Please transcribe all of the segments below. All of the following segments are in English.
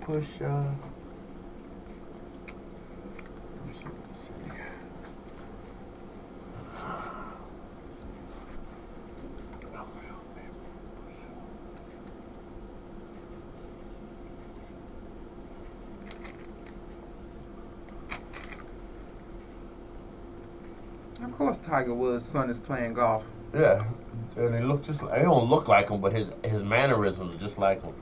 push. Let me see. Of course, Tiger Woods' son is playing golf. Yeah, and they look just. They don't look like him, but his mannerisms are just like him.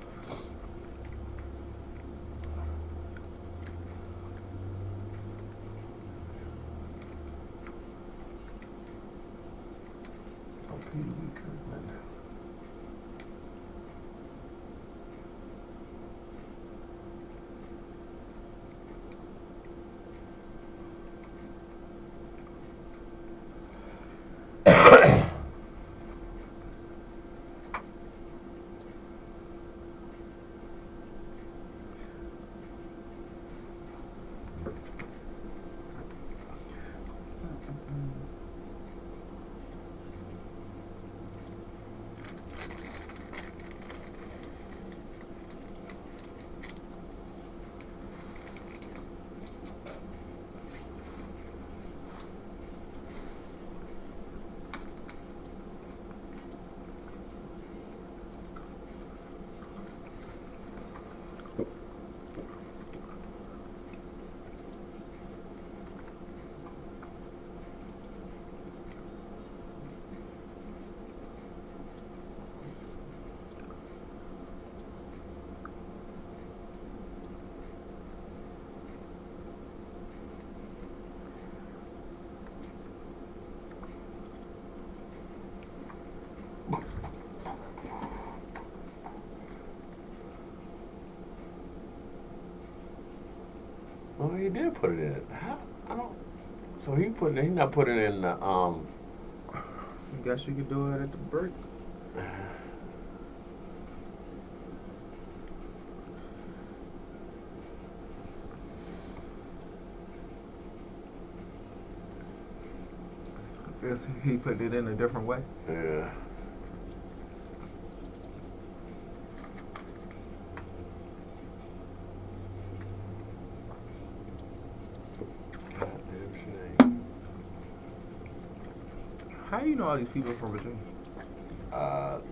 Oh, he did put it in. How? I don't. So he put it. He not putting it in the I guess you could do it at the break. I guess he put it in a different way. Yeah. How do you know all these people from Virginia?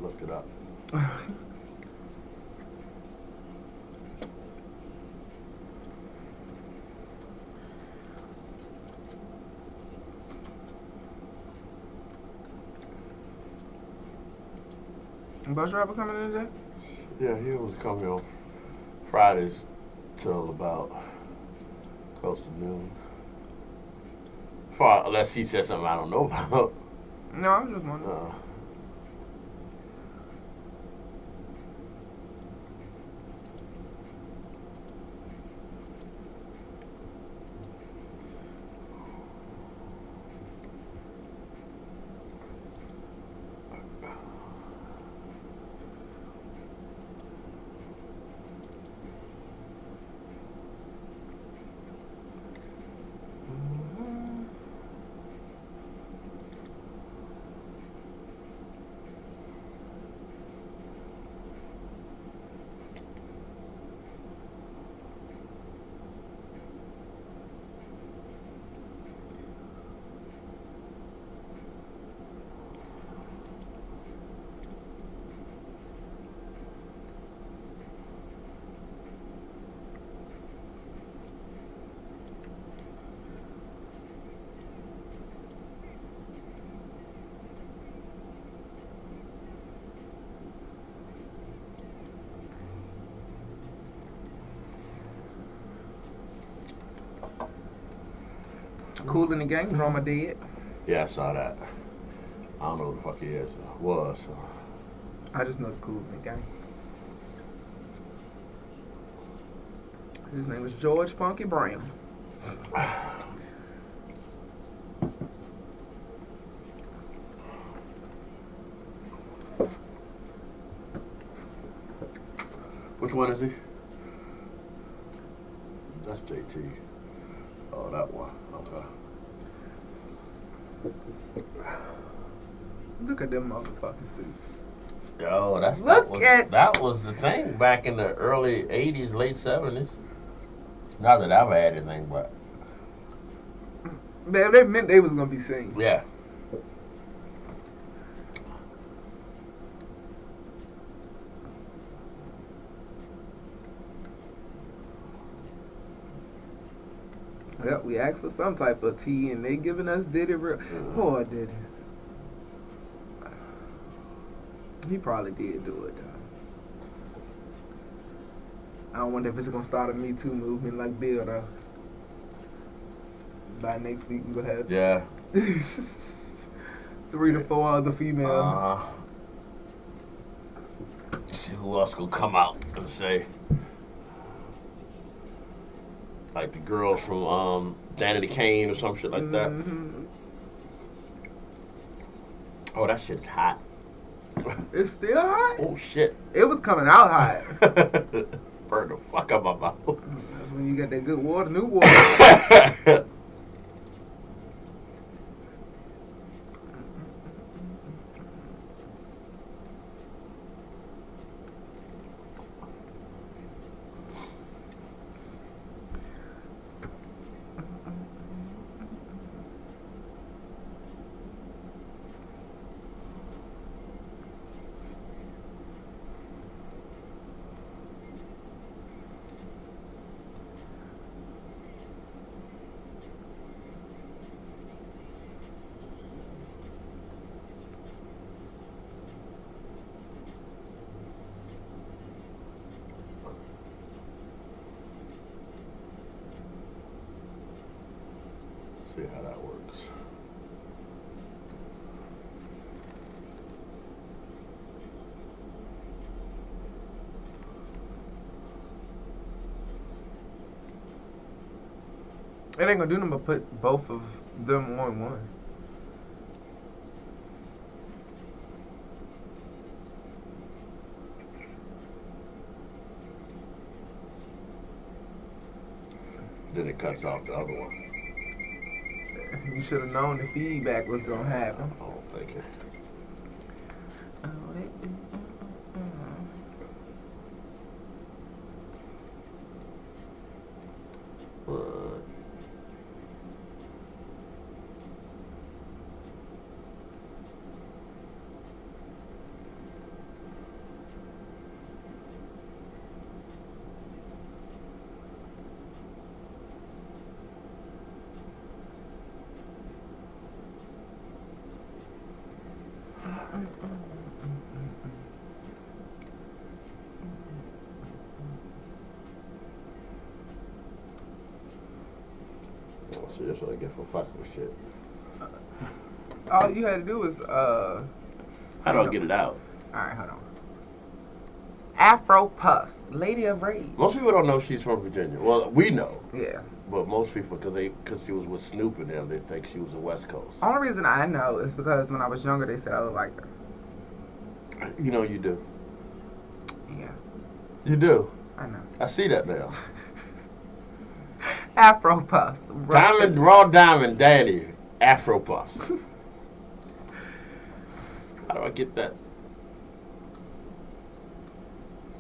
Looked it up. Bus driver coming in today? Yeah, he was coming on Fridays till about close to noon. Unless he said something I don't know about. No, I was just wondering. Cool in the Gang drama dead. Yeah, I saw that. I don't know who the fuck he is. Was. So. I just know the Cool in the Gang. His name was George Funky Brown. Which one is he? That's JT. Oh, that one. Okay. Look at them motherfucking suits. Oh, Look at- that was the thing back in the early '80s, late '70s. Not that I've had anything, but They meant they was gonna be seen. yeah. Yep, we asked for some type of tea, and they giving us Diddy real. Poor Diddy. He probably did do it, though. I don't wonder if it's gonna start a Me Too movement like Bill, though. By next week, we will have Yeah. 3 to 4 other females. See who else gonna come out and say, like the girls from Danity Kane or some shit like that. Mhm. Oh, that shit's hot. It's still hot. Oh shit. It was coming out hot. Burn the fuck up my mouth. That's when you got that good water, new water. See how that works. It ain't gonna do nothing but put both of them on one. Then it cuts off the other one. You should have known the feedback was gonna happen. I don't think it. Oh, see, that's what I get for fucking with shit. All you had to do was How do I get it out? Alright, hold on. Afro Puffs, Lady of Rage. Most people don't know she's from Virginia. Well, we know, Yeah. but most people, because she was with Snoop and them, they think she was a West Coast. Only reason I know is because when I was younger, they said I looked like her. You know you do. Yeah, You do. I know. I see that now. Afro Puffs. Diamond, Raw Diamond, Danny, Afro Puffs. How do I get that?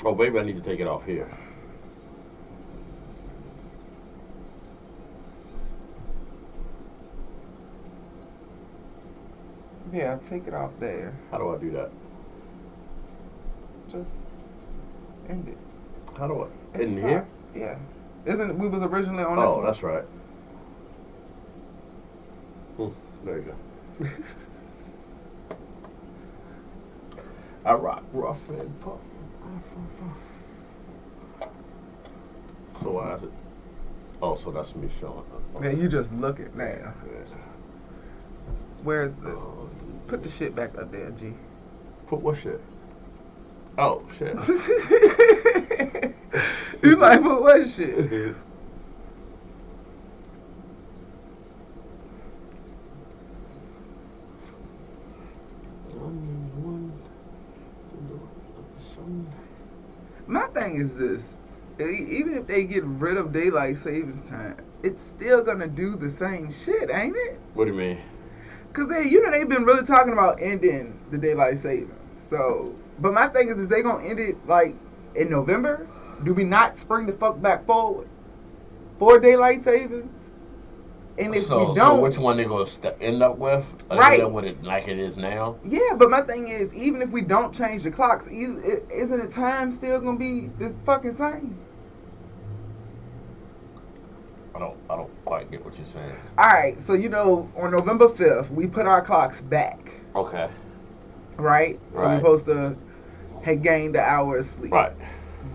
Oh, baby, I need to take it off here. Yeah, take it off there. How do I do that? Just end it. How do I? At In the here? top. Yeah. Isn't we was originally on this Oh, one? that's right. There you go. I rock rough and puff. So why is it? Oh, so that's me showing. Yeah, you just look it now. Yeah. Where's the? Put the shit back up there, G. Put what shit? Oh shit. You like put what shit? My thing is this. Even if they get rid of daylight savings time, it's still gonna do the same shit, ain't it? What do you mean? Cause they've been really talking about ending the daylight savings. So But my thing is they gonna end it like in November? Do we not spring the fuck back forward for daylight savings? And if we don't, so which one they gonna end up with? Are right? They end up with it like it is now? Yeah, but my thing is, even if we don't change the clocks, isn't the time still gonna be this fucking same? I don't quite get what you're saying. All right, so on November 5th, we put our clocks back. Okay. Right? So we're supposed to have gained an hour of sleep. Right.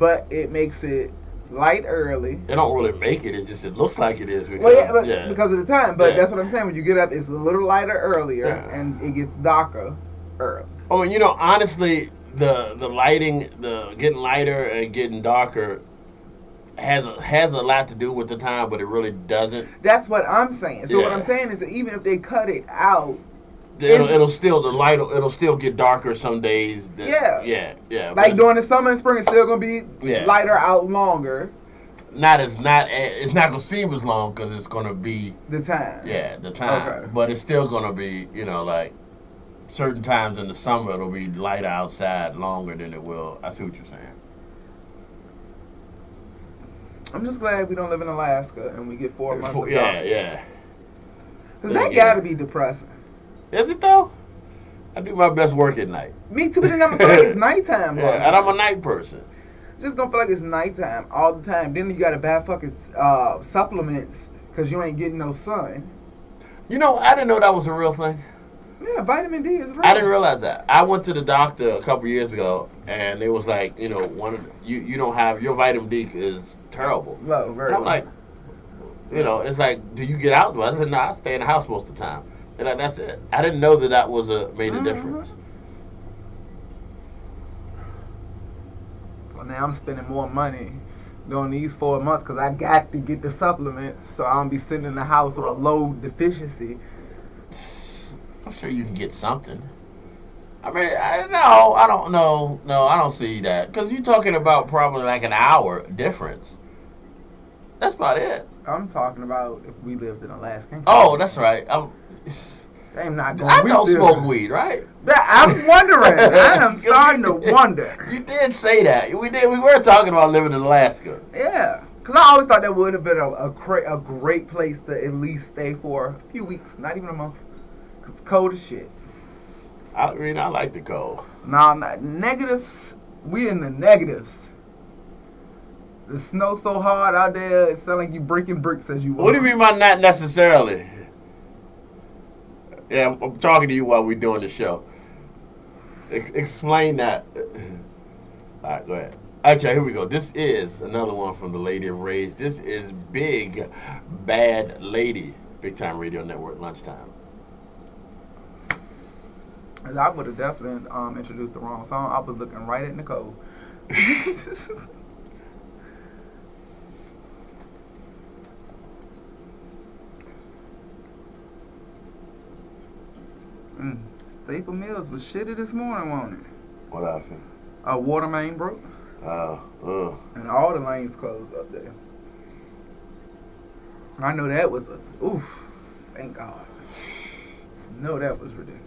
But it makes it light early. They don't really make it. It's just it looks like it is Because, because of the time. But that's what I'm saying. When you get up, it's a little lighter earlier, and it gets darker early. Oh, and honestly, the lighting, the getting lighter and getting darker has a lot to do with the time, but it really doesn't. That's what I'm saying. So what I'm saying is that even if they cut it out, it'll still get darker some days. Yeah. Like during the summer and spring, it's still gonna be lighter out longer. It's not gonna seem as long because it's gonna be the time. Yeah, the time. Okay. But it's still gonna be like certain times in the summer it'll be lighter outside longer than it will. I see what you're saying. I'm just glad we don't live in Alaska and we get 4 months of darkness. Yeah. Because that gotta be depressing. Is it though? I do my best work at night. Me too, but then I'm gonna feel like it's nighttime. Yeah, and I'm a night person. Just gonna feel like it's nighttime all the time. Then you gotta buy fucking supplements because you ain't getting no sun. I didn't know that was a real thing. Yeah, vitamin D is real. I didn't realize that. I went to the doctor a couple years ago, and it was like, you don't have your vitamin D is terrible. Low, very. And I'm like, it's like, do you get out? I said, no, I stay in the house most of the time. And like, that's it. I didn't know that was made a difference. So now I'm spending more money during these 4 months because I got to get the supplements, so I don't be sitting in the house with a low deficiency. I'm sure you can get something. I mean, I don't know. No, I don't see that. Because you're talking about probably like an hour difference. That's about it. I'm talking about if we lived in Alaska. Oh, that's right. I'm not going. I don't smoke weed, right? I'm wondering. I am starting to wonder. You did say that. We did. We were talking about living in Alaska. Yeah. Because I always thought that would have been a great place to at least stay for a few weeks, not even a month. It's cold as shit. I mean, I like the cold. No, negatives. We in the negatives. The snow's so hard out there, it sounds like you breaking bricks as you walk. What do you mean by not necessarily? Yeah, I'm talking to you while we're doing the show. Explain that. All right, go ahead. Okay, here we go. This is another one from the Lady of Rage. This is Big Bad Lady. Big Time Radio Network, Lunchtime. I would have definitely introduced the wrong song. I was looking right at Nicole. Staple Mills was shitty this morning, wasn't it? What happened? A water main broke. And all the lanes closed up there. I know that was oof. Thank God. No, that was ridiculous.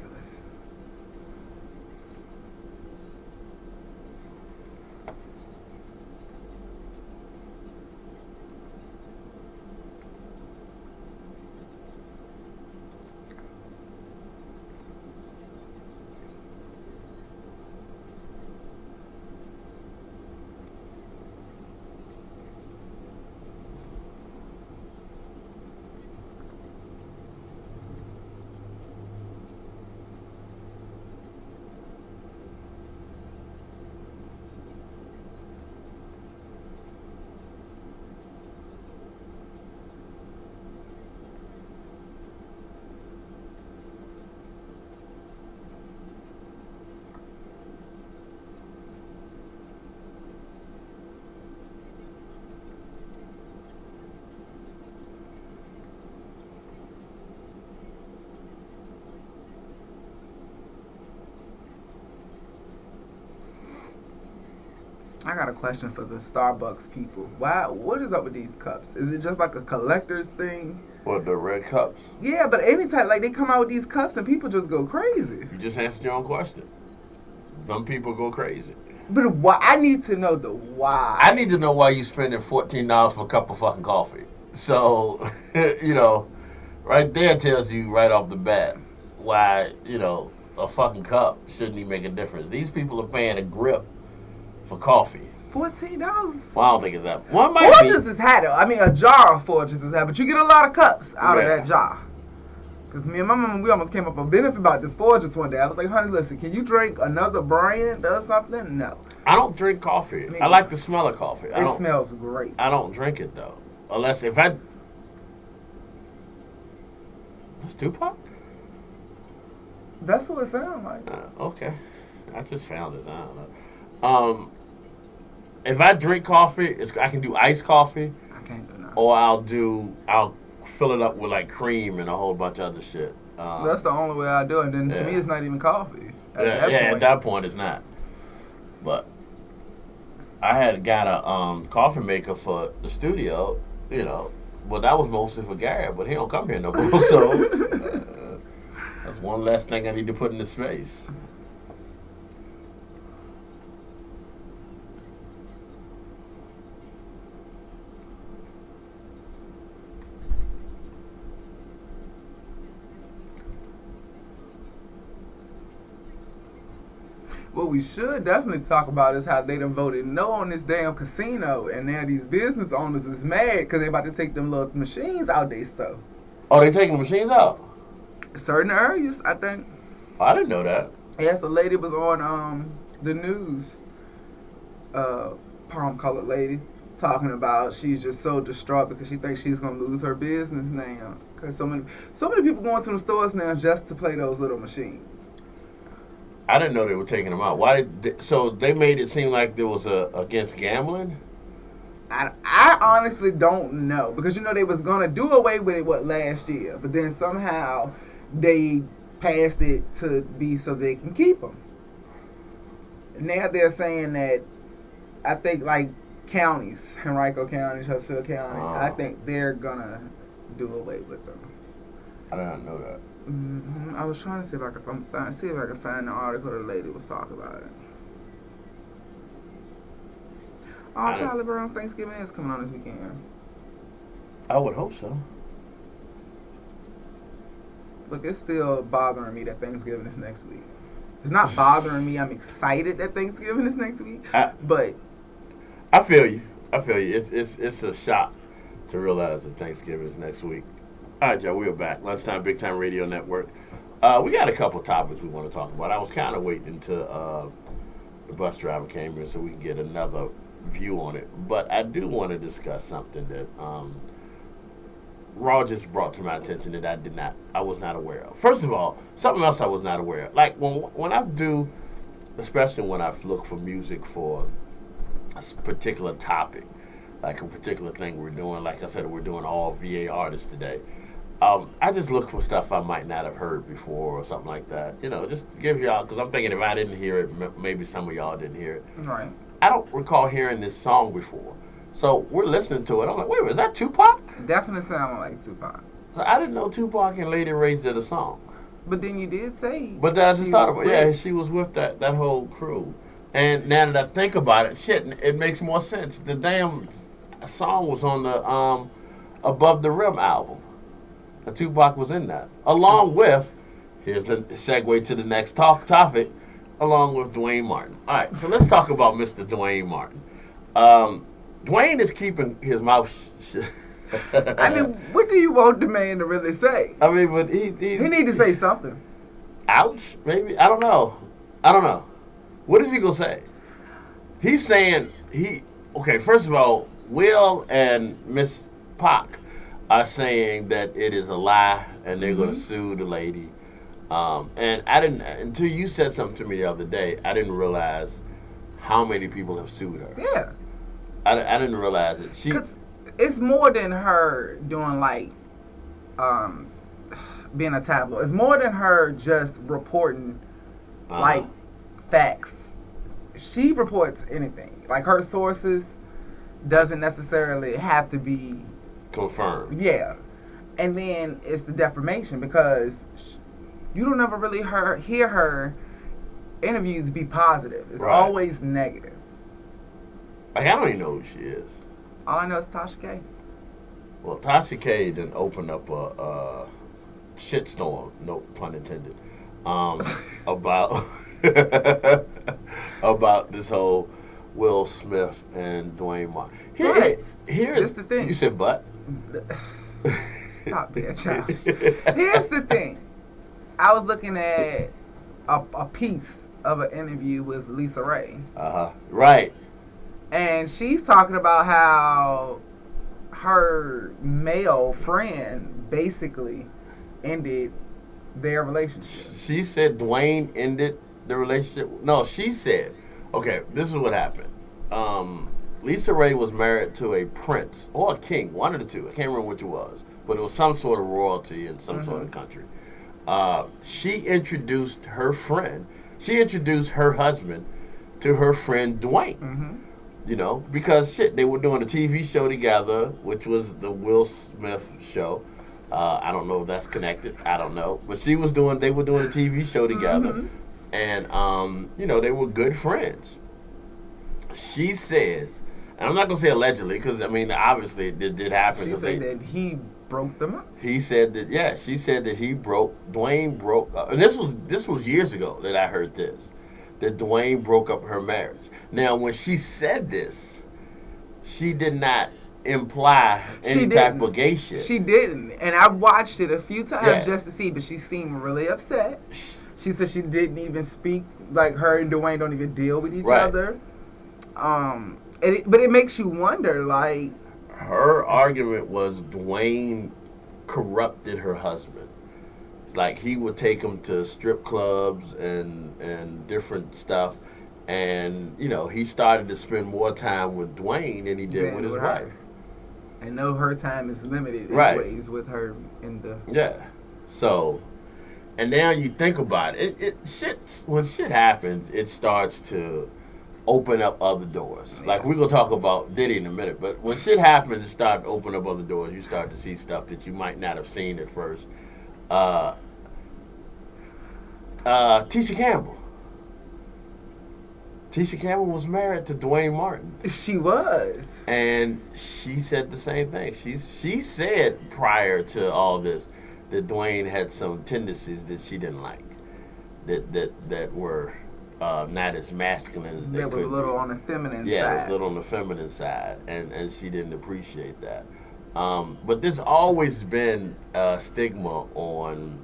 I got a question for the Starbucks people. What is up with these cups? Is it just like a collector's thing? What, the red cups? Yeah, but anytime, like, they come out with these cups and people just go crazy. You just answered your own question. Some people go crazy. But why? I need to know the why. I need to know why you spending $14 for a cup of fucking coffee. So, you know, right there tells you right off the bat why, you know, a fucking cup shouldn't even make a difference. These people are paying a grip for coffee. $14. Well, I don't think it's that. One might be. Folgers is had it. I mean, a jar of Folgers is had, but you get a lot of cups out of that jar. Because me and my mama, we almost came up a benefit about this Folgers one day. I was like, honey, listen, can you drink another brand or something? No. I don't drink coffee. I like the smell of coffee. It smells great. I don't drink it, though. Unless if I... That's Tupac? That's what it sounds like. Okay. I just found it. I don't know. If I drink coffee, I can do iced coffee. I can't do nothing. Or I'll fill it up with like cream and a whole bunch of other shit. That's the only way I do it. And then to me, it's not even coffee. At that point, it's not. But I had got a coffee maker for the studio, you know. But that was mostly for Gary, but he don't come here no more. So that's one less thing I need to put in the space. What we should definitely talk about is how they done voted no on this damn casino, and now these business owners is mad because they about to take them little machines out they stuff. Oh, they taking the machines out? Certain areas, I think. Oh, I didn't know that. Yes, the lady was on the news, palm-colored lady, talking about she's just so distraught because she thinks she's going to lose her business now. Because so many people going to the stores now just to play those little machines. I didn't know they were taking them out. So they made it seem like there was against gambling? I honestly don't know. Because, you know, they was going to do away with it, last year. But then somehow they passed it to be so they can keep them. Now they're saying that, I think, like, counties, Henrico County, Chesterfield County, I think they're going to do away with them. I didn't know that. Mm-hmm. I was trying to see if I could find the article the lady was talking about it. Oh, Charlie Brown's Thanksgiving is coming on this weekend. I would hope so. Look, it's still bothering me that Thanksgiving is next week. It's not bothering me. I'm excited that Thanksgiving is next week. But I feel you. It's a shock to realize that Thanksgiving is next week. All right, y'all, we're back. Lunchtime, Big Time Radio Network. We got a couple topics we want to talk about. I was kind of waiting until the bus driver came here so we can get another view on it. But I do want to discuss something that Raw just brought to my attention that I was not aware of. First of all, something else I was not aware of. Like when I do, especially when I look for music for a particular topic, like a particular thing we're doing. Like I said, we're doing all VA artists today. I just look for stuff I might not have heard before or something like that. You know, just to give y'all, because I'm thinking if I didn't hear it, maybe some of y'all didn't hear it. Right. I don't recall hearing this song before. So we're listening to it. I'm like, wait a minute, is that Tupac? Definitely sound like Tupac. So I didn't know Tupac and Lady Ray did a song. But then you did say. But I just thought about she was with that whole crew. And now that I think about it, shit, it makes more sense. The damn song was on the Above the Rim album. And Tupac was in that. Along with, here's the segue to the next topic, along with Dwayne Martin. All right, so let's talk about Mr. Dwayne Martin. Dwayne is keeping his mouth shut. I mean, what do you want the man to really say? I mean, but he need to say something. Ouch, maybe? I don't know. What is he going to say? He's saying, okay, first of all, Will and Miss Pac are saying that it is a lie and they're going to sue the lady. And I didn't, until you said something to me the other day, I didn't realize how many people have sued her. Yeah. I didn't realize it. Cause it's more than her doing like, being a tabloid. It's more than her just reporting like facts. She reports anything. Like her sources doesn't necessarily have to be confirmed. Yeah. And then it's the defamation because you don't ever really hear her interviews be positive. It's Right. always negative. Like, I don't even know who she is. All I know is Tasha K. Well, Tasha K done opened up a shitstorm, no pun intended, about about this whole Will Smith and Dwayne Martin. Here's the thing. You said but? Stop being childish. Here's the thing. I was looking at a piece of an interview with Lisa Ray. Right. And she's talking about how her male friend basically ended their relationship. She said Dwayne ended the relationship. No, she said, okay, this is what happened. Lisa Ray was married to a prince or a king, one of the two. I can't remember which it was, but it was some sort of royalty in some sort of country. She introduced her husband to her friend Dwayne. You know, because they were doing a TV show together, which was the Will Smith show. I don't know if that's connected. I don't know. But they were doing a TV show together. And, they were good friends. She says, and I'm not going to say allegedly, because, I mean, obviously it did happen. She said that he broke them up. He said that, she said that Dwayne broke up. And this was years ago that I heard this, that Dwayne broke up her marriage. Now, when she said this, she did not imply any type of gay shit. She didn't. And I watched it a few times just to see, but she seemed really upset. She said she didn't even speak, like her and Dwayne don't even deal with each other. But it makes you wonder, like... Her argument was Dwayne corrupted her husband. Like, he would take him to strip clubs and different stuff. And, he started to spend more time with Dwayne than he did with his wife. I know her time is limited anyways with her in the... Yeah. So, and now you think about it. When shit happens, it starts to open up other doors. Yeah. Like, we're going to talk about Diddy in a minute. But when shit happens, it starts to open up other doors. You start to see stuff that you might not have seen at first. Tisha Campbell. Tisha Campbell was married to Dwayne Martin. She was. And she said the same thing. She said prior to all this that Dwayne had some tendencies that she didn't like. That were not as masculine as they could be. That was a little on the feminine side. Yeah, it was a little on the feminine side. And she didn't appreciate that. But there's always been a stigma on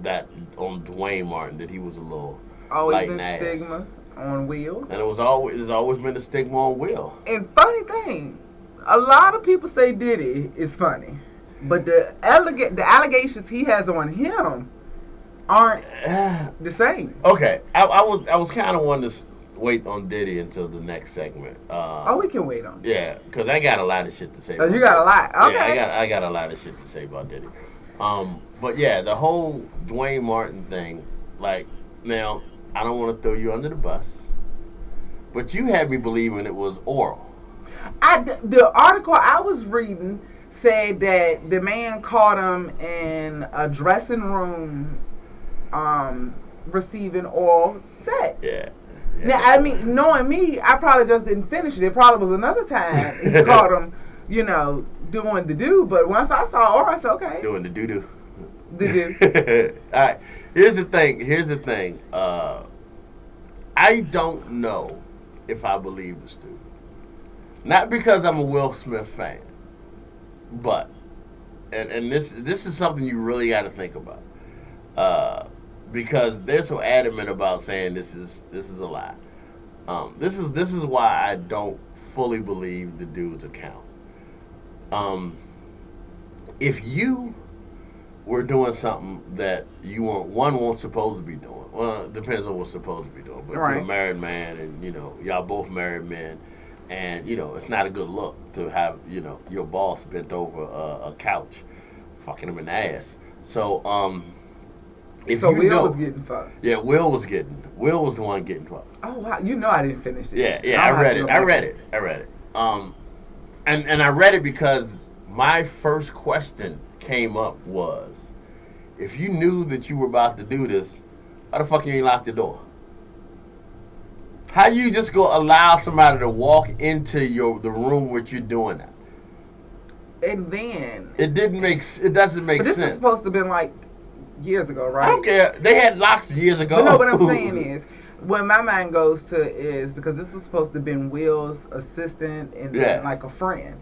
Dwayne Martin, that he was a little always been stigma on Will. And there's always been a stigma on Will. And funny thing, a lot of people say Diddy is funny, but the allegations he has on him aren't the same. Okay, I was kind of wanting to wait on Diddy until the next segment. We can wait on. Yeah, because I got a lot of shit to say. Oh, you got a lot. Okay. Yeah, I got a lot of shit to say about Diddy. But yeah, the whole Dwayne Martin thing, like, now, I don't want to throw you under the bus, but you had me believing it was oral. The article I was reading said that the man caught him in a dressing room receiving oral sex. Yeah. Now, I mean, knowing me, I probably just didn't finish it. It probably was another time he caught him, doing the do. But once I saw oral, I said, okay. Doing the doo-doo. The do. All right. Here's the thing. I don't know if I believe this dude. Not because I'm a Will Smith fan, but and this is something you really got to think about, because they're so adamant about saying this is a lie. This is why I don't fully believe the dude's account. If you were doing something that you weren't supposed to be doing. Well, it depends on what's supposed to be doing. But right. You're a married man, and y'all both married men, and it's not a good look to have your boss bent over a couch, fucking him in the ass. So Will was getting fucked. Yeah, Will was the one getting fucked. Oh wow! I didn't finish it. Yeah, I read it. And I read it because my first question came up was, if you knew that you were about to do this, why the fuck you ain't locked the door? How you just go allow somebody to walk into the room where you're doing that? And then It doesn't make but this sense. is supposed to have been like years ago, right? I don't care. They had locks years ago. But no, what I'm saying is, what my mind goes to is because this was supposed to have been Will's assistant and then like a friend.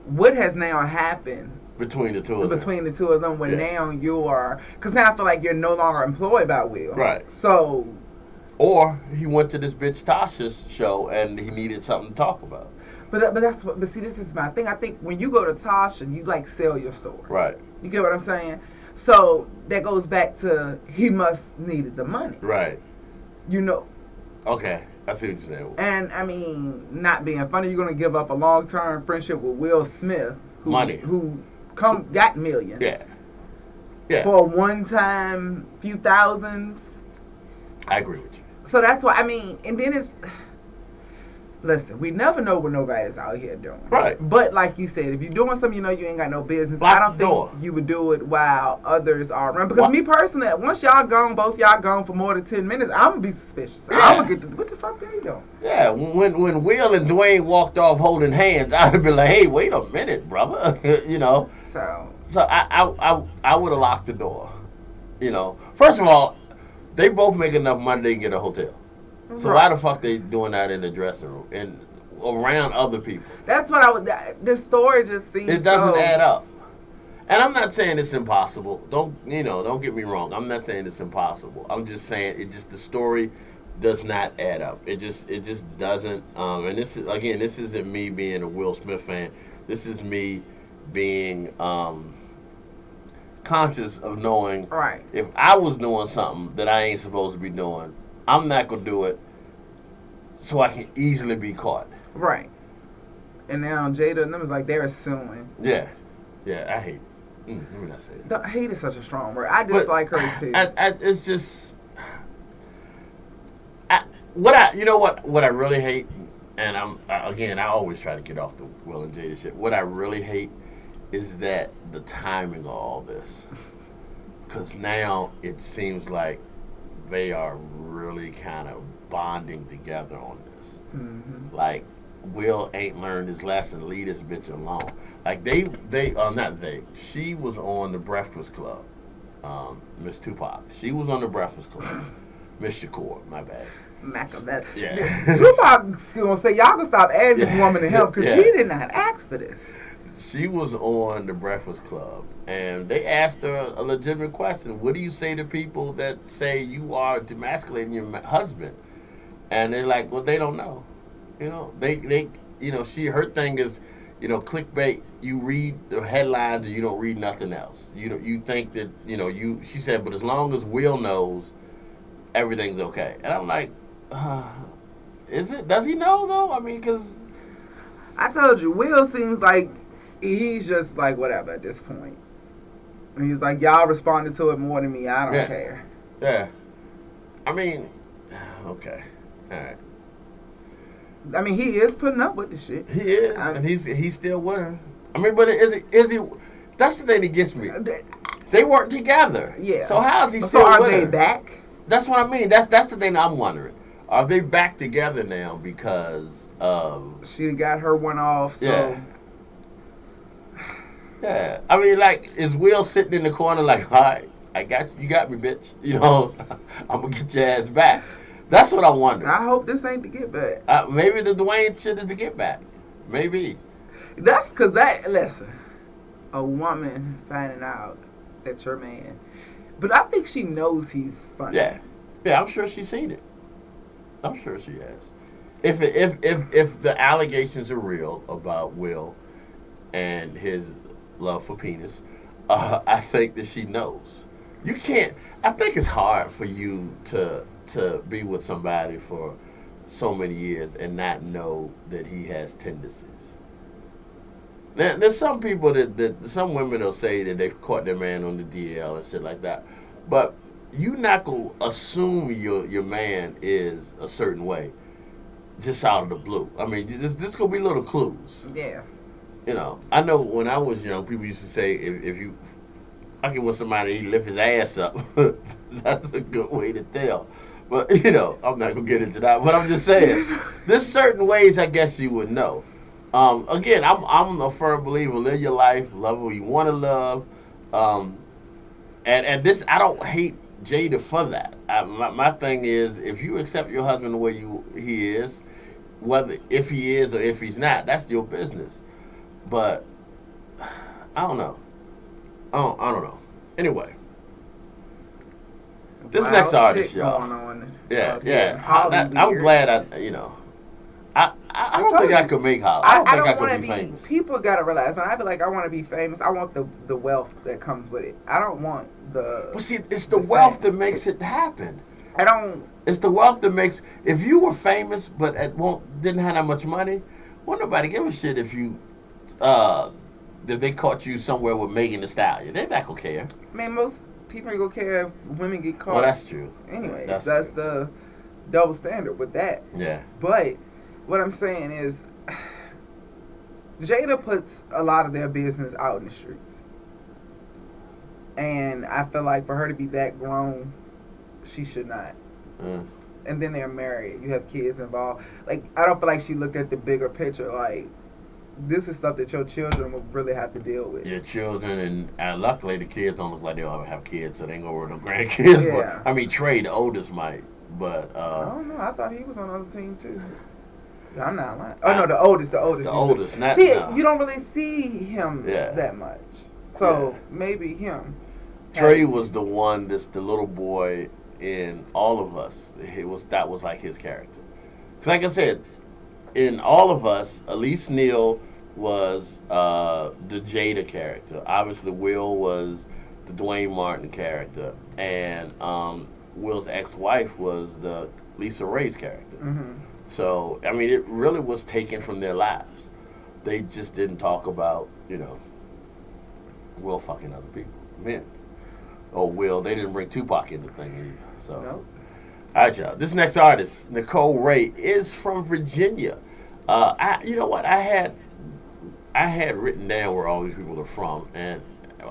What has now happened between the two of them? When now you are, because now I feel like you're no longer employed by Will. Right. So. Or he went to this bitch Tasha's show and he needed something to talk about. But that's what. But see, this is my thing. I think when you go to Tasha, you like sell your story. Right. You get what I'm saying? So that goes back to he must needed the money. Right. You know. Okay, I see what you're saying. And I mean, not being funny, you're gonna give up a long-term friendship with Will Smith, who got millions. Yeah. Yeah. For a one-time few thousands. I agree with you. So that's why, I mean, and then it's, listen, we never know what nobody's out here doing. Right. But like you said, if you're doing something you know you ain't got no business, Lock I don't the door. think you would do it while others are around. Because me personally, once y'all gone, both y'all gone for more than 10 minutes, I'm going to be suspicious. Yeah. I'm going to get what the fuck are you doing? Yeah, when Will and Dwayne walked off holding hands, I'd have been like, hey, wait a minute, brother. You know? So I would have locked the door. You know? First of all, they both make enough money they can get a hotel. So why the fuck they doing that in the dressing room and around other people? That's what I would. The story just seems. It doesn't add up. And I'm not saying it's impossible. Don't get me wrong. I'm not saying it's impossible. I'm just saying the story does not add up. It just doesn't. And this isn't me being a Will Smith fan. This is me being conscious of knowing if I was doing something that I ain't supposed to be doing, I'm not going to do it so I can easily be caught. Right. And now Jada and them is like they're assuming. Yeah. Yeah, I hate it. Let me not say that. Hate is such a strong word. I dislike her too. It's just... What I really hate, and I always try to get off the Will and Jada shit. What I really hate is that the timing of all this. Because now it seems like they are really kind of bonding together on this. Mm-hmm. Like, Will ain't learned his lesson, leave this bitch alone. Like, she was on the Breakfast Club, Miss Tupac. She was on the Breakfast Club. Miss Shakur, my bad. Macabeth. Yeah. Tupac's gonna say, y'all can stop adding this woman to him because he did not ask for this. She was on the Breakfast Club, and they asked her a legitimate question. What do you say to people that say you are demasculating your husband? And they're like, well, they don't know. You know, her thing is, clickbait. You read the headlines and you don't read nothing else. You think that, she said, but as long as Will knows, everything's okay. And I'm like, is it? Does he know, though? I mean, because... I told you, Will seems like he's just like whatever at this point. And he's like, y'all responded to it more than me. I don't care. Yeah. I mean, okay. All right. I mean, he is putting up with the shit. He is. And he's still with her. I mean, but is he... That's the thing that gets me. They work together. Yeah. So how is he still with her? So are they back? That's what I mean. That's the thing I'm wondering. Are they back together now because of... She got her one off, so... Yeah. Yeah. I mean, like, is Will sitting in the corner like, all right, you got me, bitch. I'm going to get your ass back. That's what I wonder. I hope this ain't the get back. Maybe the Dwayne shit is the get back. Maybe. That's because listen, a woman finding out that your man... But I think she knows he's funny. Yeah. Yeah, I'm sure she's seen it. I'm sure she has. If the allegations are real about Will and his love for penis, I think that she knows. You can't. I think it's hard for you to be with somebody for so many years and not know that he has tendencies. Now, there's some people that some women will say that they've caught their man on the DL and shit like that, but you not gonna assume your man is a certain way just out of the blue. I mean, this gonna be little clues. Yeah. I know when I was young, people used to say if you fucking with somebody, he lift his ass up. That's a good way to tell. But I'm not gonna get into that. But I'm just saying, there's certain ways I guess you would know. Again, I'm a firm believer. Live your life, love who you want to love. Um, and this, I don't hate Jada for that. My thing is, if you accept your husband the way he is, whether if he is or if he's not, that's your business. But I don't know. I don't know. Anyway, this next artist, y'all. Going on Yeah. I'm Holly glad I don't think I could make Holly. I don't think I could be famous. People gotta realize, and I be like, I want to be famous. I want the wealth that comes with it. I don't want the. Well, see, it's the wealth that makes it happen. I don't. It's the wealth that makes. If you were famous but didn't have that much money, won't nobody give a shit if you if they caught you somewhere with Megan Thee Stallion. They're not gonna care. Man, most people ain't gonna care if women get caught. Well, that's true. Anyways, that's the double standard with that. Yeah. But what I'm saying is, Jada puts a lot of their business out in the streets. And I feel like for her to be that grown, she should not. Mm. And then they're married. You have kids involved. Like, I don't feel like she looked at the bigger picture. Like, this is stuff that your children will really have to deal with. Your children, and luckily the kids don't look like they'll ever have kids, so they ain't gonna worry no grandkids. Yeah. But, I mean, Trey, the oldest, might. But I don't know. I thought he was on the other team too. I'm not lying. Oh no, the oldest. The oldest. Not, see, no. you don't really see him that much. So maybe him. Trey was the one that's the little boy in All of Us. That was like his character. Because like I said, in All of Us, Elise Neal was the Jada character. Obviously, Will was the Dwayne Martin character, and Will's ex-wife was the Lisa Ray's character. Mm-hmm. So I mean, it really was taken from their lives. They just didn't talk about Will fucking other people, men. Oh, Will, they didn't bring Tupac in the thing either. So, nope. All right, y'all. This next artist, Nicole Ray, is from Virginia. You know what? I had written down where all these people are from, and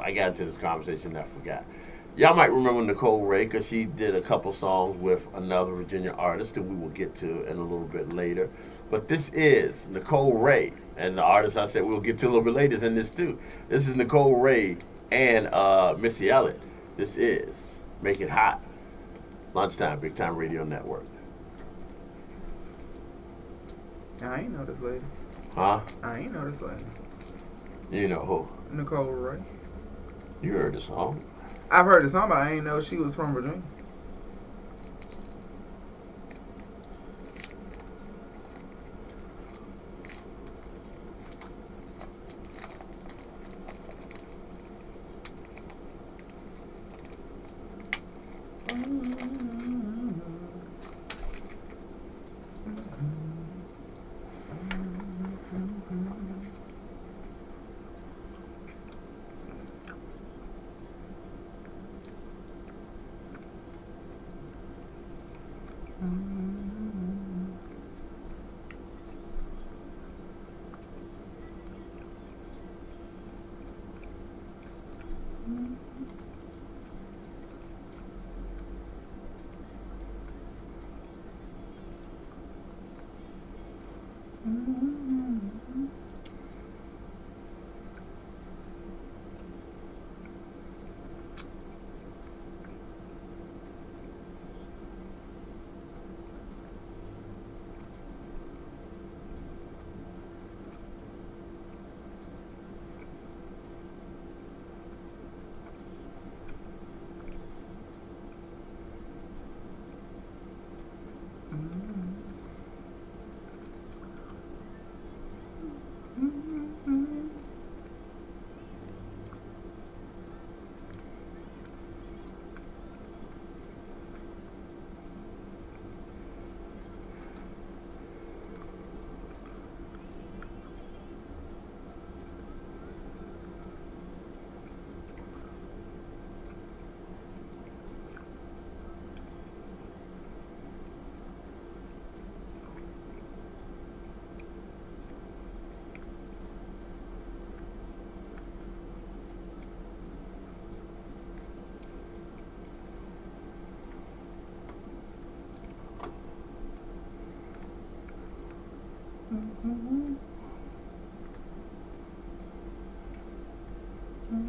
I got into this conversation and I forgot. Y'all might remember Nicole Ray because she did a couple songs with another Virginia artist that we will get to in a little bit later. But this is Nicole Ray, and the artist I said we'll get to a little bit later is in this too. This is Nicole Ray and Missy Elliott. This is Make It Hot. Lunchtime, Big Time Radio Network. I ain't know this lady. Huh? I ain't know this lady. You know who? Nicole Ray. You heard the song. I've heard the song, but I didn't know she was from Virginia.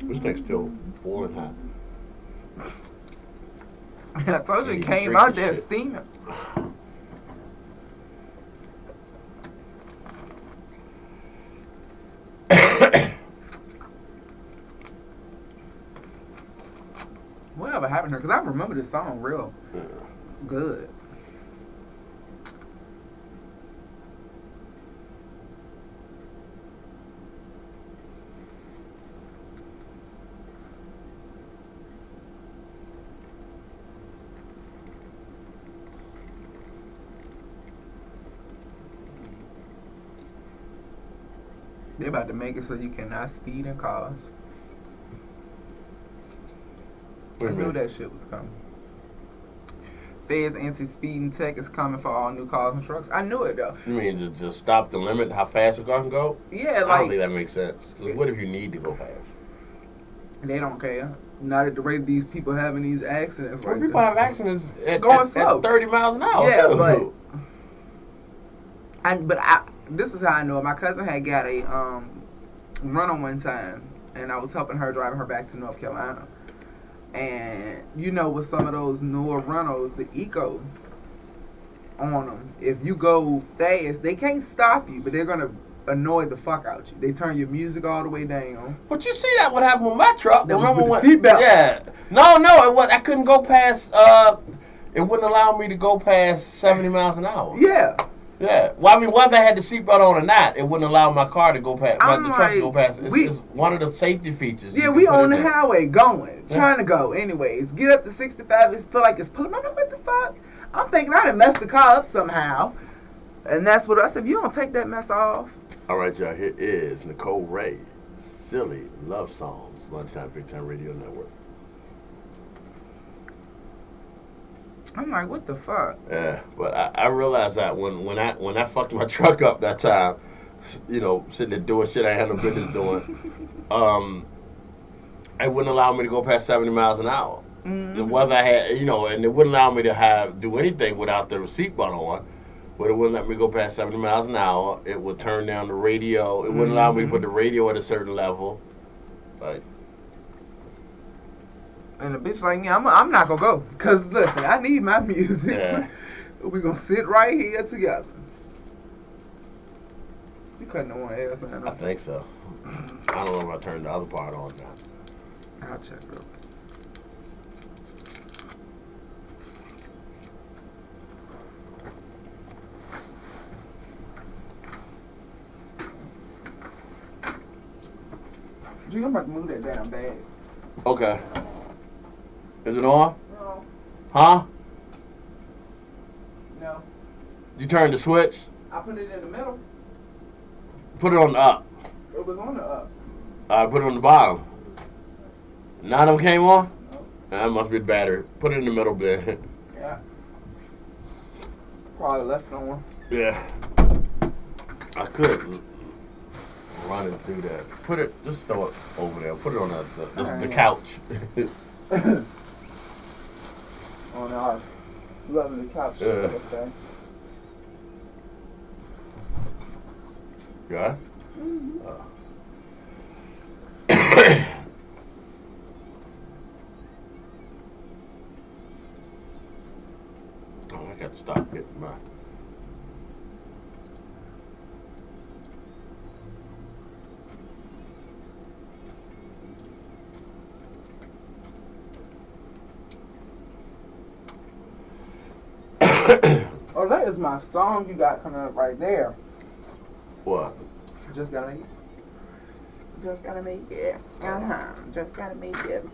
This thing's still boiling hot. I told you it Can't even came drink out this there shit. steaming. Whatever happened to her? Because I remember this song real good. They about to make it so you cannot speed in cars. I knew that shit was coming. Feds anti-speeding tech is coming for all new cars and trucks. I knew it though. You mean just stop the limit how fast a car can go? Yeah, I don't like think that makes sense. Because what if you need to go fast? they don't care. Not at the rate of these people having these accidents. Well, Right people now. have accidents Going slow. at 30 miles an hour Yeah, too. but this is how I know it. My cousin had got a rental one time, and I was helping her driving her back to North Carolina. And you know, with some of those newer rentals, the eco on them, if you go fast, they can't stop you, but they're gonna annoy the fuck out you. They turn your music all the way down. But you see that what happened with my truck? That was Remember with when? the seatbelt. Yeah. No, it was. I couldn't go past. It wouldn't allow me to go past 70 miles an hour. Yeah. Yeah. Well, I mean, whether I had the seatbelt on or not, it wouldn't allow my car to go past. I'm The truck to like, go past. It's one of the safety features. Yeah, you we can put on in the there. highway going, trying to go. Anyways, get up to 65. It feel like it's pulling. I'm like, what the fuck? I'm thinking I done messed the car up somehow. And that's what I said. If you don't take that mess off. All right, y'all. Here is Nicole Ray, Silly Love Songs, Lunchtime Big Time Radio Network. I'm like, what the fuck? Yeah, but I realized that when I fucked my truck up that time, you know, sitting there doing shit I had no business doing, it wouldn't allow me to go past 70 miles an hour. Mm-hmm. Whether I had, you know, and it wouldn't allow me to do anything without the seatbelt on. But it wouldn't let me go past 70 miles an hour. It would turn down the radio. It wouldn't allow me to put the radio at a certain level. Like, And the bitch like, yeah, I'm not gonna go. Cause listen, I need my music. yeah. We gonna sit right here together. You cutting the one else I think so. I don't know if I turned the other part on now. I'll check real quick. Gee, I'm about to move that damn bag. Okay. Is it on? No. Huh? No. You turned the switch? I put it in the middle. Put it on the up. It was on the up. I put it on the bottom. None of them came on? No. That must be the battery. Put it in the middle bit. Yeah. Probably left on. Yeah. I could run it through that. Put it, just throw it over there. Put it on the couch. On our lovely couch. Yeah. Okay. Yeah? Mm-hmm. Oh, I got to stop getting my... Oh, that is my song you got coming up right there. What? Just gotta make it. Just gotta make it. Just gotta make it.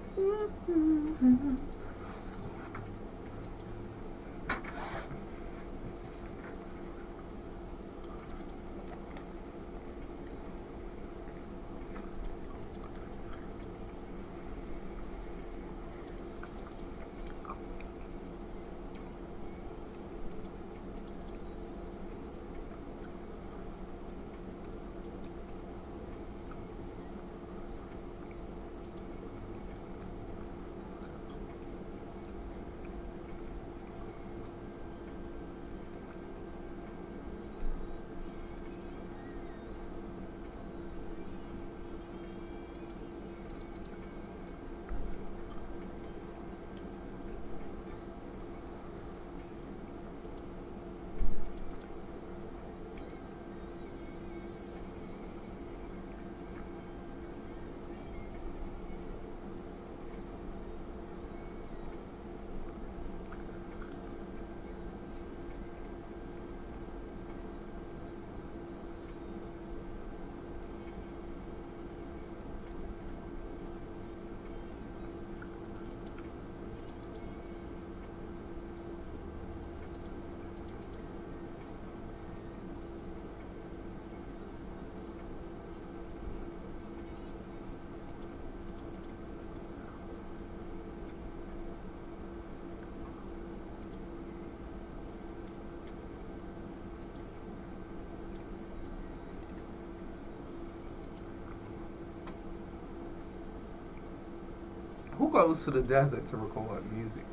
goes to the desert to record music?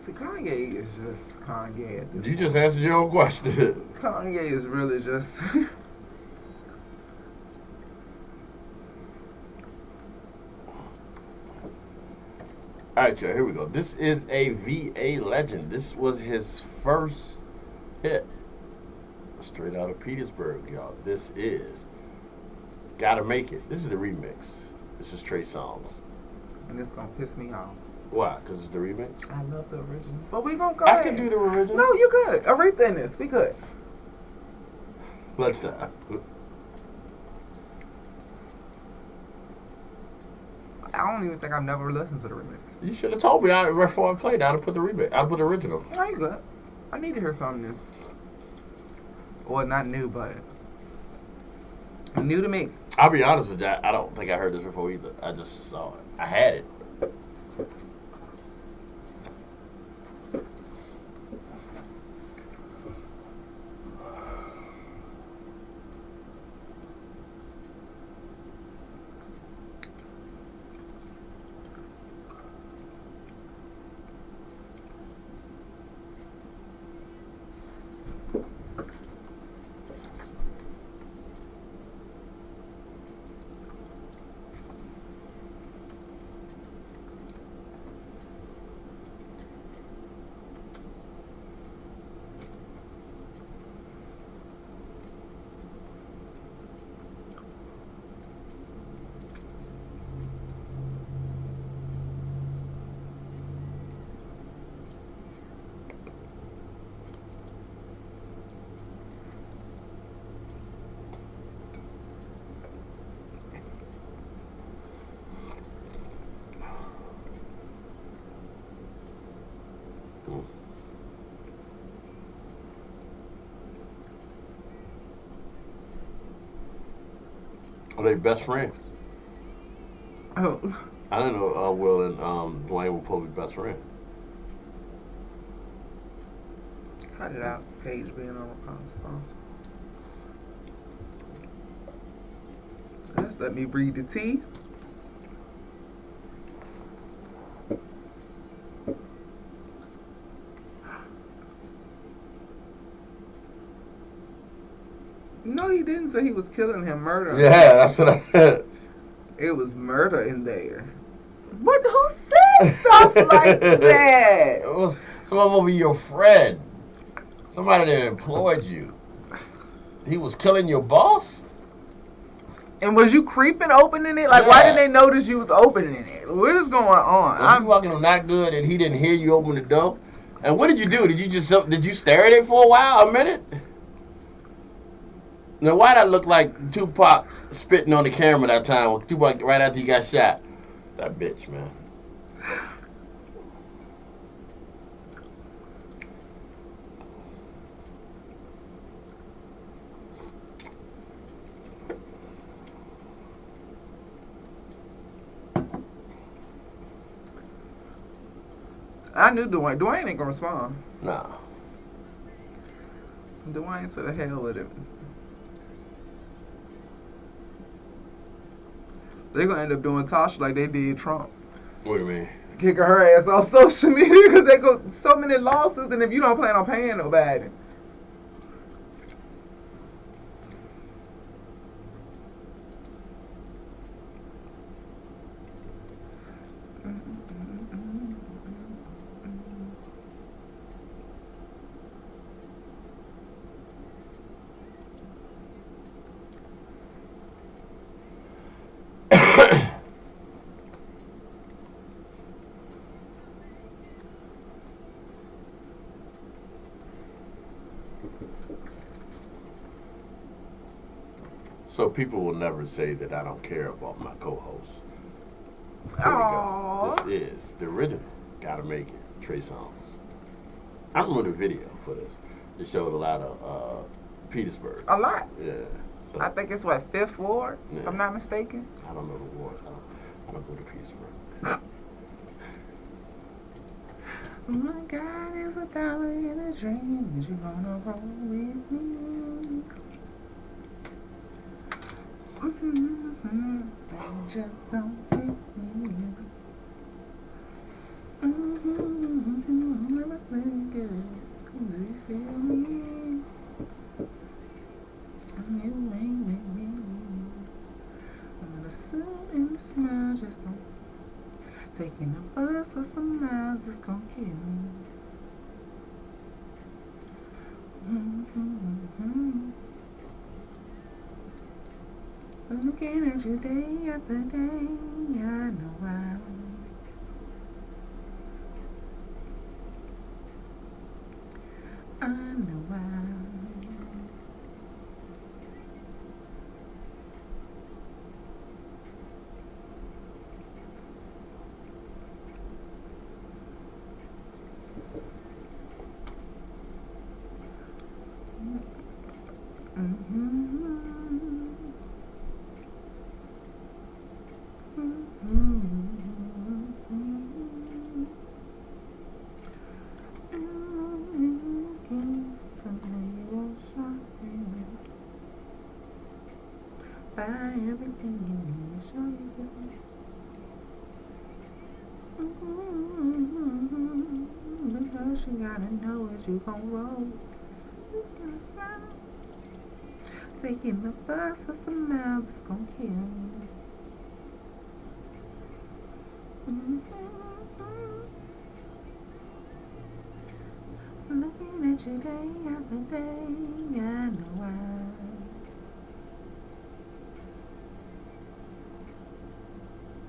See, Kanye is just Kanye at this You point. just answered your own question. Kanye is really just. All right, y'all, here we go. This is a VA legend. This was his first hit. Straight out of Petersburg, y'all. This is Gotta Make It. This is the remix. This is Trey Songz. And it's gonna piss me off. Why? Because it's the remix? I love the original. But we gonna go I ahead. can do the original. No, you good. Aretha in this. We good. Lunchtime. I don't even think I've never listened to the remix. You should have told me before I played. I'd have put the remix. I'd put the original. No, you good. I need to hear something new. Well, not new, but new to me. I'll be honest with you. I don't think I heard this before either. I just saw it. I had it. Are they best friends? Oh, I didn't know Will and Dwayne were supposed to be best friends. cut it out. Page being on sponsor. Just let me breathe the tea. No, he didn't say he was killing him, murder. Yeah, that's what I had. It was murder in there. What? Who said stuff like that? It was someone over your friend. Somebody that employed you. He was killing your boss? And was you creeping opening it? Like, why didn't they notice you was opening it? What is going on? Was you walking on not good and he didn't hear you open the door? And what did you do? Did you stare at it for a while, a minute? Now, why that look like Tupac spitting on the camera that time? With Tupac right after he got shot. That bitch, man. I knew Dwayne. Dwayne ain't gonna respond. Nah. Dwayne to the hell with it. They're gonna end up doing Tasha like they did Trump. What do you mean? Kicking her ass off social media because they go so many lawsuits, and if you don't plan on paying nobody. So people will never say that I don't care about my co-host. Here we Aww. go. This is the original. Gotta Make It. Trey Songz. I remember the video for this. It showed a lot of Petersburg. A lot. Yeah. So, I think it's what, 5th Ward, if Yeah. I'm not mistaken. I don't know the wars. I don't go to Petersburg. My God is a dollar in a dream. Is you gonna roll with me? I just don't fit in. Taking a bus for some miles is gonna kill me. Looking at you day after day, I know why. I know why. Buy everything you need, show you business. Because you gotta know as you gon' roll. Taking the bus for some miles is gon' kill me. Looking at you day after day, I know why.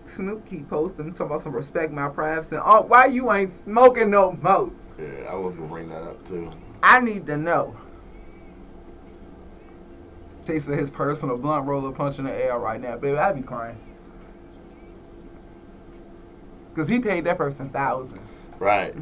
Snoop keep posting talking about some respect my privacy. Oh, why you ain't smoking no more? Yeah, I was gonna bring that up too. I need to know. Tasting his personal blunt roller punching the air right now, baby. I'd be crying. Cause he paid that person thousands. Right.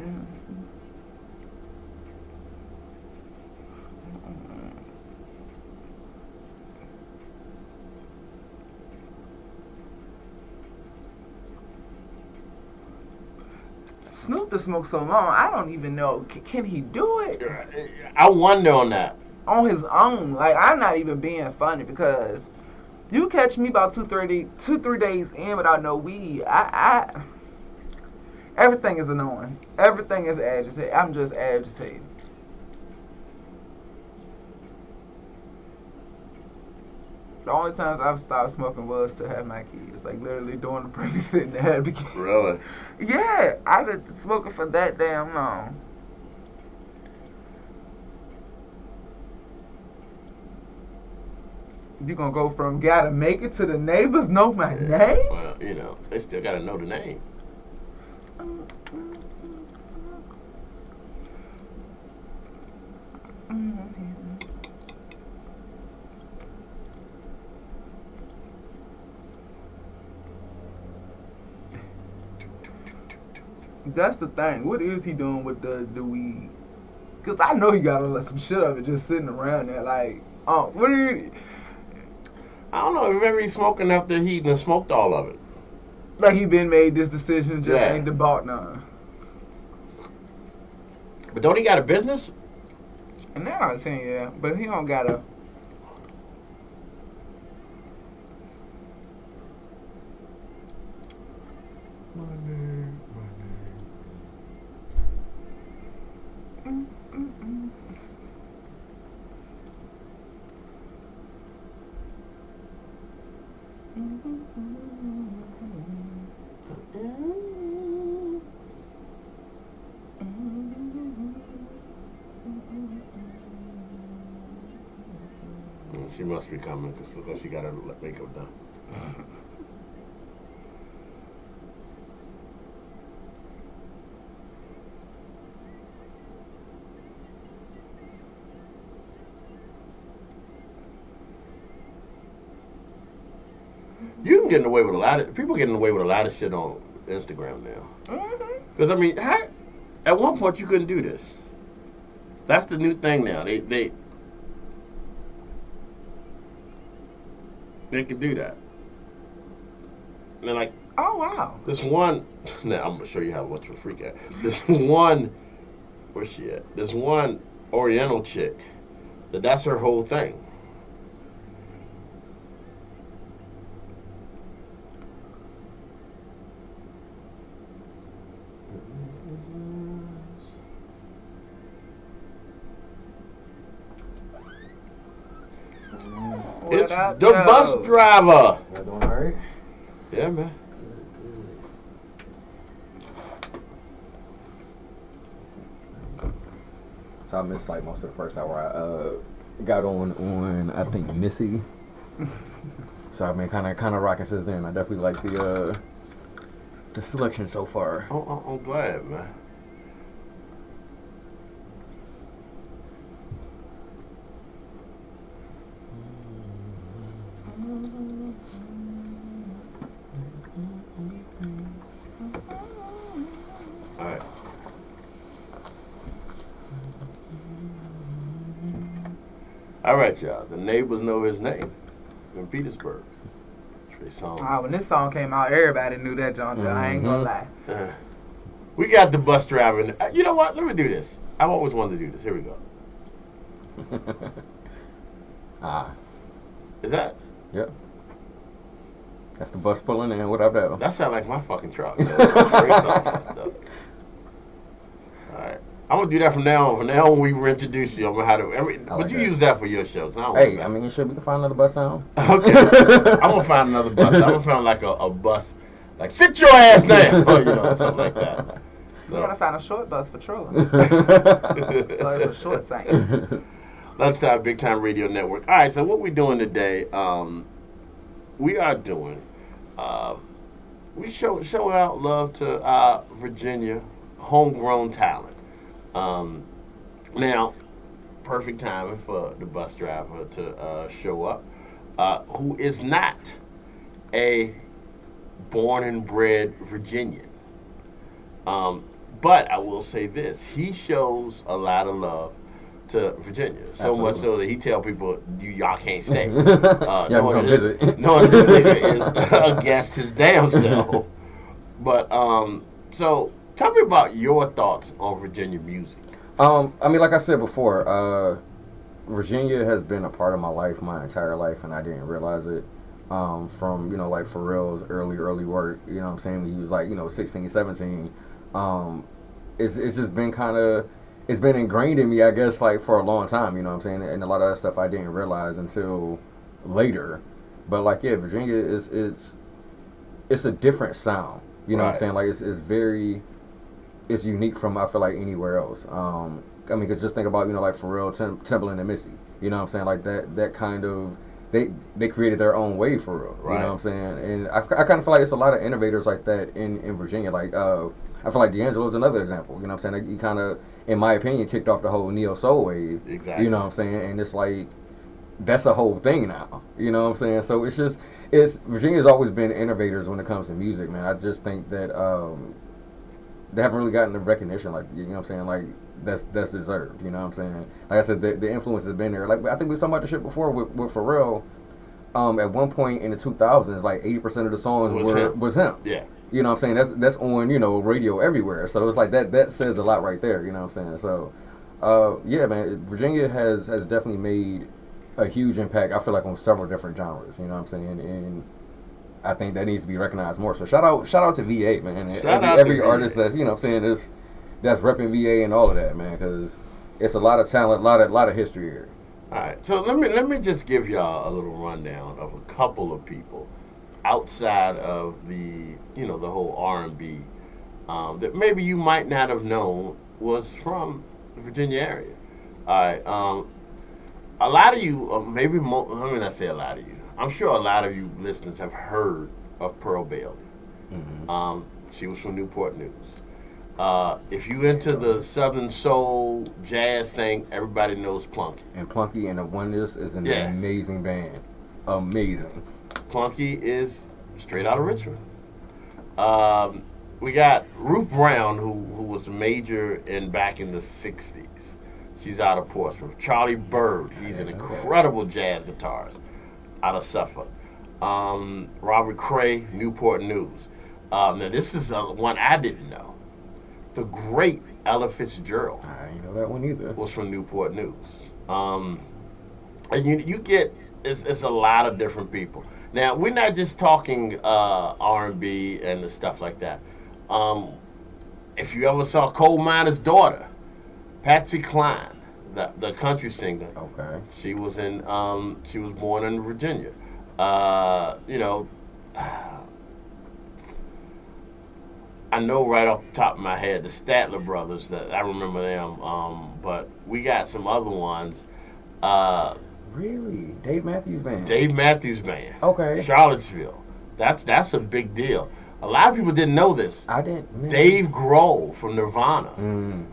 Snoop to smoke so long, I don't even know. Can he do it I wonder on that. on his own? Like, I'm not even being funny because you catch me about 2-3 days in without no weed. Everything is annoying. Everything is agitated. I'm just agitated. The only times I've stopped smoking was to have my kids. Like, literally during the pregnancy and the had the kids. Really? Yeah, I've been smoking for that damn long. You gonna go from gotta make it to the neighbors know my name? Well, you know, they still gotta know the name. That's the thing. What is he doing with the weed? Cause I know he got some shit of it just sitting around there. Like, what are you? I don't know if ever he's smoking after he done smoked all of it. Like he been made this decision, just Yeah. ain't debauched none. But don't he got a business? And that I'm saying, yeah, but he don't gotta. She must be coming because she got her makeup done. You can get away with a lot of people getting away with a lot of shit on Instagram now. Because I mean, at one point you couldn't do this. That's the new thing now. They can do that. And they're like, Oh wow. this one. Now I'm gonna show you how much of a freak at. This one, where's she at? This one Oriental chick. That's her whole thing. It's the bus driver. Y'all doing alright? Yeah, man. So I missed like most of the first hour. I got on I think Missy. So I've been kind of rocking since then. I definitely like the selection so far. Oh, I'm glad, man. All right. All right, y'all. The neighbors know his name in Petersburg. Trey Songz. When this song came out, everybody knew that, John. I ain't gonna lie. We got the bus driver. You know what? Let me do this. I've always wanted to do this. Here we go. Is that? Yep. That's the bus pulling in. What up, though? That sounds like my fucking truck. That's a great song. All right. I'm going to do that from now on. From now on, we reintroduce you. I'm gonna have to. But you use that for your shows. Hey, I mean, sure, we can find another bus sound. Okay. I'm going to find another bus. I'm going to find like a bus. Like, sit your ass down. Something like that. You gotta find a short bus for trolling. So it's a short thing. Lunchtime, Big Time Radio Network. All right, so what we're doing today, we are doing, we show out love to our Virginia homegrown talent. Now, perfect timing for the bus driver to show up, who is not a born and bred Virginian. But I will say this, he shows a lot of love to Virginia. So Absolutely. much so that he tell people, y'all can't stay. Come visit. Knowing this nigga is against his damn self. But, so tell me about your thoughts on Virginia music. I mean, like I said before, Virginia has been a part of my life my entire life, and I didn't realize it. From, like Pharrell's early work, you know what I'm saying? When he was like, 16, 17. It's just been it's been ingrained in me, I guess, like for a long time, you know what I'm saying? And a lot of that stuff I didn't realize until later. But like, yeah, Virginia it's a different sound, you know what I'm saying? Like it's unique from, I feel like, anywhere else. I mean, cause just think about, like Pharrell, Timbaland, and Missy, you know what I'm saying? Like that kind of, they created their own way for real, you know what I'm saying? And I kind of feel like it's a lot of innovators like that in Virginia. Like, I feel like D'Angelo's another example, you know what I'm saying? Like, he kind of, in my opinion, kicked off the whole neo-soul wave, Exactly. You know what I'm saying? And it's like, that's a whole thing now, you know what I'm saying? So Virginia's always been innovators when it comes to music, man. I just think that they haven't really gotten the recognition, like, you know what I'm saying? Like, that's deserved, you know what I'm saying? Like I said, the influence has been there. Like, I think we were talking about the shit before with Pharrell. At one point in the 2000s, like 80% of the songs was him. Yeah. You know what I'm saying? That's on, radio everywhere. So it's like that says a lot right there, you know what I'm saying? So, yeah, man, Virginia has definitely made a huge impact, I feel like, on several different genres, you know what I'm saying? And I think that needs to be recognized more. So shout out to VA, man. Every artist that's, you know what I'm saying, that's repping VA and all of that, man, because it's a lot of talent, a lot of history here. All right, so let me just give y'all a little rundown of a couple of people outside of the the whole R&B that maybe you might not have known was from the Virginia area. All right, a lot of you, let me not say a lot of you. I'm sure a lot of you listeners have heard of Pearl Bailey. Mm-hmm. She was from Newport News. If you into the Southern Soul jazz thing, everybody knows Plunky. And Plunky and the Wonders is an amazing band. Amazing. Plunky is straight out of Richmond. We got Ruth Brown, who was a major back in the 60s. She's out of Portsmouth. Charlie Bird, he's an incredible jazz guitarist out of Suffolk. Robert Cray, Newport News. Now this is one I didn't know. The great Ella Fitzgerald. I didn't know that one either. Was from Newport News. And you get, it's a lot of different people. Now, we're not just talking R&B and the stuff like that. If you ever saw Coal Miner's Daughter, Patsy Cline, the country singer. Okay. She was born in Virginia. I know right off the top of my head the Statler brothers. That I remember them. But we got some other ones. Uh, Really? Dave Matthews Band? Dave Matthews Band. Okay. Charlottesville. That's a big deal. A lot of people didn't know this. I didn't. Man. Dave Grohl from Nirvana Mm.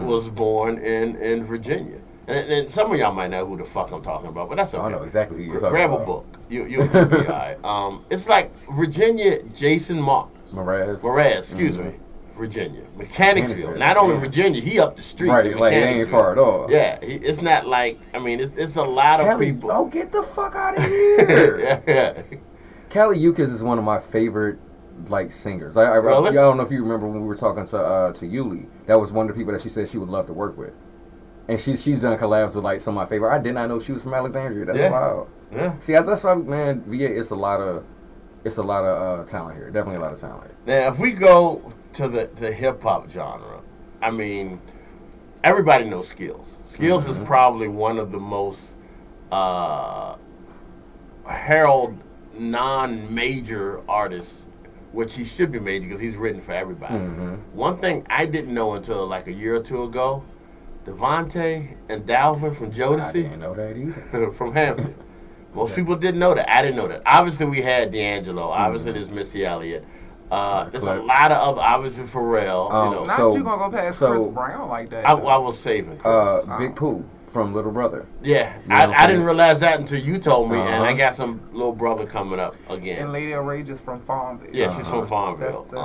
was born in Virginia. And some of y'all might know who the fuck I'm talking about, but that's okay. I know exactly who you're talking Grab about. a book. You'll be all right. It's like Virginia, Jason Mraz, excuse me. Virginia. Mechanicsville. Not only yeah. Virginia, he up the street. Right, like it ain't far at all. Yeah, it's not like, I mean, it's a lot of Kelly, people. oh, get the fuck out of here. yeah. Kelly Ukis is one of my favorite like singers. I Really? don't know if you remember when we were talking to Yuli. That was one of the people that she said she would love to work with. And she's done collabs with like some of my favorite. I did not know she was from Alexandria. That's wild. Yeah. See, that's why, man, VA, it's a lot of talent here. Definitely a lot of talent. Now, if we go to the hip hop genre, I mean, everybody knows Skills. Skills is probably one of the most heralded non-major artists, which he should be major because he's written for everybody. One thing I didn't know until like a year or two ago, Devontae and Dalvin from Jodeci. I didn't know that either. From Hampton. Most people didn't know that. I didn't know that. Obviously, we had D'Angelo. Obviously, there's Missy Elliott. There's a lot of other. Obviously, Pharrell. Not So- you gonna go past so- Chris Brown like that. I was saving Chris. Big Pooh from Little Brother. Yeah, You know what I'm I didn't saying? realize that until you told me, and Uh-huh. I got some little brother coming up and again. Lady Outrageous from Farmville. Yeah, she's from That's Farmville. the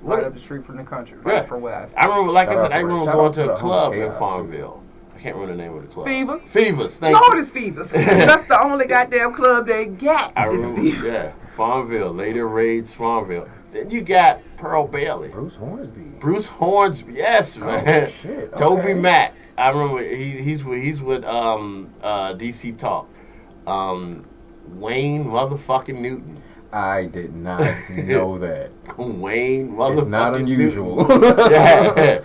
What- right up the street from the country, Yeah. right from where I stay. I remember, like Shout I said, out I to- remember shout going out to to a the club whole in chaos. Farmville. I can't remember the name of the club. Fevers? Fevers. Thank No, you. it's Fevers. That's the only goddamn club they got. I is remember. Fevers. Yeah, Farmville. Later Raids Farmville. Then you got Pearl Bailey. Bruce Hornsby. Bruce Hornsby, yes, man. shit, Toby okay. Mack. I remember he's with DC Talk. Wayne motherfucking Newton. I did not know that. Wayne motherfucking It's not unusual. Newton. Yeah.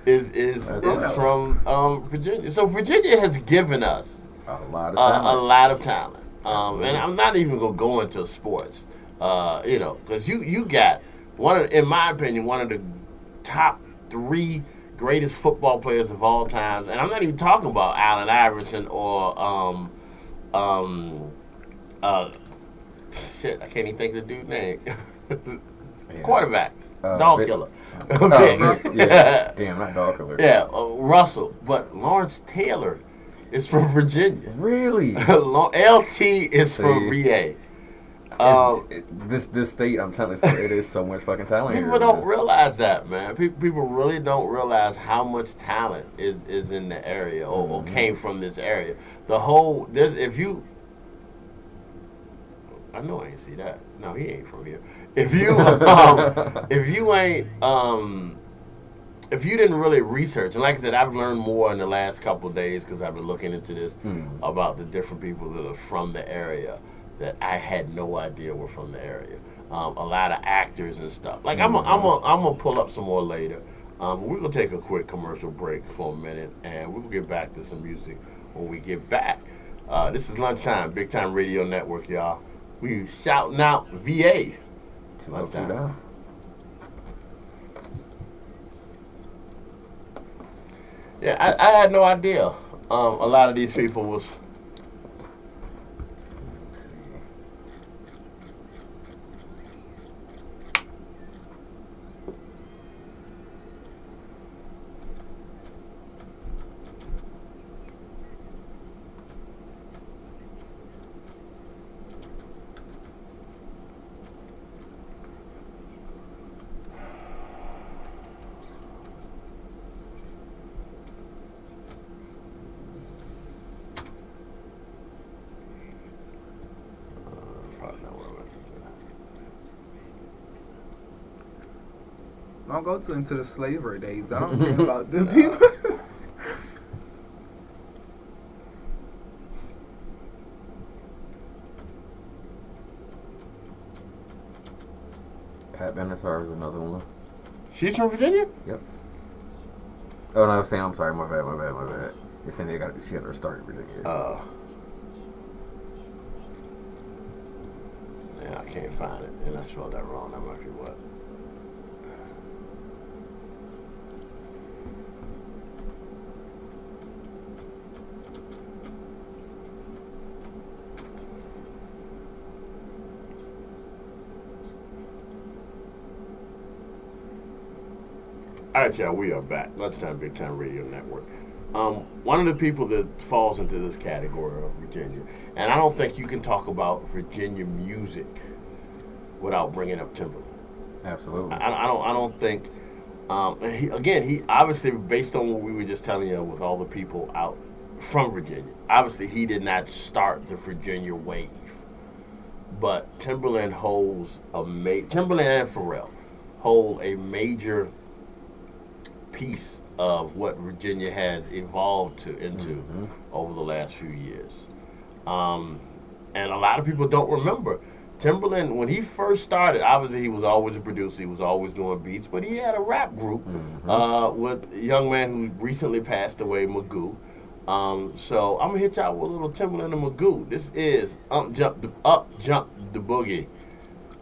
Is That's awesome. from Virginia. So Virginia has given us A lot of a talent. lot of talent. Absolutely. And I'm not even gonna go into sports, because you got in my opinion, one of the top 3 greatest football players of all time, and I'm not even talking about Allen Iverson or shit, I can't even think of the dude's name. Yeah. Quarterback, dog Vic- killer. Yeah. Damn, not dog killer. Yeah, Russell, but Lawrence Taylor is from Virginia. Really? LT is from See. VA. This state, I'm telling you, it is so much fucking talent here. People don't man. realize that, man. People really don't realize how much talent is in the area or came from this area. I know I ain't see that. No, he ain't from here. If you if you didn't really research, and like I said, I've learned more in the last couple of days because I've been looking into this about the different people that are from the area that I had no idea were from the area. A lot of actors and stuff. Like I'm gonna pull up some more later. We're gonna take a quick commercial break for a minute, and we'll get back to some music when we get back. This is Lunchtime, Big Time Radio Network, y'all. We shouting out VA. 202 down. Yeah, I had no idea. A lot of these people was. Let's see. Probably not what I meant to do. Don't go into the slavery days. I don't care about them people. Pat Benatar is another one. She's from Virginia? Yep. Oh no, I'm sorry. My bad. You're saying she got her start in Virginia. Yeah, I can't find it, and I spelled that wrong. That might be what. All right, y'all, we are back. Lunchtime, Big Time Radio Network. One of the people that falls into this category of Virginia, and I don't think you can talk about Virginia music without bringing up Timberland. Absolutely. I don't think. He obviously, based on what we were just telling you, with all the people out from Virginia, obviously he did not start the Virginia wave, but Timberland holds Timberland and Pharrell hold a major piece of what Virginia has evolved into over the last few years. And a lot of people don't remember Timberland, when he first started. Obviously he was always a producer, he was always doing beats, but he had a rap group with a young man who recently passed away, Magoo. So I'm gonna hit y'all with a little Timberland and Magoo. This is Up Jump the Boogie.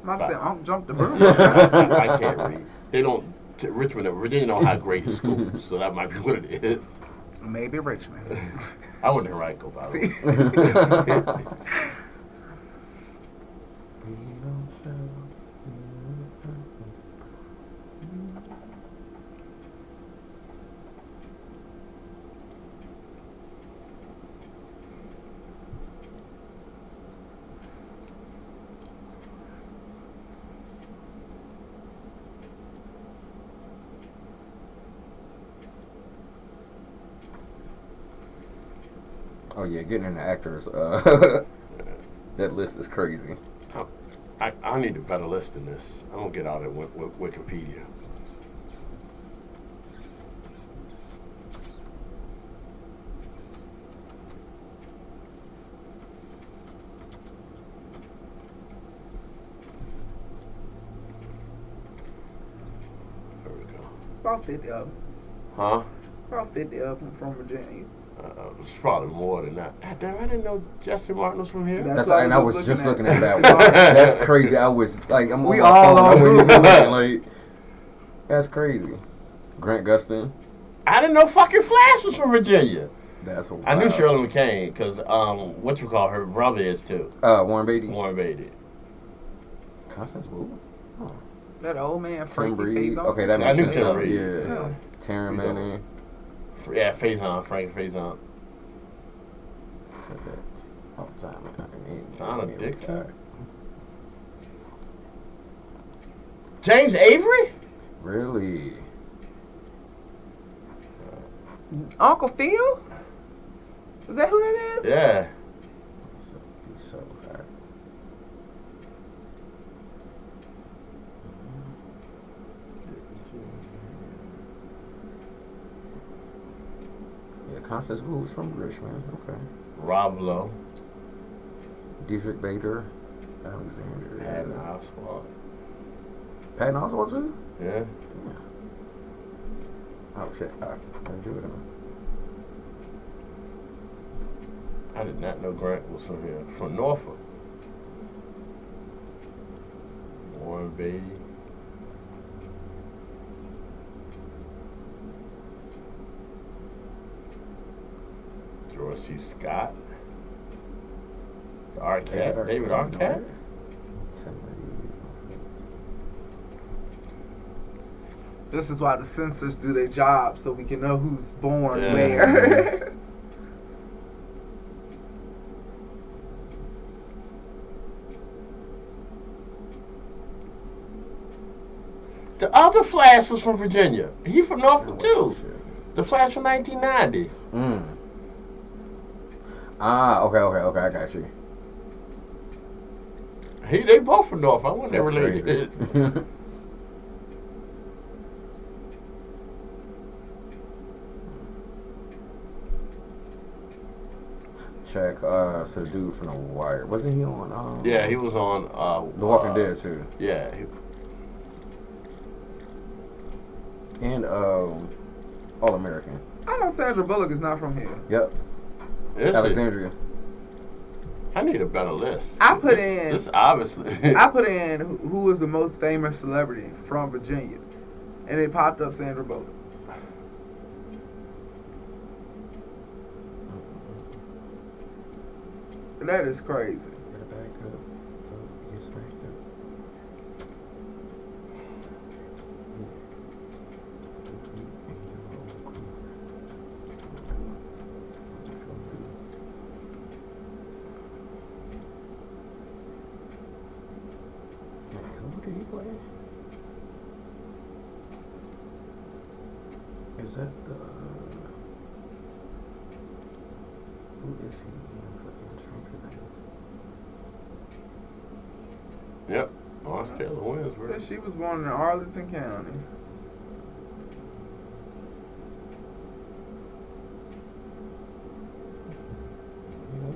I'm saying Up Jump the Boogie. I can't read. They don't. Richmond, Virginia don't have great schools, so that might be what it is. Maybe Richmond. I went to Henrico, by the way. Oh yeah, getting into actors. That list is crazy. I need a better list than this. I don't get out of Wikipedia. There we go. It's about 50 of them. Huh? About 50 of them from Virginia. It's probably more than that. God damn, I didn't know Jesse Martin was from here. That's and I was just looking at that. That's crazy. I was like, I'm we on my all phone. on I'm looking, like, that's crazy. Grant Gustin. I didn't know fucking Flash was from Virginia. That's wild. I knew Shirley McCain because what you call her brother is too. Warren Beatty. Warren Beatty. Constance Wu. Oh. That old man, Tim Frankie Reed. Faison. Okay, that I makes knew sense. Tim Reed. Yeah. Taryn Manning. Yeah, Faison, Frank Faison. Oh, Donna Dixon. James Avery? Really? Uncle Phil? Is that who that is? Yeah. He's so hard. Yeah, Constance Wu was from Richmond. Okay. Rob Lowe. Dietrich Bader. Alexander. Patton Oswalt. Patton Oswalt too? Yeah. Oh shit. I didn't do it. I did not know Grant was from here. From Norfolk. Warren Beatty. George C. Scott. Arquette. David Arquette. This is why the censors do their job, so we can know who's born Yeah. where. The other Flash was from Virginia. He from Norfolk too. The Flash from 1990. Okay, I got you. They both from Norfolk. I wasn't That's related. crazy. Check, so the dude from The Wire. Wasn't he on, Yeah, he was on The Walking Dead, too. Yeah. And, All American. I know Sandra Bullock is not from here. Yep. Alexandria. I need a better list. I put this obviously. I put in who was the most famous celebrity from Virginia, and it popped up Sandra Bullock. That is crazy. Is that the? Who is he? Fucking Stranger Things. Yep. Lawrence Taylor wins, bro. Said she was born in Arlington County. You know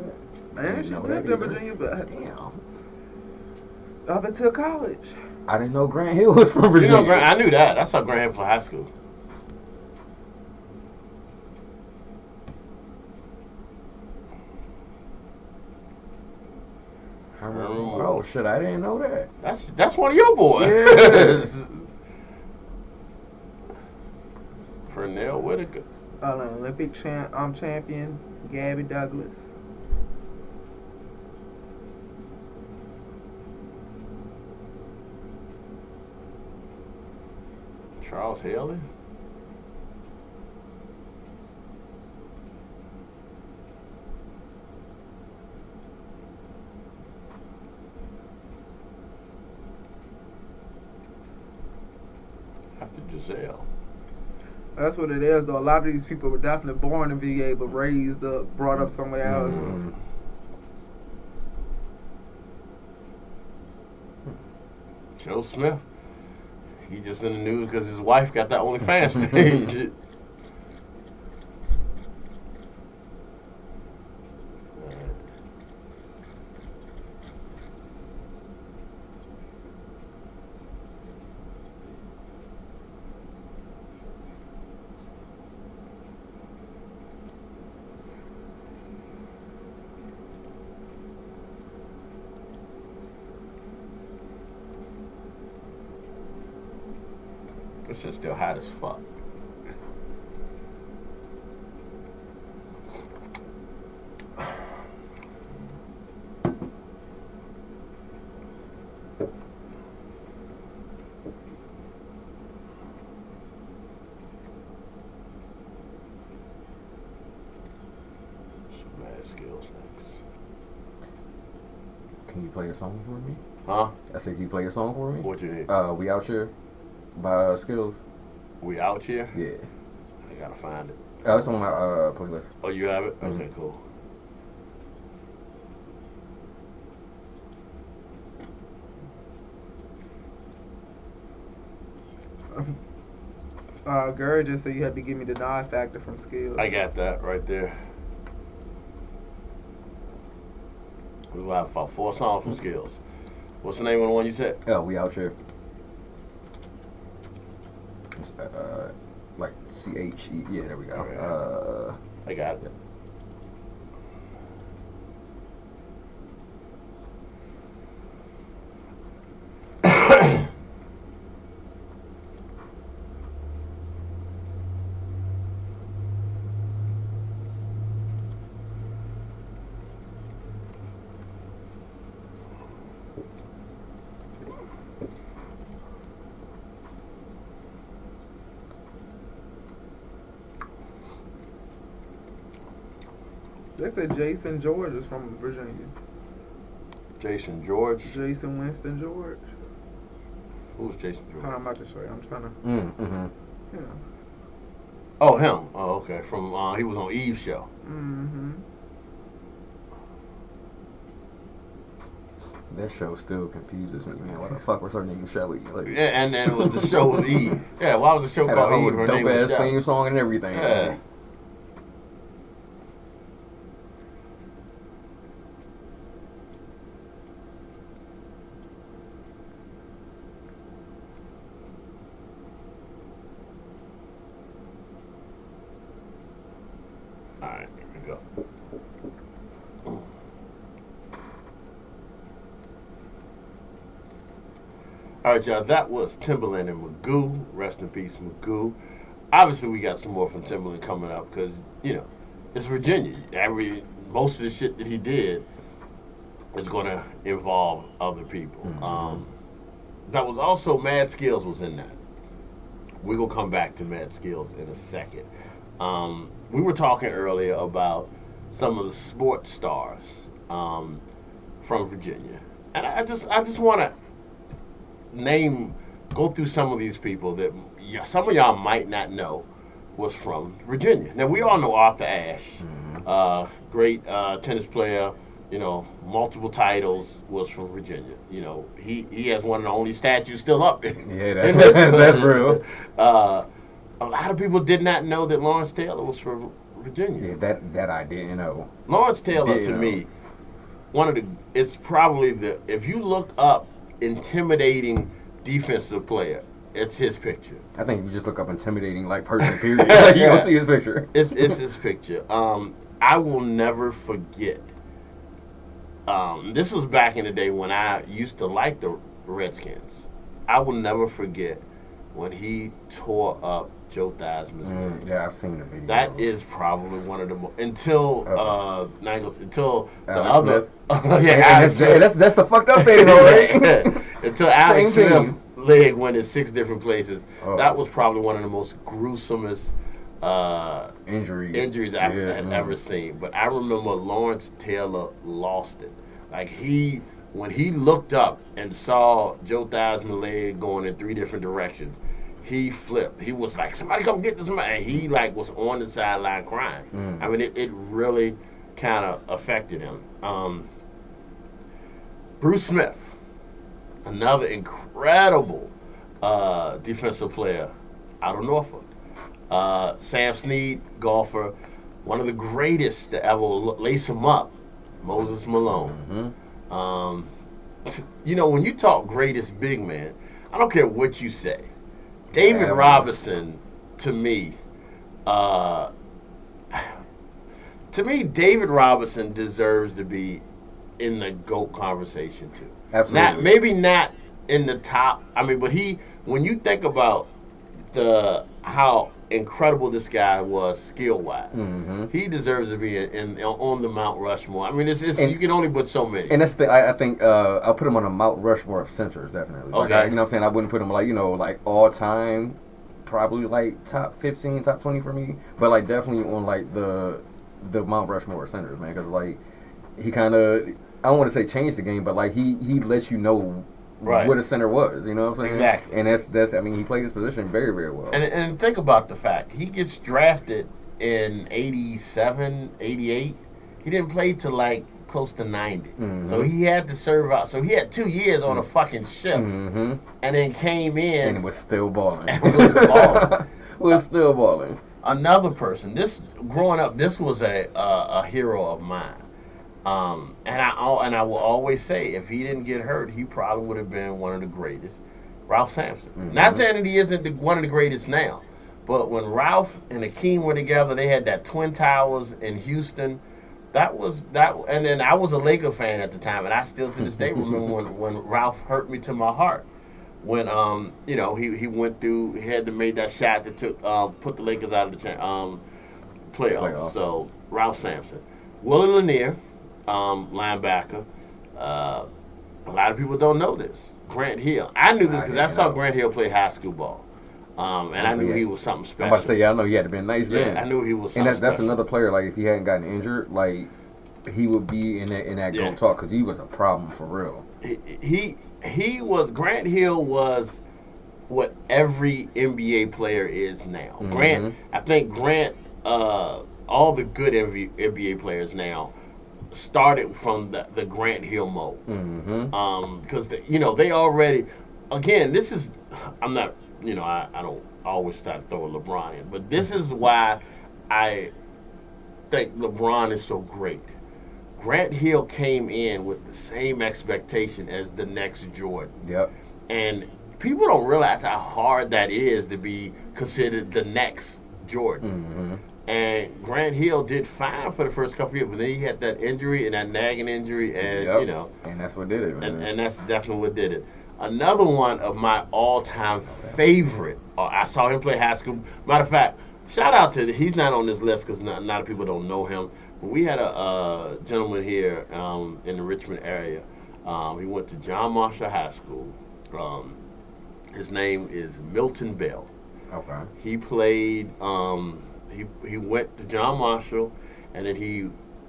that? And she know lived that in either. Virginia, but Damn. up until college. I didn't know Grant Hill was from You Virginia. know, I knew that. That's how Grant for high school. I remember. Oh shit! I didn't know that. That's one of your boys. Yeah. Pernell Whitaker. Olympic champion Gabby Douglas. Charles Haley. After Giselle. That's what it is, though. A lot of these people were definitely born in VA, but raised up, brought up somewhere else. Mm-hmm. Joe Smith. He just in the news because his wife got that OnlyFans page. This shit's still hot as fuck. Some mad skills next. Can you play a song for me? Huh? I said, can you play a song for me? What you need? We Out Here by Skills. We out here? Yeah. I gotta find it. It's on my playlist. Oh, you have it? Mhm. Okay, cool. Gary just said you had to give me the nod factor from Skills. I got that right there. We will have about 4 songs from Skills. What's the name of the one you said? We Out Here. It's, like CHE. Yeah, there we go. I got it. They said Jason George is from Virginia. Jason George. Jason Winston George. Who's Jason Hold on, George? I'm about to show you. I'm trying to. Mm-hmm. Yeah. Oh, him. Oh, okay. From he was on Eve's show. Mm-hmm. That show still confuses me, man. Why the fuck was her name Shelly? Like, Yeah, and then the show was Eve. Yeah, why was the show had a called whole Eve? Her name dope was ass Shelly. theme song and everything. Yeah. All right, here we go. All right, y'all. That was Timberland and Magoo. Rest in peace, Magoo. Obviously, we got some more from Timberland coming up because it's Virginia. Most of the shit that he did is going to involve other people. Mm-hmm. That was also Mad Skills was in that. We're gonna come back to Mad Skills in a second. We were talking earlier about some of the sports stars from Virginia, and I just want to go through some of these people that some of y'all might not know, was from Virginia. Now, we all know Arthur Ashe, great tennis player, multiple titles, was from Virginia. He has one of the only statues still up. Yeah, that's real. A lot of people did not know that Lawrence Taylor was from Virginia. Yeah, that I didn't know. Lawrence Taylor, to me, it's probably if you look up intimidating defensive player, it's his picture. I think if you just look up intimidating person, period, you don't see his picture. It's his picture. I will never forget. This was back in the day when I used to like the Redskins. I will never forget when he tore up Joe Theismann's leg. Yeah, I've seen the video. That is probably one of the until the Alex other Smith. That's the fucked up thing, though, right? Until Alex Smith leg went in 6 different places. That was probably one of the most gruesomest injuries I've ever seen. But I remember Lawrence Taylor lost it. Like when he looked up and saw Joe Theismann's leg going in 3 different directions, he flipped. He was like, "Somebody come get this man!" And he was on the sideline crying. I mean, it really kind of affected him. Bruce Smith, another incredible defensive player out of Norfolk. Sam Snead, golfer, one of the greatest to ever lace him up, Moses Malone. When you talk greatest big man, I don't care what you say. David Robinson, to me, David Robinson deserves to be in the GOAT conversation too. Absolutely. Maybe not in the top. I mean, but when you think about how incredible this guy was skill wise, he deserves to be on the Mount Rushmore. I mean, you can only put so many. And that's the I think I'll put him on a Mount Rushmore of censors, definitely. Okay. You know what I'm saying? I wouldn't put him all time, probably top 15, top 20 for me, but definitely on the Mount Rushmore of centers, man, because he kind of, I don't want to say changed the game, but he lets you know what a center was, you know what I'm saying? Exactly. And that's I mean, he played his position very, very well. And think about the fact, he gets drafted in 87, 88. He didn't play till close to 90. So he had to serve out. So he had 2 years on a fucking ship. And then came in. And was still balling. was still balling. Another person, growing up, this was a hero of mine. And I will always say, if he didn't get hurt, he probably would have been one of the greatest. Ralph Sampson. Not saying that he isn't one of the greatest now, but when Ralph and Akeem were together, they had that Twin Towers in Houston. And then I was a Laker fan at the time, and I still to this day remember when Ralph hurt me to my heart. When he went through, he had to make that shot that put the Lakers out of the playoffs. So Ralph Sampson, Willie Lanier. Linebacker. A lot of people don't know this. Grant Hill. I knew this because I saw Grant Hill play high school ball. And I knew he was something special. I'm about to say, I know he had to be nice then. I knew he was something And that's another player, if he hadn't gotten injured, he would be in that GOAT talk because he was a problem for real. Grant Hill was what every NBA player is now. I think Grant, all the good NBA players now started from the Grant Hill mode. Because they already, again, this is, I'm not, I don't always start throwing LeBron in, but this is why I think LeBron is so great. Grant Hill came in with the same expectation as the next Jordan. Yep. And people don't realize how hard that is to be considered the next Jordan. And Grant Hill did fine for the first couple of years, but then he had that injury and that nagging injury, and and that's what did it, man. And that's definitely what did it. Another one of my all-time favorite. I saw him play high school. Matter of fact, shout out to he's not on this list because not a lot of people don't know him. But we had a gentleman here in the Richmond area. He went to John Marshall High School. His name is Milton Bell. Okay. He played. He went to John Marshall, and then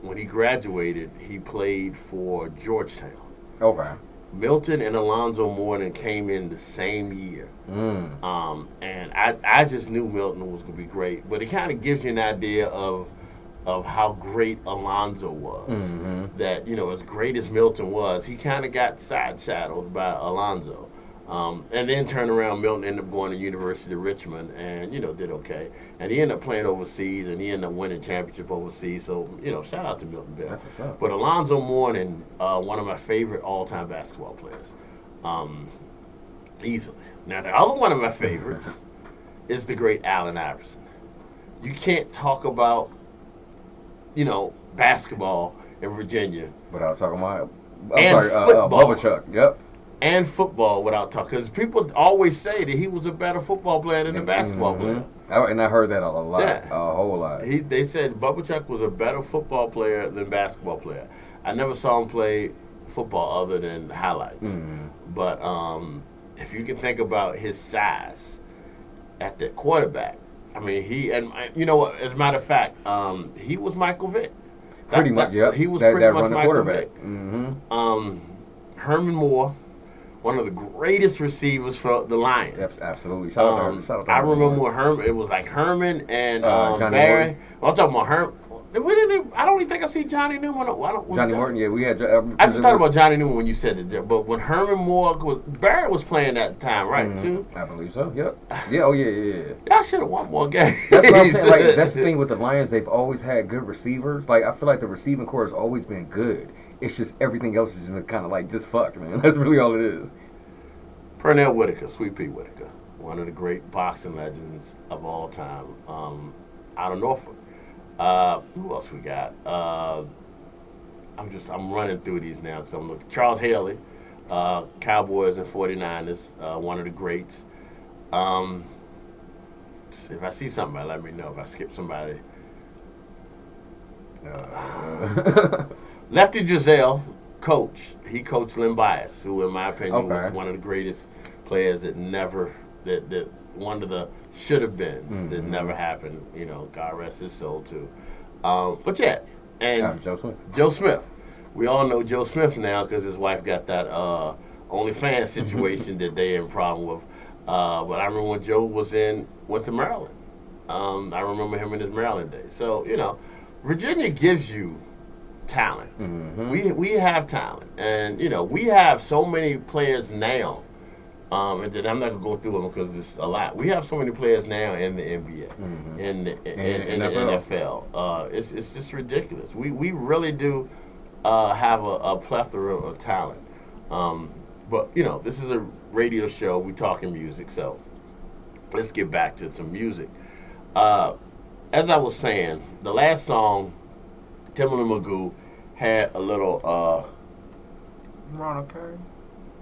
when he graduated, he played for Georgetown. Okay. Milton and Alonzo Mourning came in the same year. And I just knew Milton was going to be great. But it kind of gives you an idea of how great Alonzo was. That, as great as Milton was, he kind of got side-shadowed by Alonzo. And then turned around, Milton ended up going to University of Richmond and, did okay. And he ended up playing overseas, and he ended up winning championship overseas. So, shout out to Milton Bell. That's what's up. But Alonzo Mourning, one of my favorite all-time basketball players. Easily. Now, the other one of my favorites is the great Allen Iverson. You can't talk about, basketball in Virginia. Without talking about football. Bubba Chuck. Yep. And football without talking. Because people always say that he was a better football player than a basketball player. And I heard that a lot. Yeah. A whole lot. They said Bubba Chuck was a better football player than basketball player. I never saw him play football other than highlights. But if you can think about his size at the quarterback, I mean, as a matter of fact, he was Michael Vick. Pretty much, yeah. He was pretty much Michael quarterback. Vick. Herman Moore, one of the greatest receivers for the Lions. Yes, absolutely. Shout out to I remember Herman. It was like Herman and Johnny Barry. Morton. I'm talking about Herman. I don't even think I see Johnny Newman. Johnny Morton, yeah, we had. I just thought about Johnny Newman when you said it, but when Herman Moore Barry was playing that time, right? Too. I believe so. Yep. Yeah. Oh yeah. Y'all should have won more games. That's what I'm saying. Like that's the thing with the Lions. They've always had good receivers. Like I feel like the receiving core has always been good. It's just everything else has been kind of like just fucked, man. That's really all it is. Pernell Whitaker, Sweet Pea Whitaker, one of the great boxing legends of all time, out of Norfolk. Who else we got? I'm running through these now because I'm looking. Charles Haley, Cowboys and 49ers, one of the greats. If I see something, let me know. If I skip somebody. Lefty Giselle, coach. He coached Lynn Bias, who in my opinion was one of the greatest players that one of the should have been that never happened. God rest his soul too. But yeah, and Joe Smith. We all know Joe Smith now because his wife got that OnlyFans situation that they in problem with. But I remember when Joe went to Maryland. I remember him in his Maryland days. So Virginia gives you talent. We have talent, and we have so many players now. And then I'm not gonna go through them because it's a lot. We have so many players now in the NBA, in the NFL. It's just ridiculous. We really do have a plethora of talent. But this is a radio show. We talking music, so let's get back to some music. As I was saying, the last song, Timbaland Magoo had a little. Ronald Curry.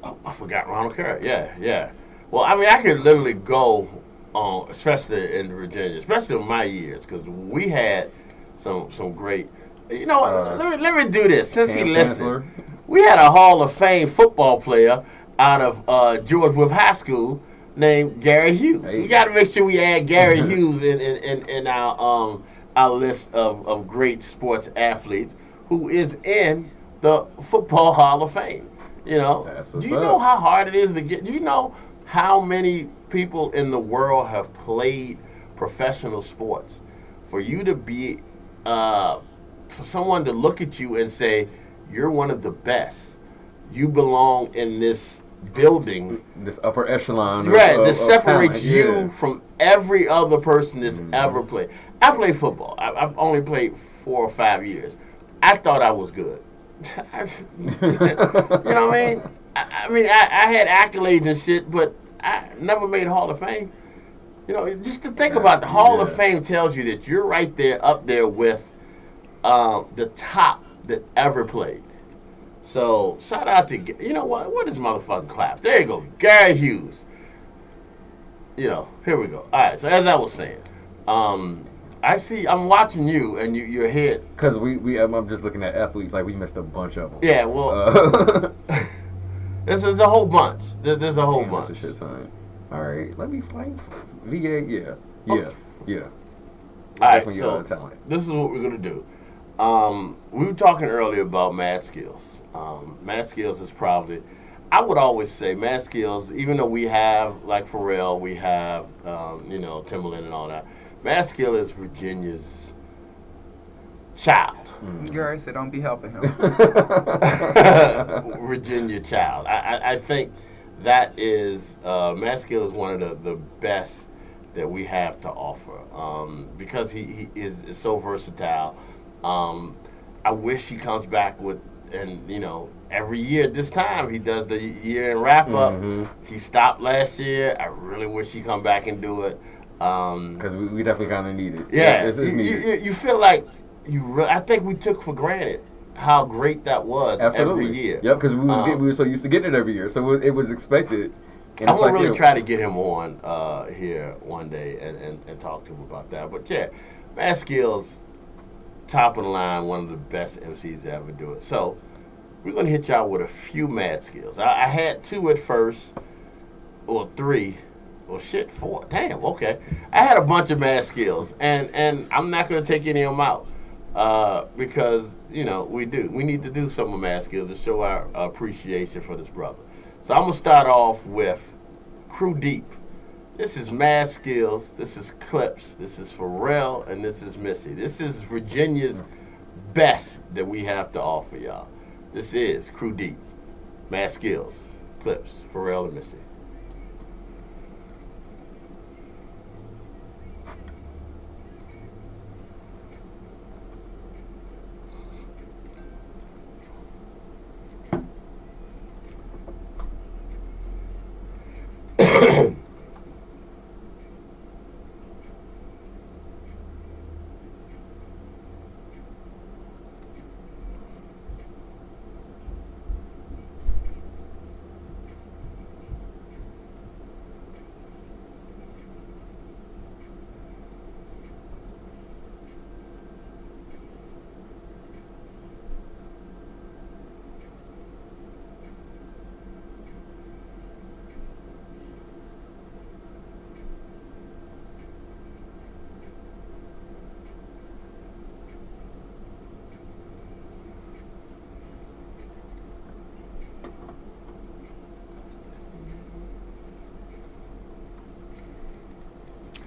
Oh, I forgot Ronald Curry. Yeah. Well, I mean, I could literally go on, especially in Virginia, especially in my years, because we had some great. Let me do this since he listened. We had a Hall of Fame football player out of George Wolf High School named Gary Hughes. Hey. We got to make sure we add Gary Hughes in our list of great sports athletes who is in the Football Hall of Fame. Do you know how hard it is to get? Do you know how many people in the world have played professional sports? For you to be, for someone to look at you and say, you're one of the best. You belong in this building. This upper echelon. Right, that separates you from every other person that's ever played. I played football. I've only played 4 or 5 years. I thought I was good. You know what I mean? I had accolades and shit, but I never made a Hall of Fame. Just to think about the Hall of Fame tells you that you're right there, up there with the top that ever played. So shout out to what is motherfucking claps? There you go, Gary Hughes. Here we go. All right. So as I was saying, I'm watching you and your head. Because I'm just looking at athletes like we missed a bunch of them. Yeah, well, there's a whole bunch. There's a whole bunch. That's a shit ton. All right, let me find VA. Yeah. All right, so this is what we're gonna do. We were talking earlier about Mad Skills. Mad Skills is probably, I would always say Mad Skills, even though we have, like Pharrell, we have, Timberland and all that, Mad Skill is Virginia's child. Gary said, "Don't be helping him." Virginia child. I think that is, Mad Skill is one of the best that we have to offer, because he is so versatile. I wish he comes back with, and every year at this time he does the year in wrap up. He stopped last year. I really wish he come back and do it, because we definitely kind of need it. Yeah, it's needed. you feel like I think we took for granted how great that was. Absolutely. Every year. Yep, because we were so used to getting it every year, so it was expected. And I'm gonna really try to get him on here one day and talk to him about that. But yeah, Mad Skills, top of the line, one of the best MCs to ever do it. So we're gonna hit y'all with a few Mad Skills. I had 2 at first, or 3. Well, shit, 4. Damn, okay. I had a bunch of Mad Skills, and I'm not gonna take any of them out because we need to do some of Mad Skills to show our appreciation for this brother. So I'm gonna start off with Crew Deep. This is Mad Skills. This is Clips. This is Pharrell, and this is Missy. This is Virginia's best that we have to offer y'all. This is Crew Deep, Mad Skills, Clips, Pharrell, and Missy.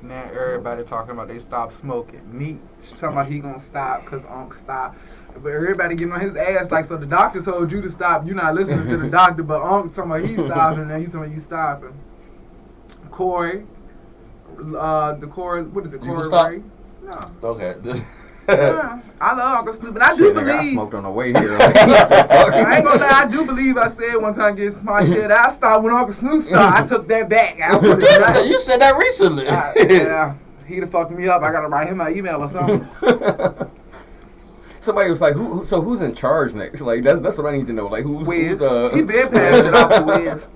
Now everybody talking about they stopped smoking. Meat talking about he gonna stop because Unc stopped. But everybody getting on his ass like, so the doctor told you to stop. You're not listening to the doctor, but Unc talking about he stopping, and then you talking about you stopping. Corey, the Corey, what is it, Corey Ray? No. Okay. Yeah, I love Uncle Snoop, and I do believe. I smoked on the way here. Like, what the fuck? I ain't gonna lie, I do believe I said one time getting my shit. I stopped when Uncle Snoop stopped. I took that back. You said that recently. Yeah, he'd have fucked me up. I gotta write him an email or something. Somebody was like, who's in charge next? Like, that's what I need to know. Like, who's Wiz. He been passed it off to Wiz.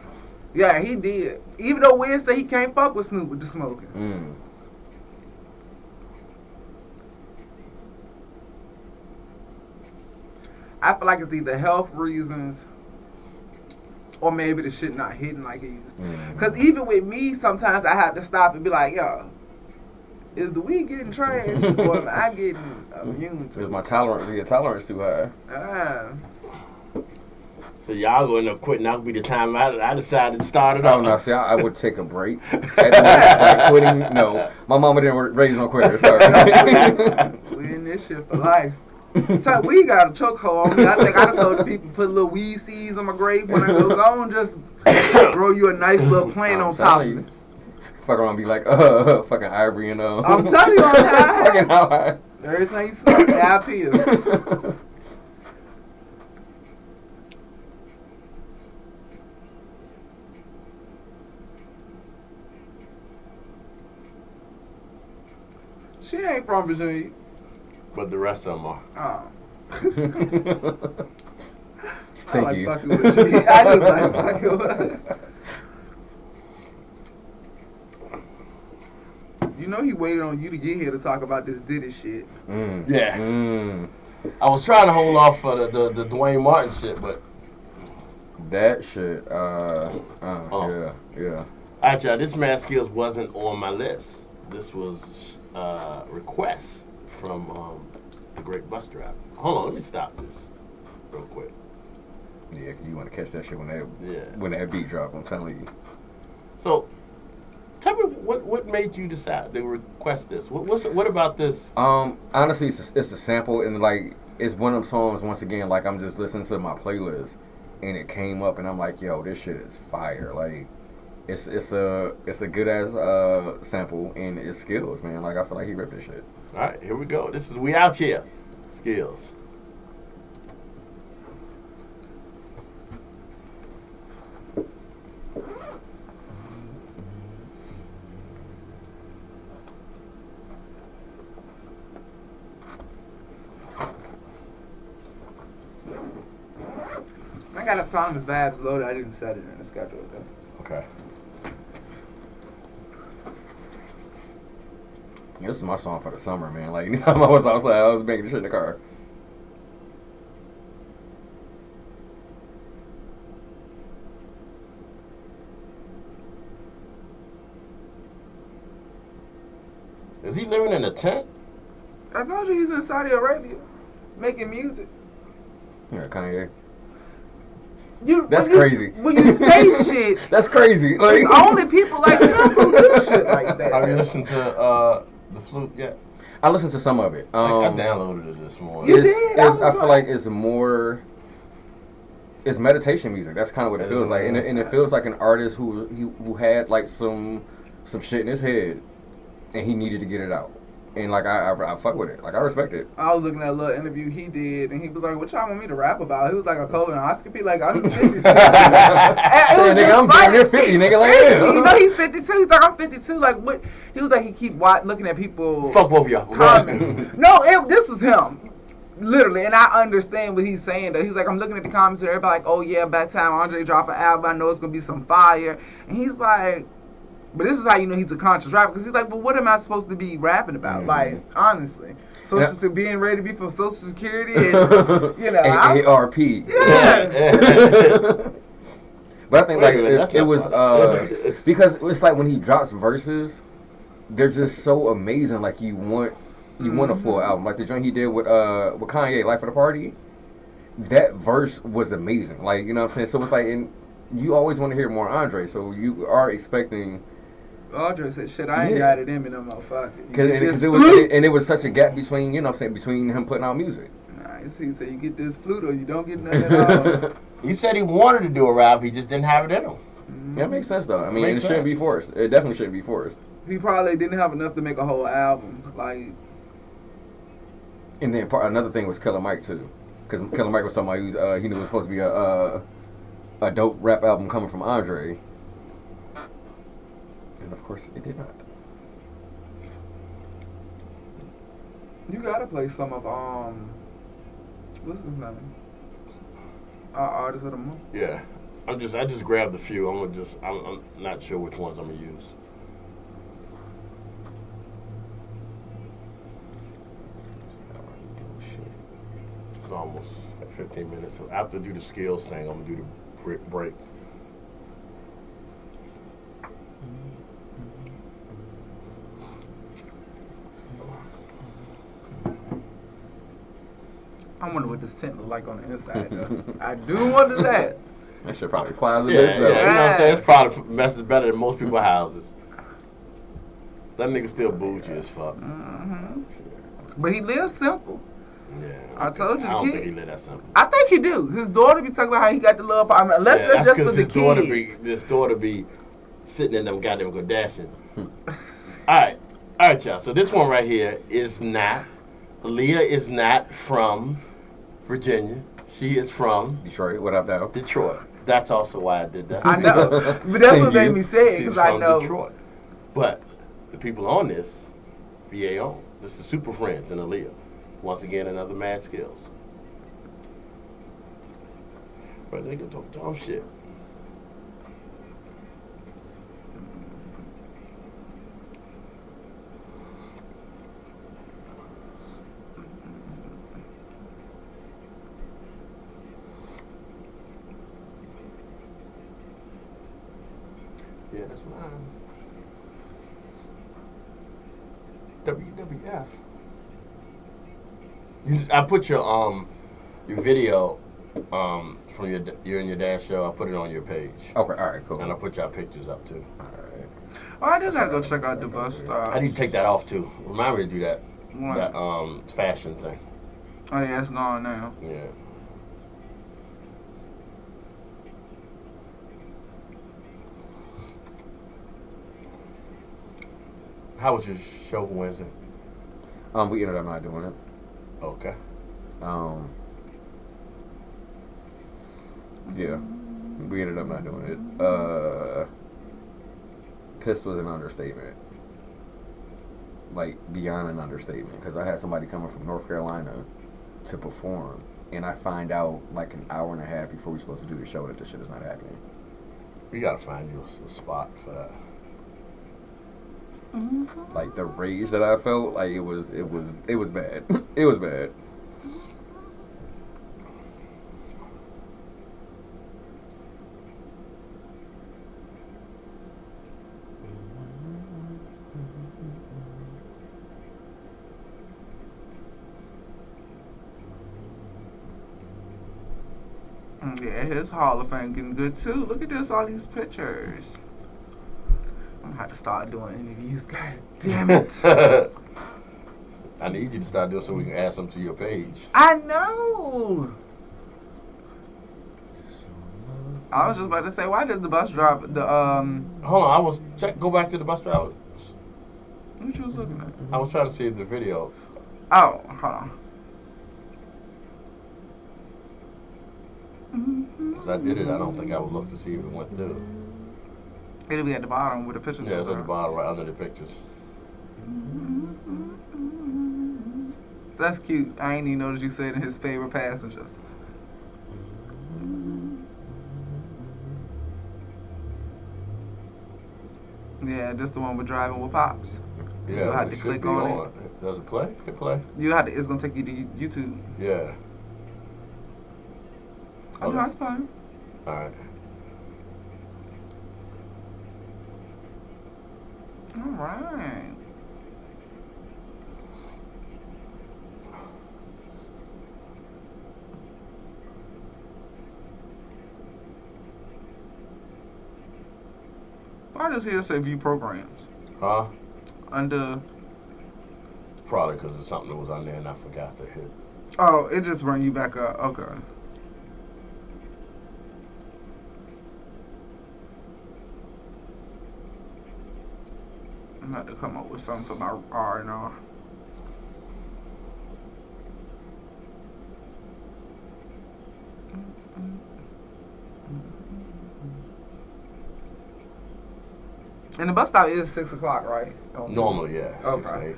Yeah, he did. Even though Wiz said he can't fuck with Snoop with the smoking. I feel like it's either health reasons or maybe the shit not hitting like it used to. Because even with me, sometimes I have to stop and be like, yo, is the weed getting trash or am I getting immune to it? Is my tolerance too high? So y'all gonna end up quitting. That'll be the time I decided to start it off. Oh no, see, I would take a break. Like quitting, no. My mama didn't raise no quitter. Sorry. We in this shit for life. We got a chokehold on me. I think I done told the people put little weed seeds on my grave when I go on. Just grow you a nice little plant on top of you. Fuck around and be like, fucking Ivory and I'm telling you, I'm high. Fucking high. Everything you smoke, high pills. She ain't from Virginia. But the rest of them are. Oh. Thank you. Fucking with you. I just like fucking with You know he waited on you to get here to talk about this Diddy shit. Yeah. I was trying to hold off for the Dwayne Martin shit, but that shit. Yeah. Actually, this Mad Skills wasn't on my list. This was requests from the Great Buster app. Hold on, let me stop this real quick. Yeah, 'cause you want to catch that shit when Yeah. that beat drop. I'm telling you. So, tell me what made you decide to request this? What about this? Honestly, it's a sample, and like it's one of them songs. Once again, like I'm just listening to my playlist, and it came up, and I'm like, yo, this shit is fire. Like, it's a good ass sample, and it's skills, man. Like I feel like he ripped this shit. All right, here we go. This is We Out Here. Skills. I got Autonomous Vibes loaded. I didn't set it in the schedule though. Okay. This is my song for the summer, man. Like anytime I was outside, I was making the shit in the car. Is he living in a tent? I told you he's in Saudi Arabia making music. Yeah, Kanye. That's crazy. When you say shit, That's crazy. Like, it's only people like him who do shit like that. Have you listened to the flute yet? I listened to some of it. I downloaded it this morning. You did? I feel like it's more. It's meditation music. That's kind of what it feels like, and it feels like an artist who had like some shit in his head, and he needed to get it out. And like I fuck with it. Like I respect it. I was looking at a little interview he did, and he was like, "What y'all want me to rap about?" He was like, "A colonoscopy." Like I'm 52. Say, nigga, I'm damn near 50, nigga. Like, yeah. You know he's 52. He's like, I'm 52. Like what? He was like, he keep looking at people. Fuck both of y'all. Comments. No, this was him. Literally, and I understand what he's saying though. He's like, I'm looking at the comments and everybody like, oh yeah, by the time Andre drop an album, I know it's gonna be some fire. And he's like, but this is how you know he's a conscious rapper, because he's like, but what am I supposed to be rapping about? Like, honestly, being ready to be for Social Security and you know, AARP. Yeah. But I think like it was because it's like when he drops verses, they're just so amazing. Like you want a full album. Like the joint he did with Kanye, Life of the Party. That verse was amazing. Like, you know what I'm saying? So it's like, and you always want to hear more Andre. So you are expecting. Andre said, "Shit, I ain't got it in me no motherfucker." Because it was such a gap between, you know what I'm saying, between him putting out music. Nah, he said you get this flute or you don't get nothing at all. He said he wanted to do a rap, he just didn't have it in him. That makes sense though. I mean, it shouldn't be forced. It definitely shouldn't be forced. He probably didn't have enough to make a whole album. Like, and then another thing was Killer Mike too, because Killer Mike was talking about he knew it was supposed to be a dope rap album coming from Andre, and of course it did not. you gotta play some of what's his name? Our artist of the month. Yeah. I just grabbed a few. I'm not sure which ones I'm gonna use. It's almost at 15 minutes. So after I do the skills thing, I'm gonna do the break. I wonder what this tent look like on the inside though. I do wonder that. That shit probably flies in Yeah, this though. you know what I'm saying? It's probably messes better than most people's houses. That nigga still bougie as fuck. Mm-hmm. But he lives simple. Yeah, I told you, I don't the think kid. he live that simple. I think he do. His daughter be talking about how he got the little apartment. Unless that's just for the kids. His daughter be sitting in them goddamn Kardashian. All right, y'all. So this one right here is not. Leah is not from Virginia. She is from Detroit. What up, though? Detroit. That's also why I did that. I know, but that's what made me say it She's because I from know. Detroit. But the people on this, VA on. This is Super Friends and Aaliyah. Once again, another Mad Skills. But nigga talk dumb shit. Yeah, that's mine. WWF. I put your video from your and your dad's show. I put it on your page. Okay, all right, cool. And I put y'all pictures up too. All right. Oh, I do gotta go check out the bus stop. I need to take that off too. Remind me to do that. What? That fashion thing. Oh yeah, it's gone now. Yeah. How was your show Wednesday? We ended up not doing it. Okay. Yeah, we ended up not doing it. Pissed was an understatement. Like, beyond an understatement. Because I had somebody coming from North Carolina to perform, and I find out like an hour and a half before we're supposed to do the show that this shit is not happening. You gotta find you a spot for that. Like, the rage that I felt, like, it was bad. It was bad. Yeah, his Hall of Fame getting good too. Look at this, all these pictures. I'm gonna have to start doing interviews, guys. Damn it. I need you to start doing so we can add some to your page. I know. I was just about to say, why does the bus driver Hold on, go back to the bus driver. what you was looking at? I was trying to see the video. Oh, hold on. Because I did it, I don't think I would look to see if it went through. It'll be at the bottom with the pictures. Yeah, it's at the bottom right under the pictures. That's cute. I ain't even noticed you said his favorite passengers. Yeah, this the one with driving with Pops. Yeah, You'll have it to should click be on on. Does it play? It play? You have to. It's gonna take you to YouTube. Yeah. I know it's fine. All right. All right. Why does here say view programs? Huh? Under. Probably because it's something that was on there and I forgot to hit. Oh, it just bring you back up. Okay. I'm about to come up with something for my R&R. And the bus stop is 6 o'clock, right? Normally, yeah. Okay. 6 to 8.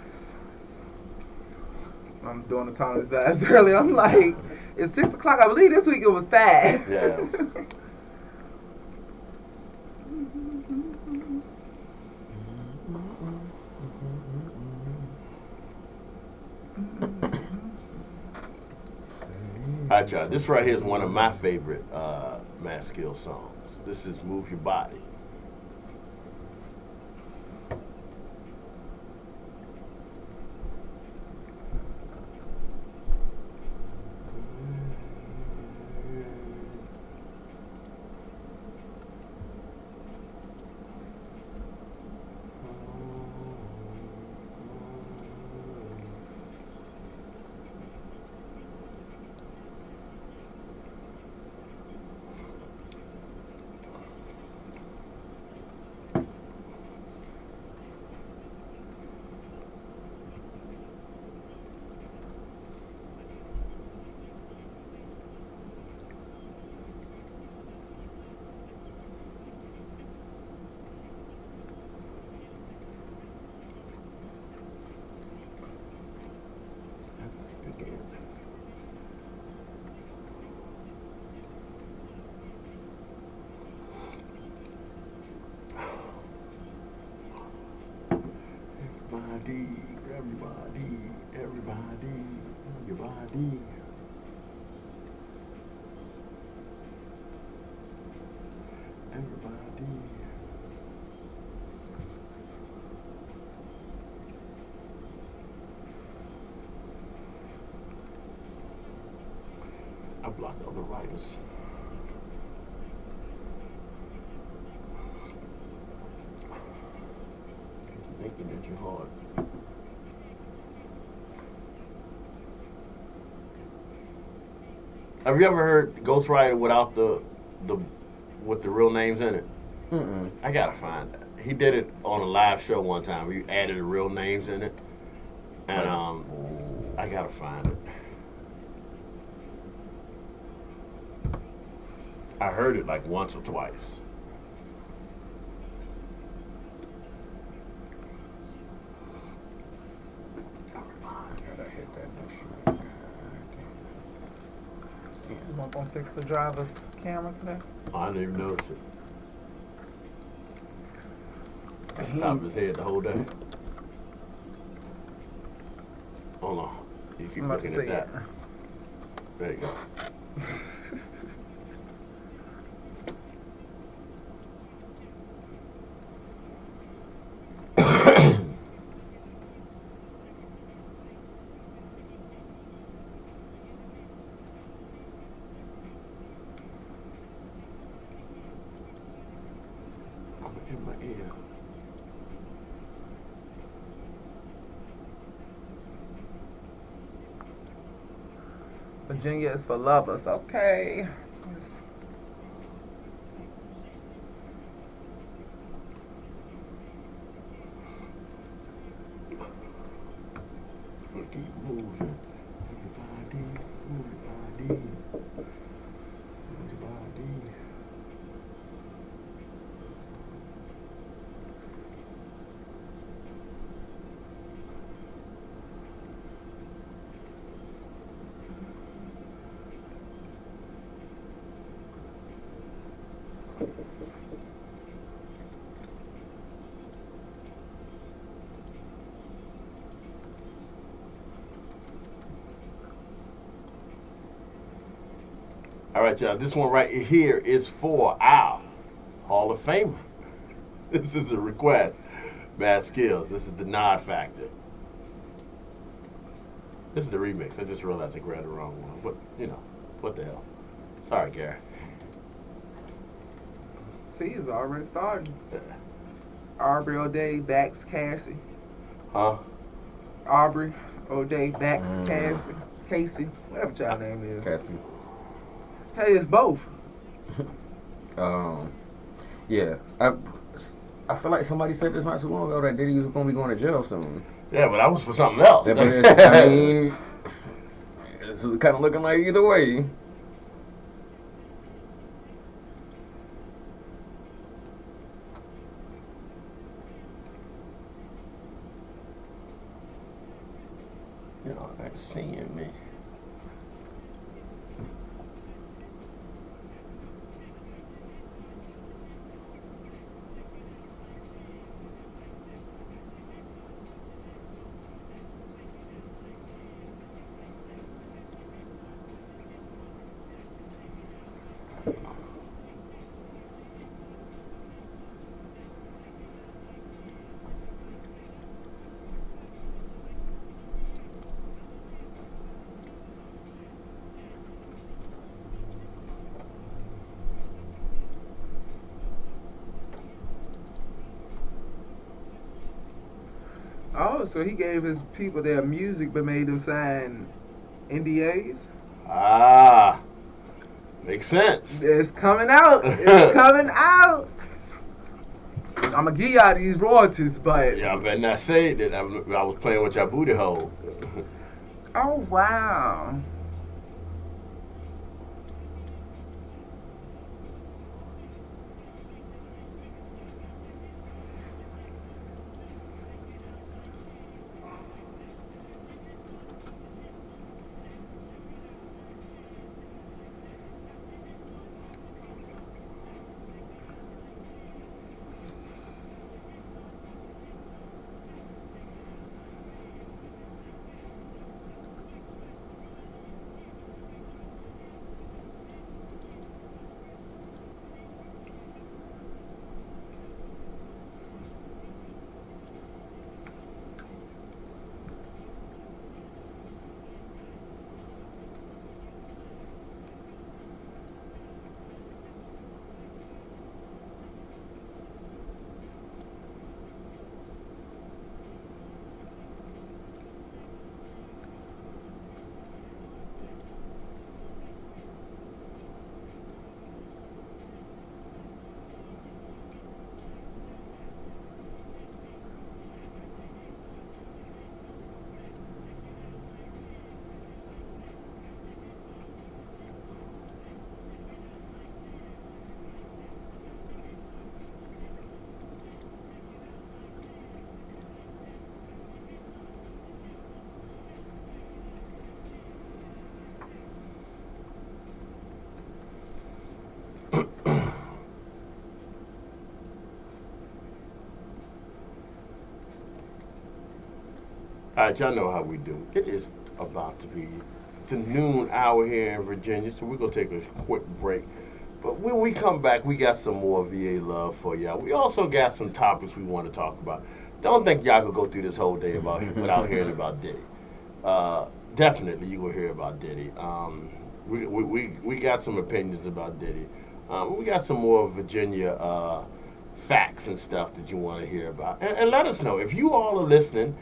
I'm doing the Thomas vibes early. I'm like, it's 6 o'clock. I believe this week it was 5. Yeah. Alright, y'all. This right here is one of my favorite Mass Skill songs. This is Move Your Body. Everybody, move your body. Everybody. I block other writers. Thinking that you're hard. Have you ever heard Ghostwriter without the with the real names in it? Mm-mm. I gotta find that. He did it on a live show one time. He added the real names in it, and I gotta find it. I heard it like once or twice. Gotta hit that instrument. You want to fix the driver's camera today? Oh, I didn't even notice it. He- Top of his head the whole day. Hold on. You keep I'm about to looking say at it. that. There you go. I'm in my ear. Virginia is for lovers. Okay. We'll keep moving. Everybody, everybody. Everybody. All right, y'all. This one right here is for our Hall of Famer. This is a request. Bad Skills. This is the Nod Factor. This is the remix. I just realized I grabbed the wrong one. But, you know, what the hell. Sorry, Gary. See, it's already starting. Yeah. Aubrey O'Day, Bax Cassie. Huh? Aubrey O'Day, Bax Cassie. Casey, whatever child name is. Cassie. Hey, it's both. Yeah. I feel like somebody said this not too long ago that Diddy was going to be going to jail soon. Yeah, but that was for something else. Yeah, but I mean, this is kind of looking like either way. You know, that's seeing me. Oh, so he gave his people their music but made them sign NDAs? Ah, makes sense. It's coming out. It's coming out. I'm going to give y'all these royalties, but... Yeah, I better not say that I was playing with your booty hole. Oh, wow. All right, y'all know how we do. It is about to be the noon hour here in Virginia, so we're gonna take a quick break. But when we come back, we got some more VA love for y'all. We also got some topics we want to talk about. Don't think y'all could go through this whole day without hearing about Diddy. Definitely, you will hear about Diddy. We got some opinions about Diddy. We got some more Virginia facts and stuff that you want to hear about. And let us know if you all are listening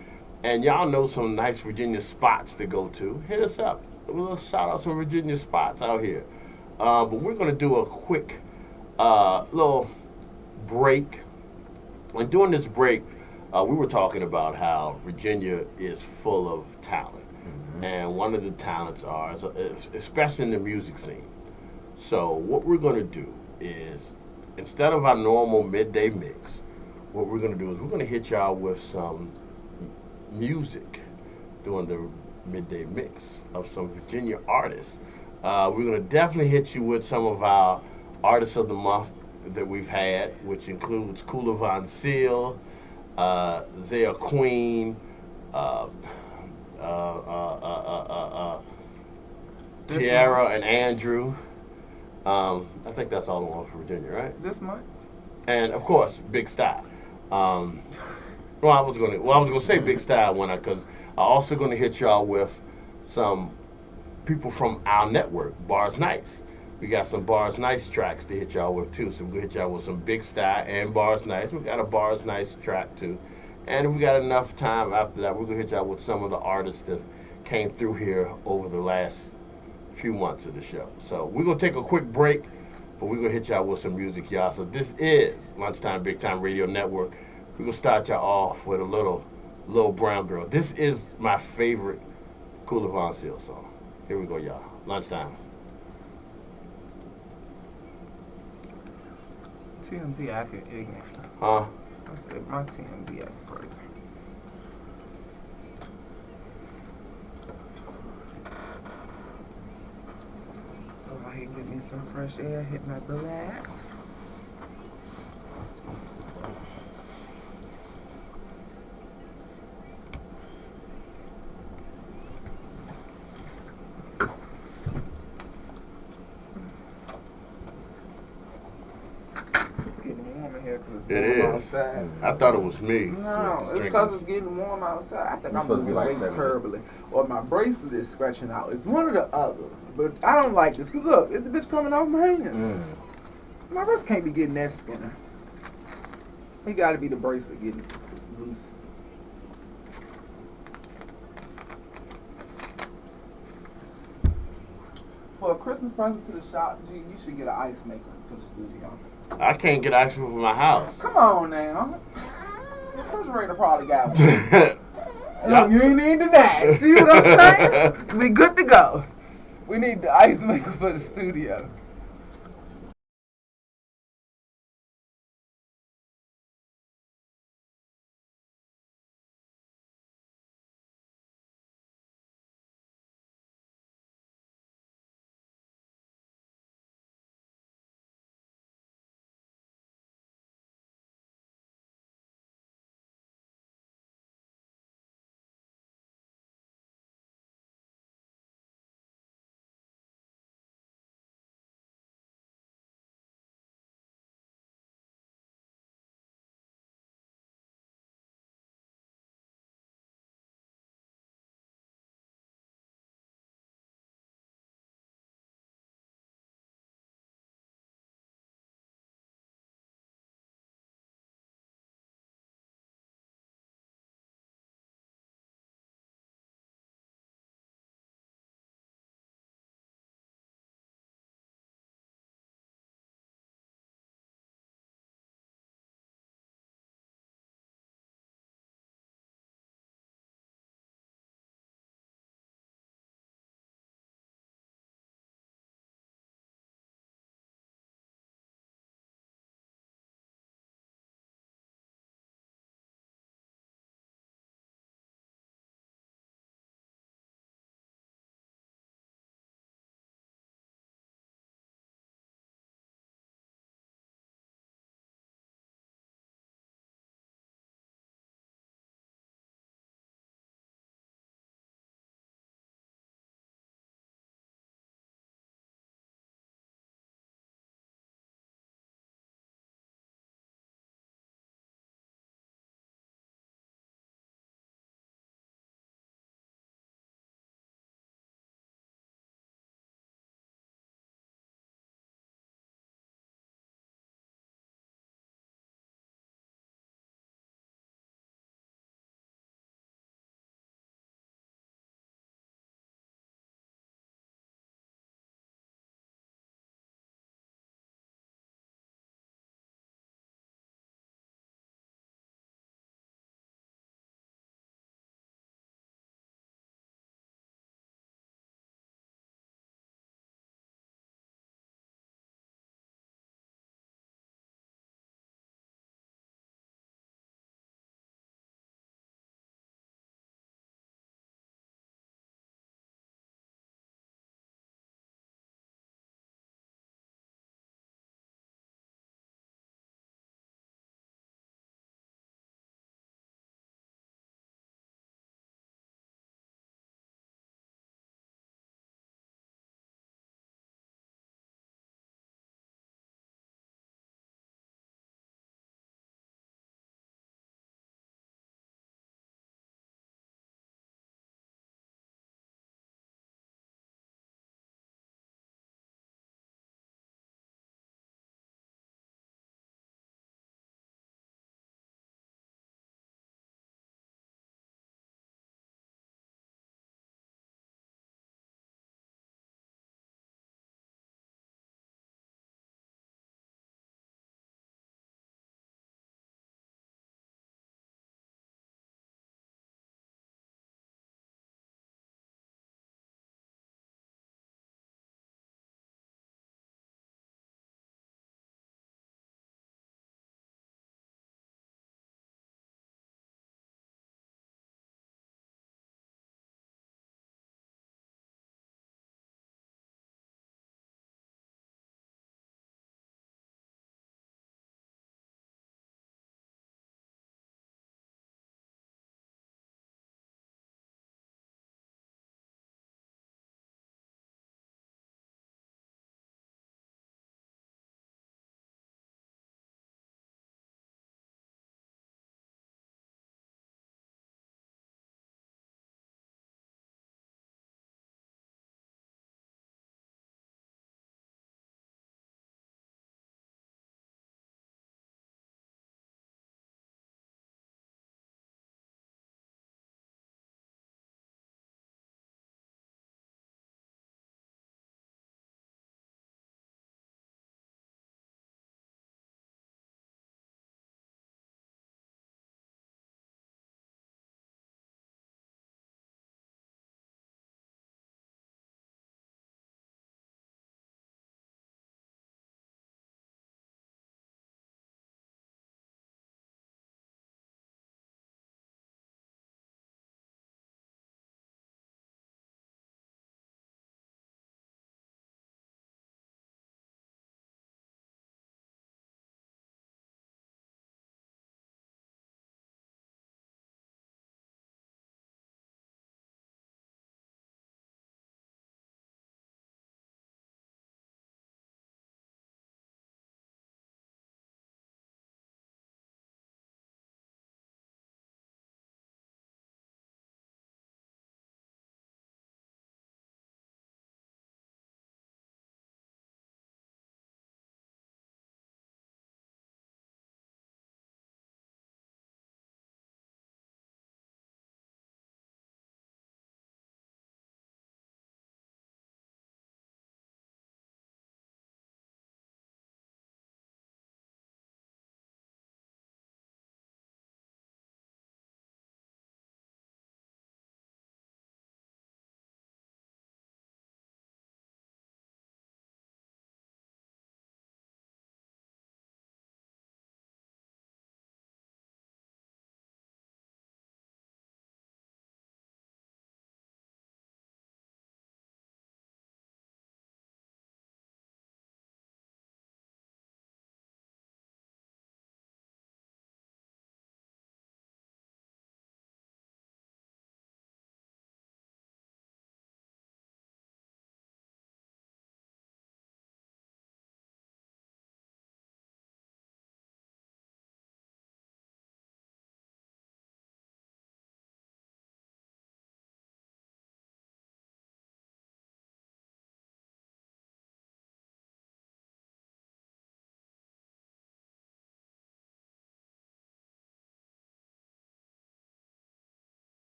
and y'all know some nice Virginia spots to go to. Hit us up. We'll shout out some Virginia spots out here. But we're going to do a quick little break. And during this break, we were talking about how Virginia is full of talent. And one of the talents are, especially in the music scene. So what we're going to do is, instead of our normal midday mix, what we're going to do is we're going to hit y'all with some music during the midday mix of some Virginia artists. We're going to definitely hit you with some of our artists of the month that we've had, which includes Kula Von Seal, Zaya Queen, uh, uh, uh, uh, uh, Tiara and Andrew. I think that's all the one for Virginia, right? This month. And of course, Big Style. I was gonna say Big Style because I also gonna hit y'all with some people from our network, Bars Nice. We got some Bars Nice tracks to hit y'all with too. So we'll hit y'all with some Big Style and Bars Nice. We got a Bars Nice track too. And if we got enough time after that, we're gonna hit y'all with some of the artists that came through here over the last few months of the show. So we're gonna take a quick break, but we're gonna hit y'all with some music, y'all. So this is Lunchtime Big Time Radio Network. We're gonna start y'all off with a little brown girl. This is my favorite Kula Von Seal song. Here we go, y'all. Lunchtime. TMZ acting ignorant. Huh? I said my TMZ acting crazy. Oh, I hate getting me some fresh air, hit my black. It's getting warm in here because it's It warm is. outside. I thought it was me. No, it's because it's getting warm outside. I think I'm supposed to be losing like weight 70. terribly. Or my bracelet is scratching out. It's one or the other. But I don't like this. Because look, it's the bitch coming off my hand. My wrist can't be getting that skinner. It got to be the bracelet getting loose. For a Christmas present to the shop, G, you should get an ice maker for the studio. I can't get ice cream from my house. Come on now. The refrigerator probably got one. Look, you ain't need to that. See what I'm saying? We good to go. We need the ice maker for the studio.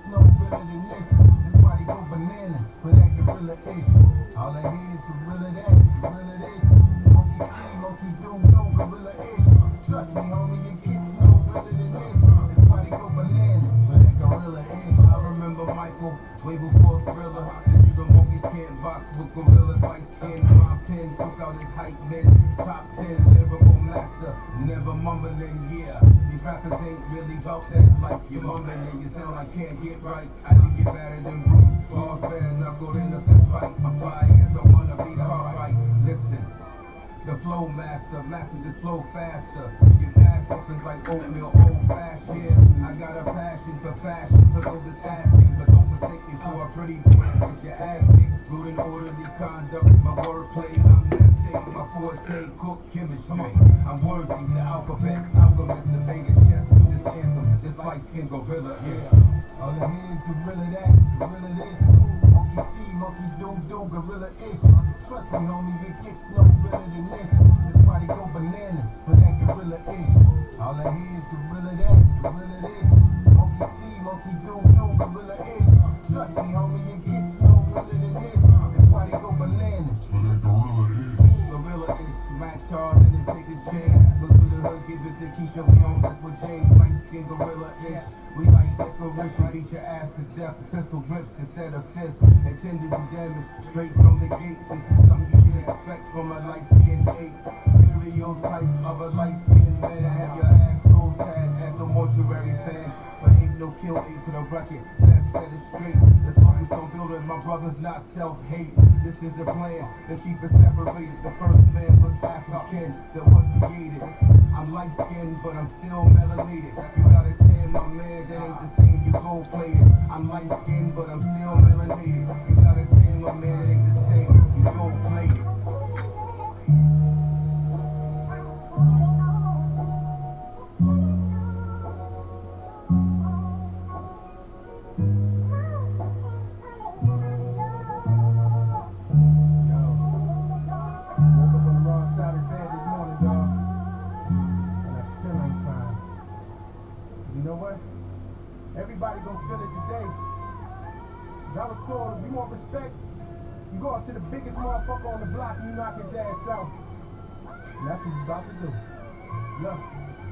gets no realer than this. This body go bananas for that gorilla-ish. All I hear is gorilla that, gorilla this. Monkey see, monkey do, gorilla-ish. Trust me, homie, it gets no realer than this. This body go bananas for that gorilla-ish. I remember Michael way before Thriller. The monkeys can't box with gorillas, light skin. My pen took out his hype men. Top 10 lyrical master, never mumbling, yeah. These rappers ain't really about that life. You're mumbling, you sound like can't get right. I didn't get better than Bruce. Balls bare knuckled in a fist fight. My fly is I wanna be caught right. Listen, the flow master this flow faster. Get past weapons like oatmeal, old fashioned. Yeah, I got a passion for fashion, for those that's asking, but don't mistake me for a pretty boy. Get your ass kicked. Rude and orderly conduct, my wordplay, I'm that state, my forte, cook chemistry. I'm worthy, the alphabet, alchemist, the Vega chest to this anthem, this light skin gorilla, yeah. All I hear is gorilla that, gorilla this. Monkey see, monkey do, gorilla-ish. Trust me, homie, it gets no realer than this. This body go bananas for that gorilla-ish. All I hear is gorilla that, gorilla this. Monkey see, monkey do, gorilla-ish. Trust me, homie, it gets no realer than this. This body go bananas for that gorilla-ish. Gorilla-ish, smack tall, then it take his chain. Go to the hood, give it to Keisha, we don't mess with James. Light skin gorilla-ish. We like decoration, beat your ass to death. Pistol grips instead of fists. Intended to damage straight from the gate. This is something you should expect from a light-skinned ape. Stereotypes of a light-skinned man. Have your ass toe tagged at the mortuary fan. But ain't no kill ape for the record. Let's set it straight. Let's focus on building my brothers, not self-hate. This is the plan to keep it separated. The first man was African that was created. I'm light-skinned, but I'm still melanated. You gotta tell my man that ain't the same. You gold-plated. I'm light-skinned, but I'm still melanated. You gotta tell my man that ain't the same. You gold-plated. Everybody gon' feel it today. Cause I was told if you want respect, you go up to the biggest motherfucker on the block and you knock his ass out. And that's what you about to do. Look,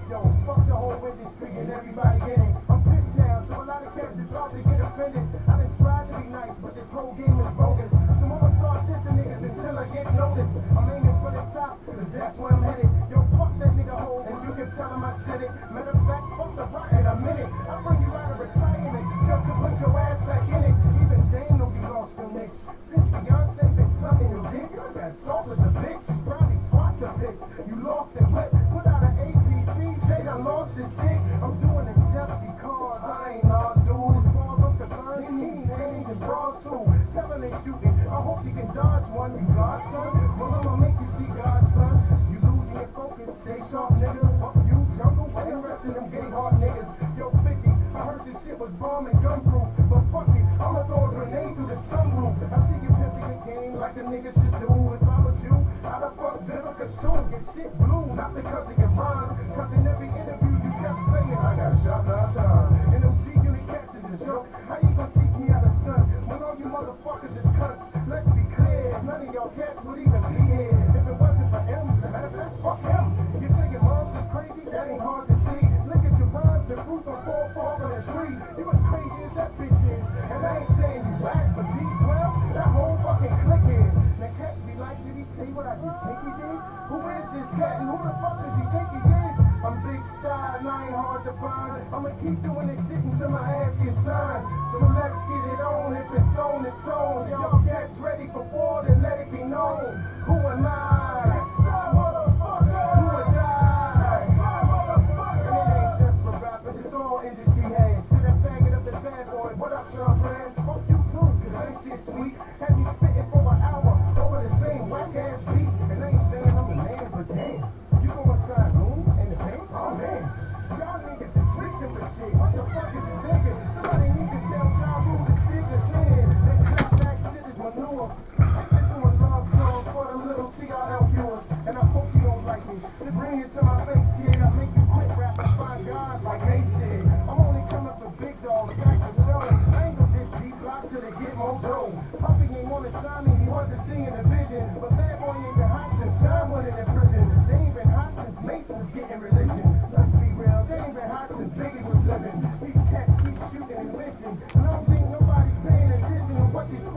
yo, fuck the whole industry and everybody in it. I'm pissed now, so a lot of cats is about to get offended. I done tried to be nice, but this whole game is bogus. So I'ma start dissing niggas until I get noticed. I'm aiming for the top, cause that's where I'm headed. Yo, fuck that nigga hole, and you can tell him I said it. Matter of fact, fuck the rock in a minute. I bring you out of retirement just to put your ass back in it. Even Dame know you lost your niche. Since Beyonce been sucking your dick, that soft as a bitch. Probably swat the bitch. You lost it, but put out an APB. Jay done lost his dick. I'm doing this just because I ain't lost, dude. As far as I'm concerned, he needs panties and bras too. Tell him they shooting. I hope you can dodge one. You godson? Well, I'ma make you see godson. You losing your focus. Stay sharp, nigga. Fuck you, jungle. And the rest of them gay hard niggas. Yo, 50, I heard this shit was bomb and gun-proof. But fuck it, I'ma throw a grenade through the sunroof. I see you pimping the game like a nigga should do. If I was you, I'd have fucked Vivica too. Your shit blew, not because of your rhymes. Cause in every interview you kept saying, I got shot 9 times. And them G-Unit cats is a joke. How you gonna teach me how to stunt when all you motherfuckers is cunts? Let's be clear, none of y'all cats would even be here. If it wasn't for him, matter of fact, fuck him. You say your mom's is crazy, that ain't hard to see. Look at your rhymes, the fruit don't fall from the tree. You as crazy as that bitch is. And I ain't saying you whack, but D12, that whole fucking clique is. Now cats be like, did he say what I just think he did? Who is this cat and who the fuck does he think he is? I'm big style and I ain't hard to find. I'ma keep doing this shit until my ass gets signed. So let's get it on, if it's on, it's on. Y'all cats ready for war, then let it be known. Who am I? Big style motherfucker. Do or die. Style motherfucker. And it ain't just for rappers, it's all industry has. Sit that faggot up the bad boy. What up, Sean Brands? Fuck you too, cause that shit sweet. Had me spitting for an hour over the same whack ass beat. And I ain't saying I'm the man, but damn. You go inside room and the paint? Oh man. Y'all niggas is reaching for shit. What the fuck is it thinking? Somebody need to tell Ja Rule to stick his in. That clapback shit is manure. I'm doing love song for them little TRS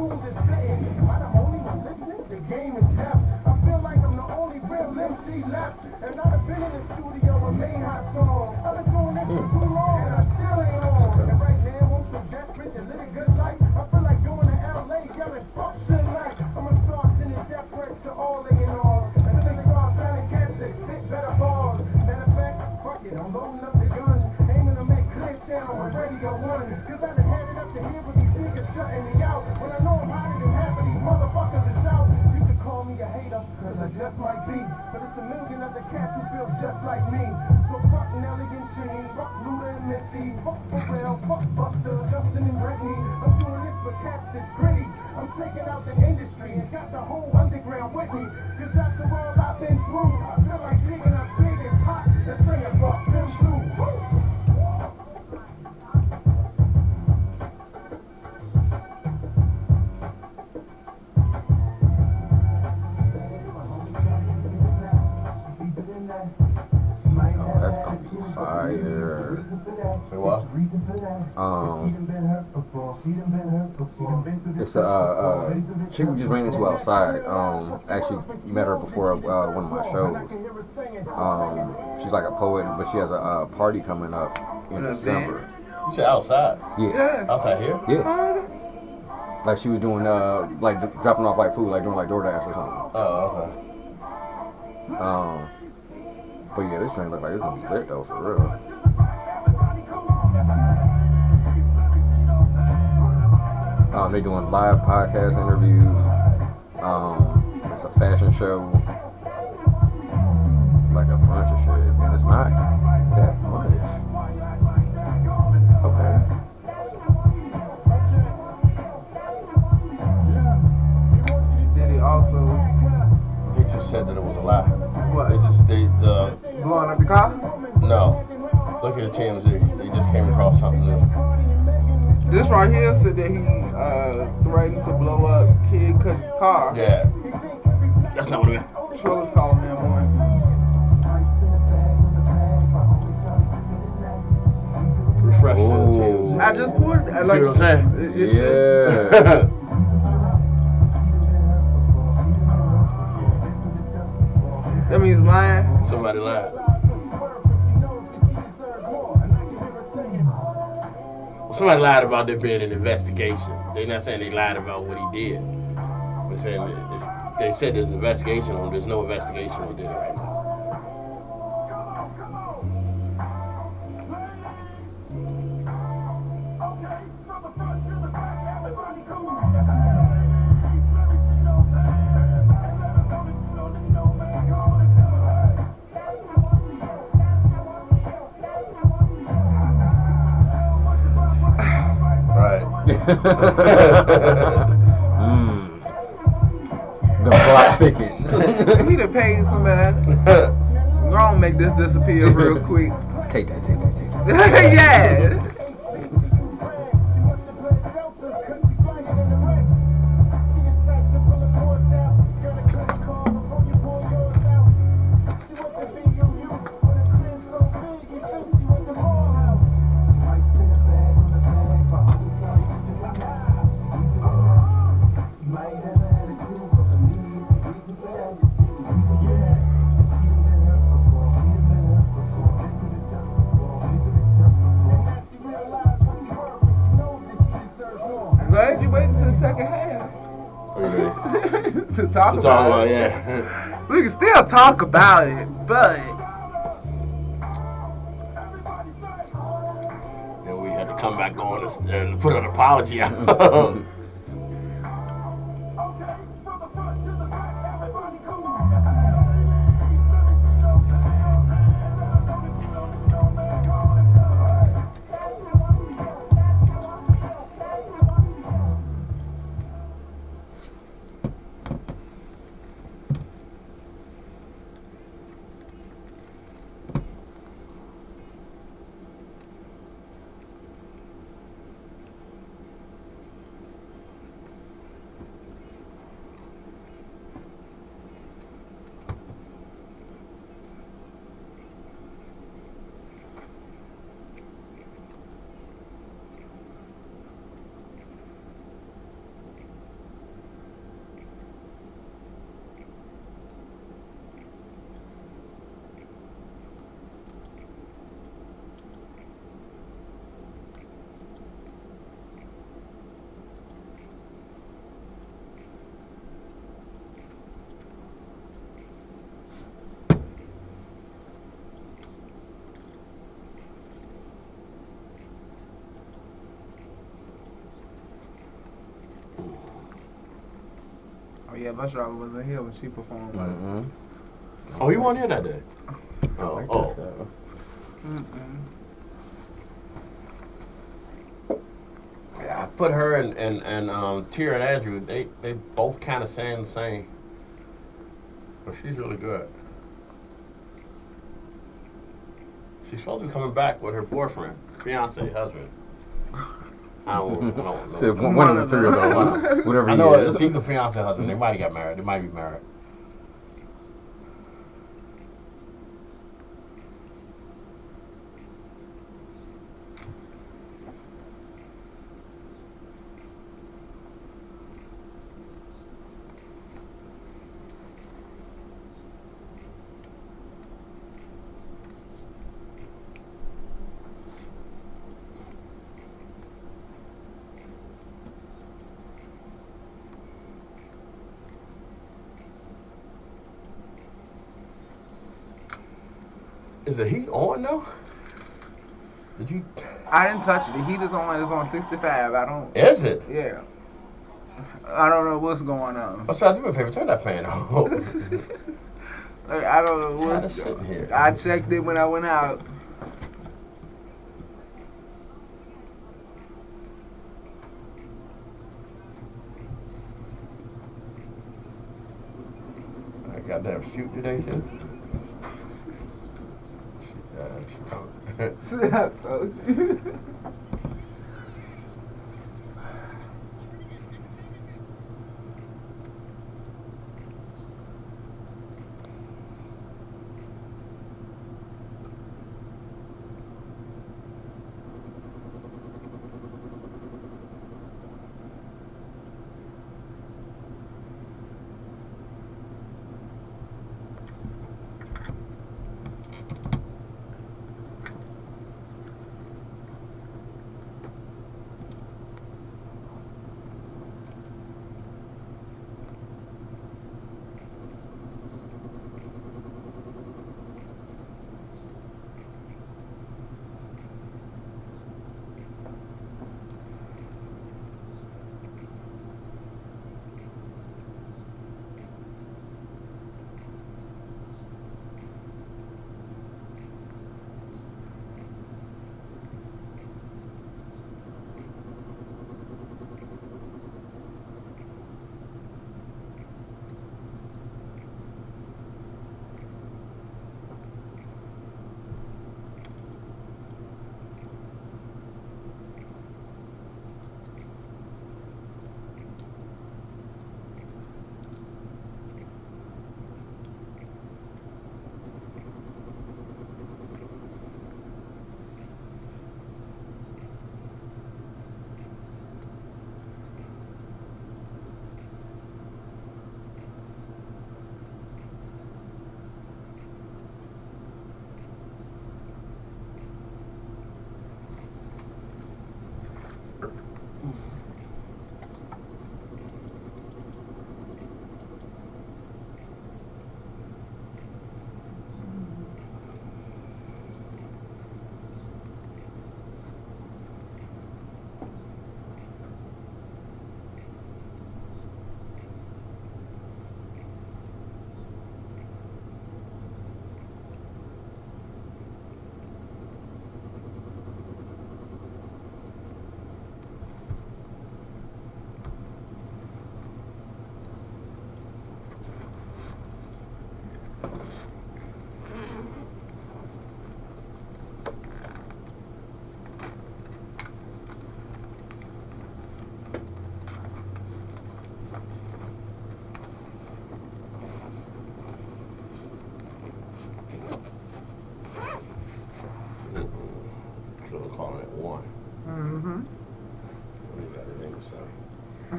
fools is sitting. Am I the only one listening? The game is hell. I feel like I'm the only real MC left. And I've been in the studio and made hot songs. I've been doing this for too long and I still ain't on. And right now I'm so desperate to live a good life. I feel like going to LA yelling fuck shit like I'ma start sending death threats to all they and all. And then they start signing cats that spit better balls. Matter of fact, fuck it, I'm loading up the guns, aiming to make clear channel on Radio 1. Cause I done had it up to here with these niggas shutting me out. When I know I'm hotter than half of these motherfuckers is out. You can call me a hater, cause I just might be. But it's a million other cats who feel just like me. So fuck Nelly and Shane, fuck Luda and Missy, fuck Pharrell, fuck Buster, Justin and Britney. I'm doing this for cats that's gritty. I'm taking out the industry and got the whole underground with me. Cause after all I've been through, I feel like digging up big and hot and singing fuck them too. Oh, that's gonna be fire. Say what? It's a chick we just ran into outside. Actually, you met her before one of my shows. She's like a poet, but she has a party coming up in December. You said outside? Yeah. Outside here? Yeah. Like she was doing like dropping off like food, like doing like DoorDash or something. Oh, okay. But yeah, this thing look like it's gonna be lit though, for real. They doing live podcast interviews. It's a fashion show, like a bunch of shit, and it's not that much. Okay. Did he also They just said that it was a lie. what? They Blowing up the car? no. Look at TMZ. They just came across something new. This right here said that he threatened to blow up Kid Cudi's car. Yeah. That's not what I meant. Troller's calling him one. Refresh the Ooh. TMZ. I just poured it. See what I'm saying? It should. Yeah. That means lying. Somebody lied. Somebody lied about there being an investigation. They're not saying they lied about what he did. They're saying they said there's an investigation on. There's no investigation on it right now. The plot thickens. He done paid somebody. We're gonna make this disappear real quick. Take that. Yeah. Glad you waited to the second half to talk about it. Yeah. We can still talk about it, but And we had to come back on and put an apology out. Oh yeah, bus driver wasn't here when she performed. Mm-mm. Oh, he wasn't here that day. Oh, Like oh. this, Yeah, I put her and Tyra and Andrew. They both kind of sang the same. But she's really good. She's supposed to be coming back with her boyfriend, fiance, husband. I don't know. Said one of the three of those. Whatever I know he is. it's either fiance or husband. They might have got married. They might be married. Is the heat on though? Did you? I didn't touch it. The heat is on. It's on 65. I don't. Is it? Yeah. I don't know what's going on. I'm trying to do me a favor. Turn that fan on. Like, I don't know Tired of what's. sitting here. I checked it when I went out. I goddamn shoot today, too. She coming. I told you.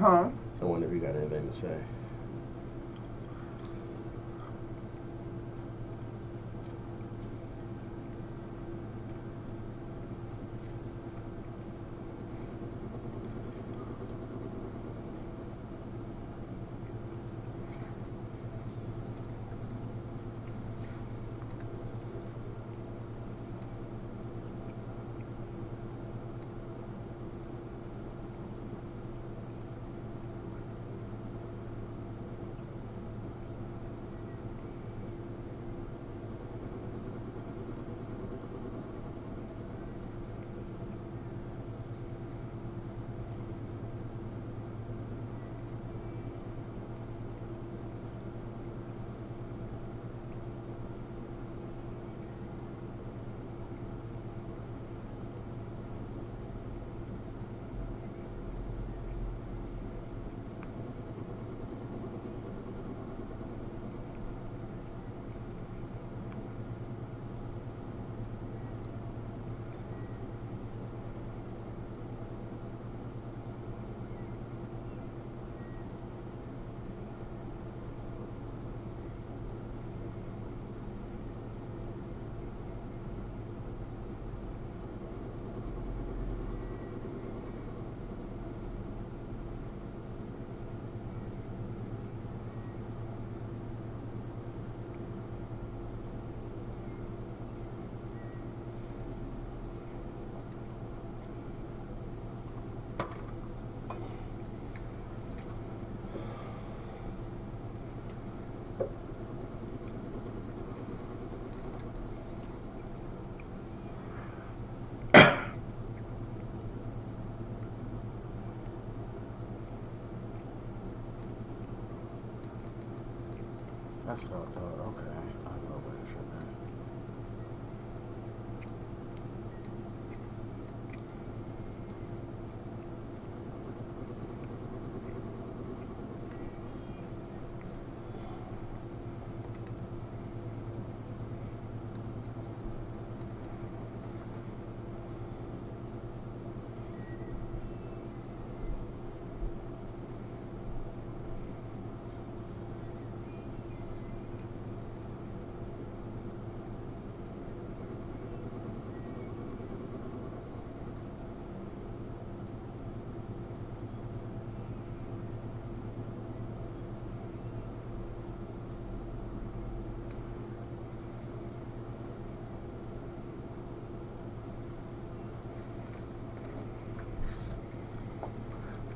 Huh? I wonder if you got anything to say. That's what I thought. Okay. I know what it should be.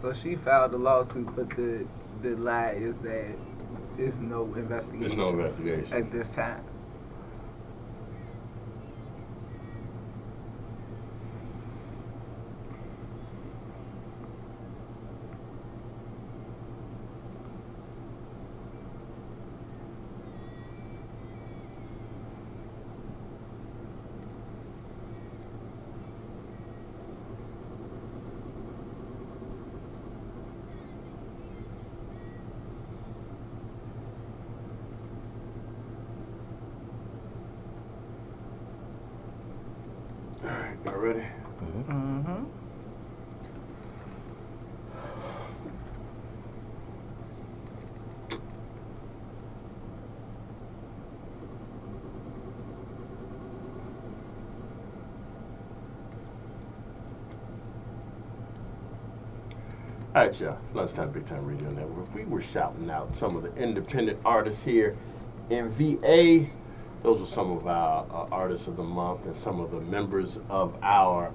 So she filed the lawsuit, but the lie is that there's no investigation. There's no investigation at this time. Y'all ready? Mm-hmm. All right, y'all. Lunchtime, Big Time Radio Network. We were shouting out some of the independent artists here in VA. Those are some of our artists of the month and some of the members of our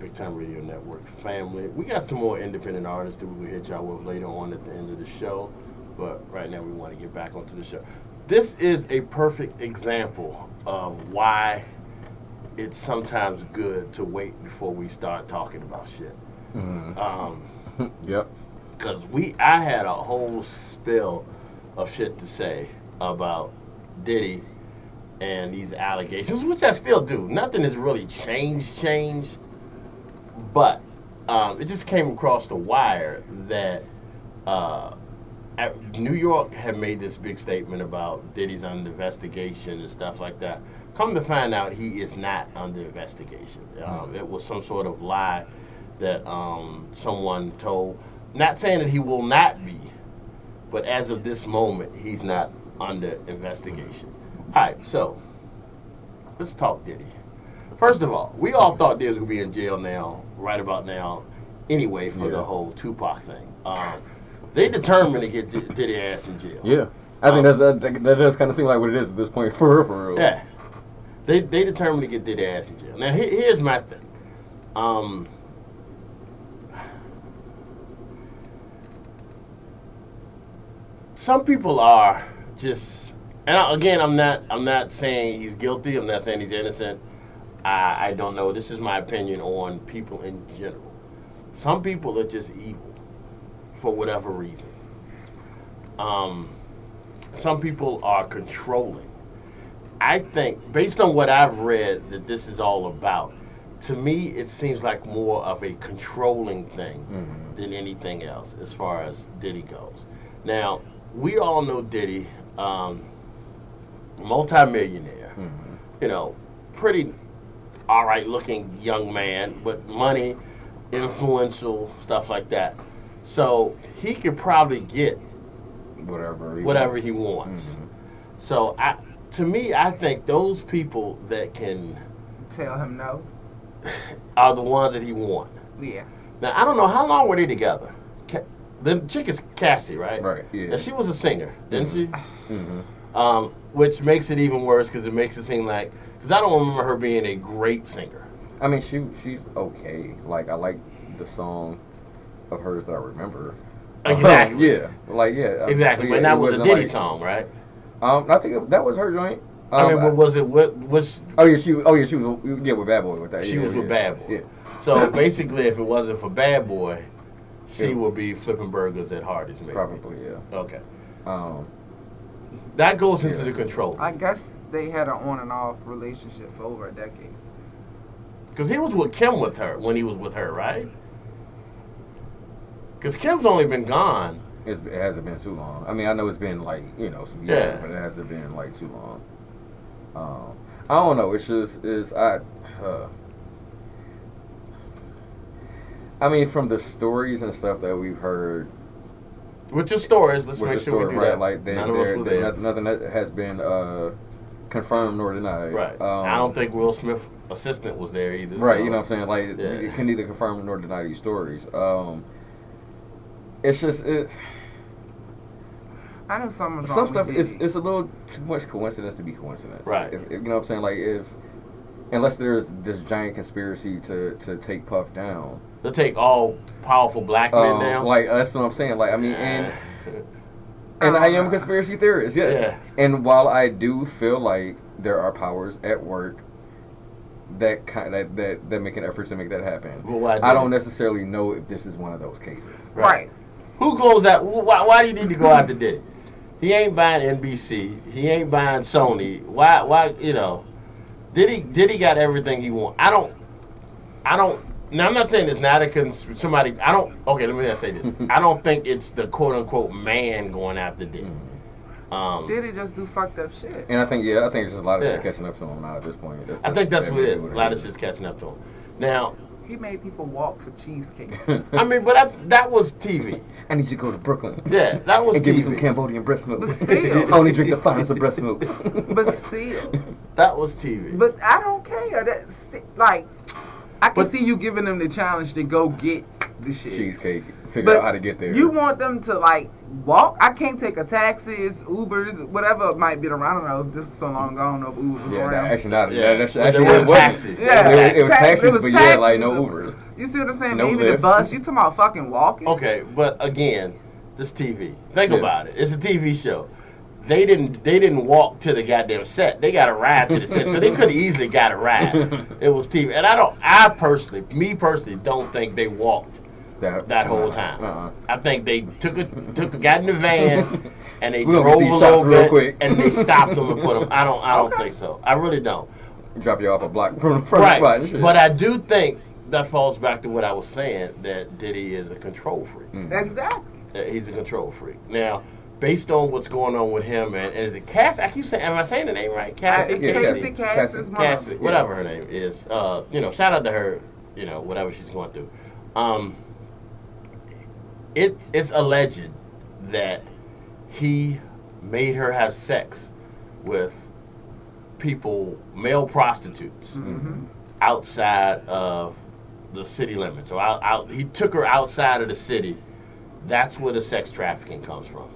Big Time Radio Network family. We got some more independent artists that we will hit y'all with later on at the end of the show. But right now we want to get back onto the show. This is a perfect example of why it's sometimes good to wait before we start talking about shit. Yep. Because I had a whole spill of shit to say about Diddy and these allegations, which I still do. Nothing has really changed. But it just came across the wire that New York had made this big statement about Diddy's under investigation and stuff like that. Come to find out, he is not under investigation. It was some sort of lie that someone told. Not saying that he will not be, but as of this moment, he's not under investigation. All right, so let's talk Diddy. First of all, we all thought Diddy was going to be in jail now, right about now, anyway, for the whole Tupac thing. They determined to get Diddy ass in jail. Yeah. I think that does kind of seem like what it is at this point, for real. Yeah. They determined to get Diddy ass in jail. Now, here's my thing. Some people are just, and again, I'm not saying he's guilty. I'm not saying he's innocent. I don't know. This is my opinion on people in general. Some people are just evil for whatever reason. Some people are controlling. I think, based on what I've read, that this is all about. To me, it seems like more of a controlling thing than anything else, as far as Diddy goes. Now, we all know Diddy, multi-millionaire, pretty all right looking young man, but money, influential, stuff like that. So he could probably get whatever he wants. So to me, I think those people that can Tell him no. are the ones that he wants. Yeah. Now, I don't know, how long were they together? The chick is Cassie, right? Right, yeah. And she was a singer, didn't she? Which makes it even worse because it makes it seem like, because I don't remember her being a great singer. I mean, she's okay. Like, I like the song of hers that I remember. Exactly. Yeah. Like, yeah. Exactly, but that was a Diddy song, right? I think that was her joint. I mean, was it what was? She was with Bad Boy with that. She was with Bad Boy. Yeah. So basically, if it wasn't for Bad Boy, she would be flipping burgers at Hardee's, maybe. Probably, yeah. Okay. That goes into Yeah. the control. I guess they had an on and off relationship for over a decade. Because he was with Kim with her when he was with her, right? Because Kim's only been gone. It hasn't been too long. I mean, I know it's been like, you know, some years, Yeah. but it hasn't been like too long. I don't know. It's just I mean, from the stories and stuff that we've heard, With your stories, let's with make the sure story, we do right? that. Like None of us were there. nothing that has been confirmed nor denied. Right. I don't think Will Smith's assistant was there either. Right, so- you know what I'm saying? Like, Yeah. you can neither confirm nor deny these stories. It's just I knew something was wrong some with stuff. Diddy. It's a little too much coincidence to be coincidence. Right. If, you know what I'm saying? Like, unless there's this giant conspiracy to take Puff down. To take all powerful black men down. Like, that's what I'm saying. Like, I mean, and I am a conspiracy theorist, yes. Yeah. And while I do feel like there are powers at work that make an effort to make that happen, Well, why I do don't it? necessarily know if this is one of those cases. Right. Who goes out? Why do you need to go out to Diddy? He ain't buying NBC. He ain't buying Sony. Why? You know, Diddy got everything he want. I don't. Now I'm not saying it's not somebody. Okay, let me just say this. I don't think it's the quote unquote man going after Diddy. Diddy just do fucked up shit. And I think it's just a lot of Yeah. shit catching up to him now at this point. I think that's what it is. A lot of shit. shit's catching up to him. Now, He made people walk for cheesecake. I mean, but that was TV. I need you to go to Brooklyn. Yeah, that was And give me TV. some Cambodian breast milk. But still. I only drink the finest of breast milks. But still. That was TV. But I don't care. That's like, I can But- see you giving them the challenge to go get the shit. Cheesecake. Figure But out how to get there. You want them to like walk? I can't take a taxi, Ubers, whatever might be around. I don't know. This was so long ago. I don't know if Uber was Yeah, around. actually not. Yeah. That's But actually there it were wasn't. taxis. Yeah. It was taxis, It was but yeah, like no taxis. Ubers. You see what I'm saying? No Maybe the lift. bus. You talking about fucking walking? Okay, but again, this TV. Think Yeah. about it. It's a TV show. They didn't walk to the goddamn set. They got a ride to the set, so they could have easily got a ride. It was TV, and I personally don't think they walked that whole time. I think they got in the van and they We gonna drove get a these little shots real bit quick. and they stopped them and put them. I don't think so. I really don't. Drop you off a block from the spot Right, and shit. but I do think that falls back to what I was saying, that Diddy is a control freak. Exactly. He's a control freak. Now, based on what's going on with him, and is it Cass? I keep saying, am I saying the name right? Cassie? It's Yeah, Casey Cassie. Cass's mom. Cassie, whatever her name is. Shout out to her, whatever she's going through. It's alleged that he made her have sex with people, male prostitutes, outside of the city limits. So he took her outside of the city. That's where the sex trafficking comes from.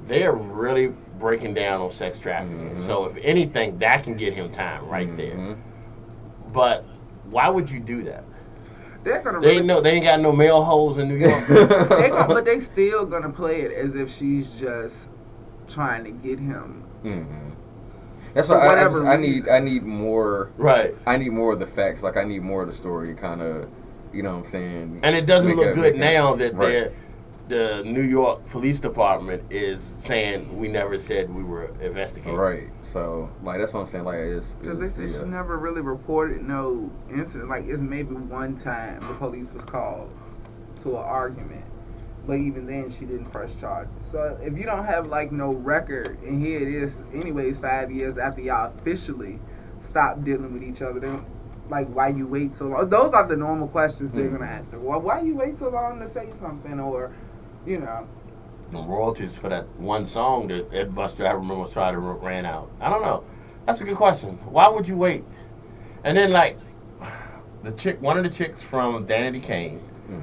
They're really breaking down on sex trafficking. So if anything, that can get him time right there. But why would you do that? They're gonna They ain't got no male hoes in New York. but they still gonna play it as if she's just trying to get him. That's For why whatever I reason. need more. Right. I need more of the facts. Like I need more of the story, kind of. You know what I'm saying? And it doesn't Make look it- good make it- now that right. the New York Police Department is saying we never said we were investigating. Right. So like that's what I'm saying. Like Because they said she never really reported no incident. Like, it's maybe one time the police was called to an argument. But even then, she didn't press charges. So if you don't have, like, no record, and here it is, anyways, 5 years after y'all officially stopped dealing with each other, then, like, why you wait so long? Those are the normal questions they're going to ask her. Well, why you wait so long to say something? Or, you know. The royalties for that one song that Ed Buster, I remember, was trying to ran out. I don't know. That's a good question. Why would you wait? And then, like, one of the chicks from Danity Kane,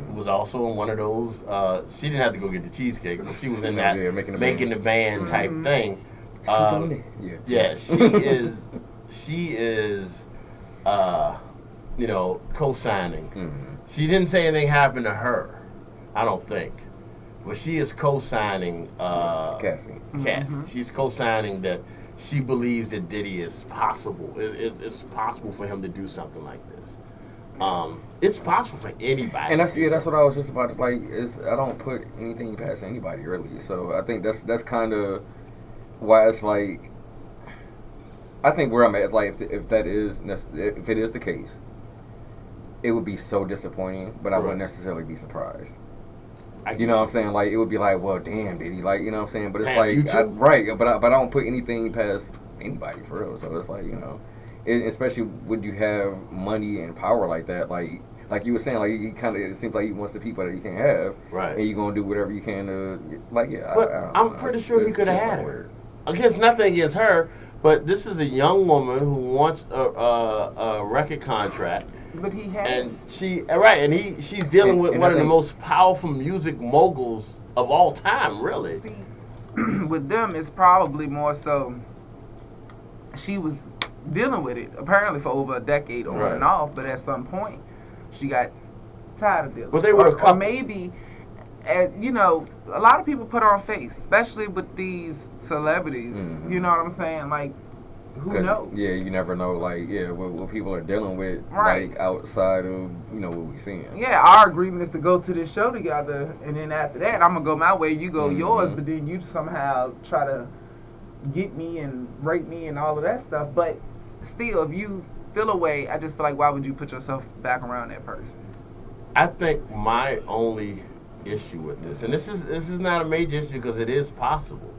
who was also in one of those, she didn't have to go get the cheesecake, but she was in that Yeah, making the band type thing. Yeah, She is co-signing. She didn't say anything happened to her, I don't think. But she is co-signing Cassie. She's co-signing that she believes that Diddy is possible. It's possible for him to do something like this. It's possible for anybody. And that's to do that's something. what I was just about. It's like I don't put anything past anybody really. So I think that's kind of why it's like, I think where I'm at, like, if it is the case, it would be so disappointing, but I wouldn't necessarily be surprised. You know what I'm saying? Like, it would be like, well, damn, did he? Like, you know what I'm saying? But it's but I don't put anything past anybody for real. So it's like, you know, especially when you have money and power like that, like you were saying, like, he kind of, it seems like he wants the people that he can't have, right? And you're gonna do whatever you can to, like, yeah. But I'm pretty sure he could have had her. Against nothing against her, but this is a young woman who wants a record contract. But he had, and she's dealing with one of the most powerful music moguls of all time, really. See, with them, it's probably more so she was dealing with it apparently for over a decade on and off, but at some point she got tired of dealing. But they were a couple. Or maybe, you know, a lot of people put on face, especially with these celebrities. Mm-hmm. You know what I'm saying? Like, who knows? Yeah, you never know. Like, what people are dealing with, like, outside of, you know, what we're seeing. Yeah, our agreement is to go to this show together, and then after that, I'm gonna go my way, you go yours. But then you somehow try to get me and rape me and all of that stuff. But still, if you feel a way, I just feel like, why would you put yourself back around that person? I think my only issue with this, and this is not a major issue because it is possible.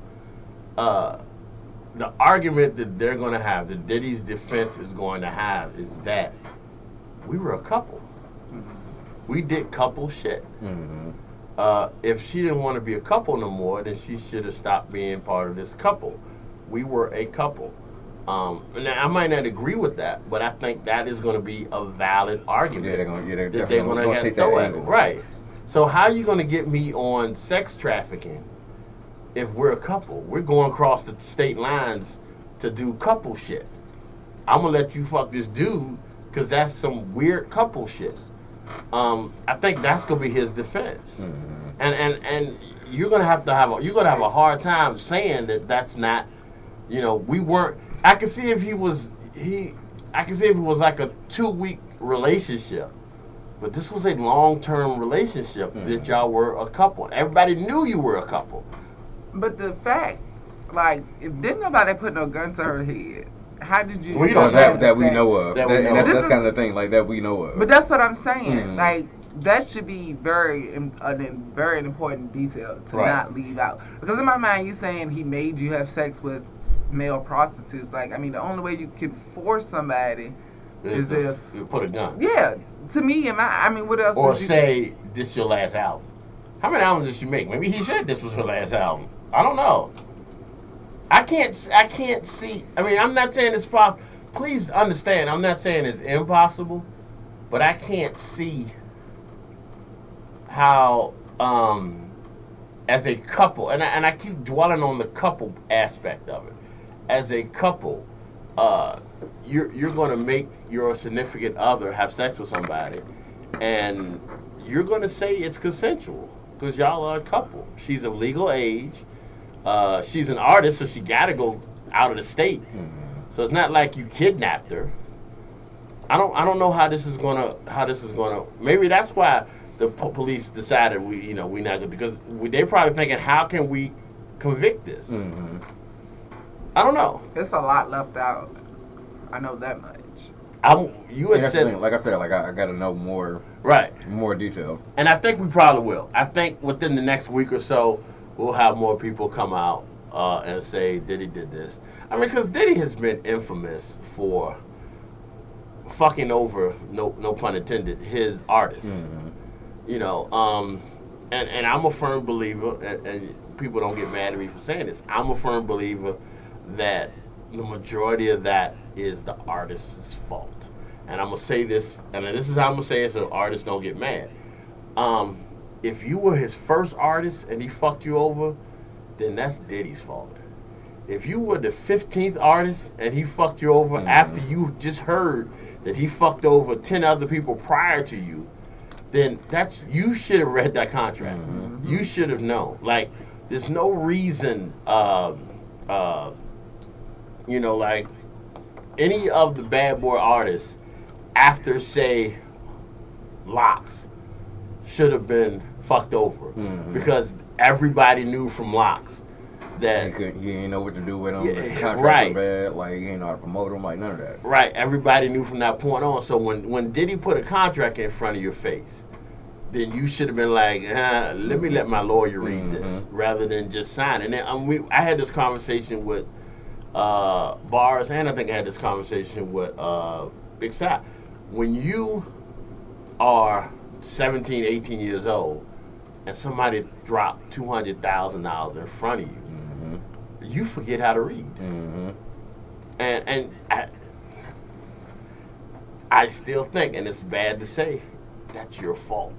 The argument that they're going to have, that Diddy's defense is going to have, is that we were a couple. Mm-hmm. We did couple shit. Mm-hmm. If she didn't want to be a couple no more, then she should have stopped being part of this couple. We were a couple. Now, I might not agree with that, but I think that is going to be a valid argument. Yeah, they're going to take that angle. Right. So how are you going to get me on sex trafficking if we're a couple? We're going across the state lines to do couple shit. I'm going to let you fuck this dude because that's some weird couple shit. I think that's going to be his defense. Mm-hmm. And you're going to have a hard time saying that that's not, you know, we weren't. I could see if it was like a 2-week relationship. But this was a long-term relationship that y'all were a couple. Everybody knew you were a couple. But the fact, like, if didn't nobody put no gun to her head, how did you? We don't have that we know of. That's kind of the thing, like, that we know of. But that's what I'm saying. Like, that should be very important detail to not leave out. Because in my mind, you saying he made you have sex with male prostitutes. Like, I mean, the only way you can force somebody is if you put a gun. Yeah. To me, I mean, what else? Or say this your last album. How many albums did she make? Maybe he said this was her last album. I don't know. I can't see. I mean, I'm not saying it's possible. Please understand, I'm not saying it's impossible, but I can't see how, as a couple, and I keep dwelling on the couple aspect of it. As a couple, you're going to make your significant other have sex with somebody, and you're going to say it's consensual because y'all are a couple. She's of legal age. She's an artist, so she got to go out of the state. Mm-hmm. So it's not like you kidnapped her. I don't know how this is gonna. Maybe that's why the police decided we not gonna, because they probably thinking, how can we convict this? Mm-hmm. I don't know. There's a lot left out. I know that much. You had said, like I said, like I got to know more. Right. More details. And I think we probably will. I think within the next week or so, we'll have more people come out and say Diddy did this. I mean, because Diddy has been infamous for fucking over, no pun intended, his artists. Mm-hmm. You know, and I'm a firm believer, and people don't get mad at me for saying this, I'm a firm believer that the majority of that is the artist's fault. And I'm going to say this, and this is how I'm going to say it so artists don't get mad. If you were his first artist and he fucked you over, then that's Diddy's fault. If you were the 15th artist and he fucked you over after you just heard that he fucked over 10 other people prior to you, then you should have read that contract. Mm-hmm. You should have known. Like, there's no reason, like any of the bad boy artists after, say, Locks should have been fucked over because everybody knew from Locks that He ain't know what to do with him. Yeah, The contracts right. were bad. Like he ain't know how to promote him. Like none of that. right, everybody knew from that point on. So when Diddy put a contract in front of your face, then you should have been like, let me let my lawyer read this, rather than just sign. And then I had this conversation with Bars, and I think I had this conversation with Big Si. When you are 17, 18 years old, and somebody dropped $200,000 in front of you, you forget how to read. And I still think, and it's bad to say, that's your fault.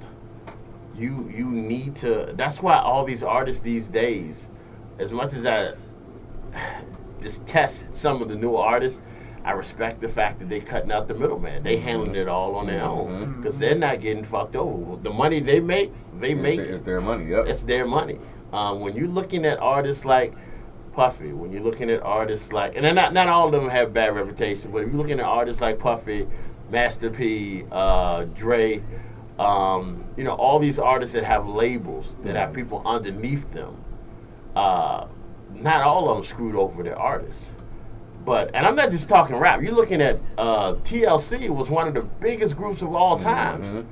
You need to. That's why all these artists these days, as much as I just test some of the newer artists, I respect the fact that they're cutting out the middleman. They handling it all on their own because they're not getting fucked over. The money they make, It's their money. Yep. It's their money. When you're looking at artists like Puffy, when you're looking at artists like, and not all of them have bad reputation, but if you're looking at artists like Puffy, Master P, Dre, all these artists that have labels, that have people underneath them, not all of them screwed over their artists. But, and I'm not just talking rap, you're looking at TLC was one of the biggest groups of all times.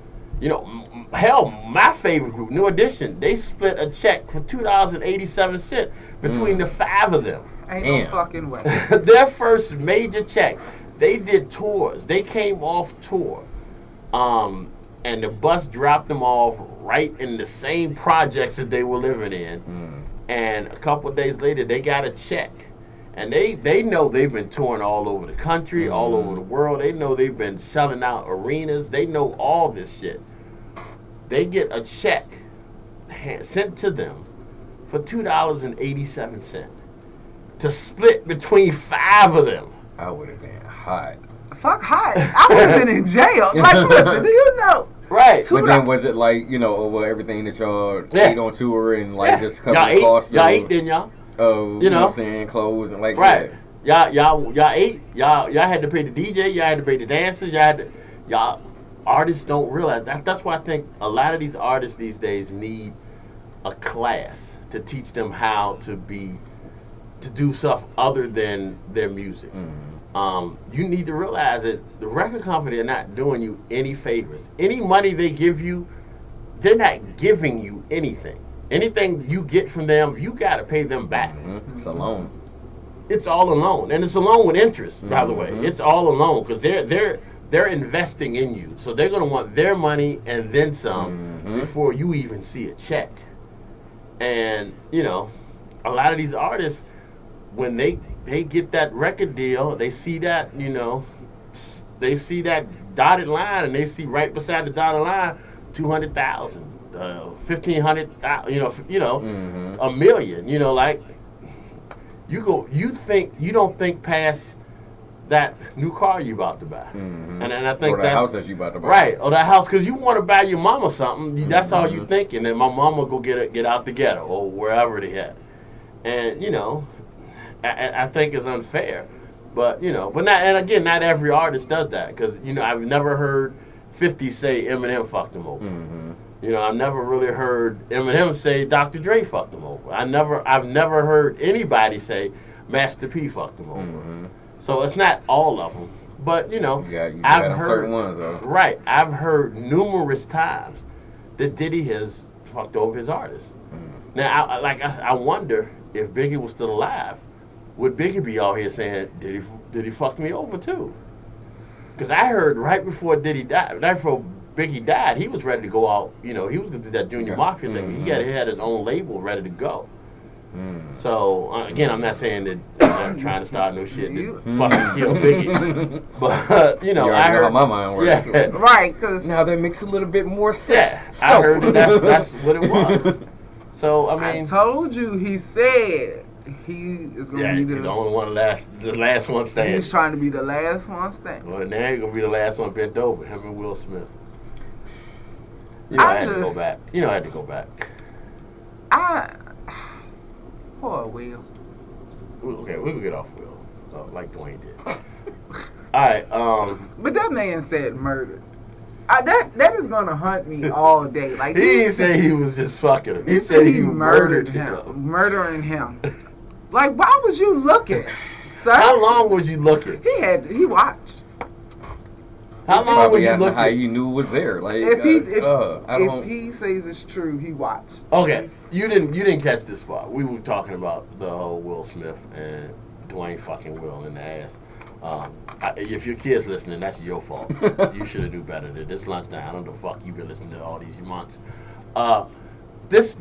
Hell, my favorite group, New Edition, they split a check for $2.87 between the five of them. Ain't no fucking way. Their first major check. They did tours. They came off tour. And the bus dropped them off right in the same projects that they were living in. And a couple of days later, they got a check. And they know they've been touring all over the country, all over the world. They know they've been selling out arenas. They know all this shit. They get a check sent to them for $2.87 to split between five of them. I would have been hot. Fuck hot. I would have been in jail. Like, listen, do you know? Right. But then was it like, over everything that y'all ate on tour and like just cover the cost y'all ate, didn't y'all? Of, you know what I'm saying, clothes and like right. that. Y'all ate. Y'all had to pay the DJ. Y'all had to pay the dancers. Y'all artists don't realize that. That's why I think a lot of these artists these days need a class to teach them how to do stuff other than their music. You need to realize that the record company are not doing you any favors. Any money they give you, they're not giving you anything. Anything you get from them, you got to pay them back. It's a loan. It's all a loan, and it's a loan with interest. By the way, it's all a loan because they're investing in you, so they're gonna want their money and then some before you even see a check. And a lot of these artists, when they get that record deal, they see that they see that dotted line, and they see right beside the dotted line 200,000. 1,500,000, $1 million, like you don't think past that new car you about to buy, and I think or the house that you about to buy, right? Or that house, because you want to buy your mama something. That's all you thinking, and my mama go get out the ghetto or wherever they had, and I think it's unfair, but not every artist does that, because I've never heard 50 say Eminem fucked him over. I've never really heard Eminem say Dr. Dre fucked him over. I've never heard anybody say Master P fucked him over. So it's not all of them, but I've heard certain ones though. Right, I've heard numerous times that Diddy has fucked over his artists. Now, I wonder if Biggie was still alive, would Biggie be out here saying, "Did he fuck me over too?" Because I heard right before Biggie died, he was ready to go out. He was going to do that Junior Mafia thing. He had his own label ready to go. So, again, I'm not saying that I'm not trying to start no shit that fucking kill Biggie. But, I heard how my mind works. Yeah. Right, because Now that makes a little bit more sense. Yeah, I heard that's what it was. So, I mean, I told you, he said he is going to be the only one the last one standing. He's trying to be the last one standing. Well, now he's going to be the last one bent over, him and Will Smith. I had to go back. I had to go back. Poor Will. Okay, we can get off Will, like Dwayne did. All right. But that man said murder. That is gonna hunt me all day. Like he didn't say he was just fucking him. He said he murdered him, murdering him. Like, why was you looking, sir? How long was you looking? He watched. How long was Probably you asking looking? how you knew it was there. Like, If he says it's true, he watched. Okay, you didn't catch this part. We were talking about the whole Will Smith and Dwayne fucking Will in the ass. If your kid's listening, that's your fault. You should have do better than this lunchtime. I don't know the fuck you've been listening to all these months. This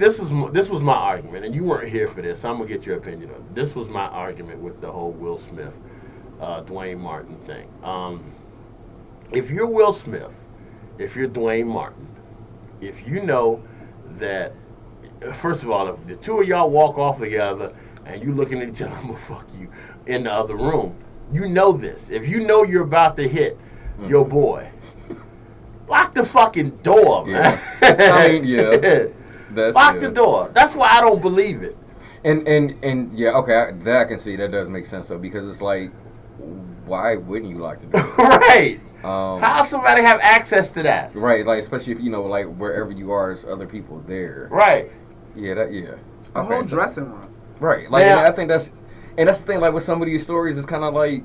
was my argument, and you weren't here for this, so I'm gonna get your opinion on it. This was my argument with the whole Will Smith, Dwayne Martin thing. If you're Will Smith, if you're Dwayne Martin, if you know that, first of all, if the two of y'all walk off together and you looking at each other, I'm gonna fuck you in the other room. You know this. If you know you're about to hit your boy, lock the fucking door, man. Yeah. I mean, yeah. Lock the door. That's why I don't believe it. And yeah, okay, that I can see. That does make sense though, because it's like, why wouldn't you lock the door? Right. How somebody have access to that? Right, like especially if you know, like wherever you are, there's other people there. Right. Yeah, yeah. A whole dressing room. Right, like Now, and I think that's the thing. Like with some of these stories, it's kind of like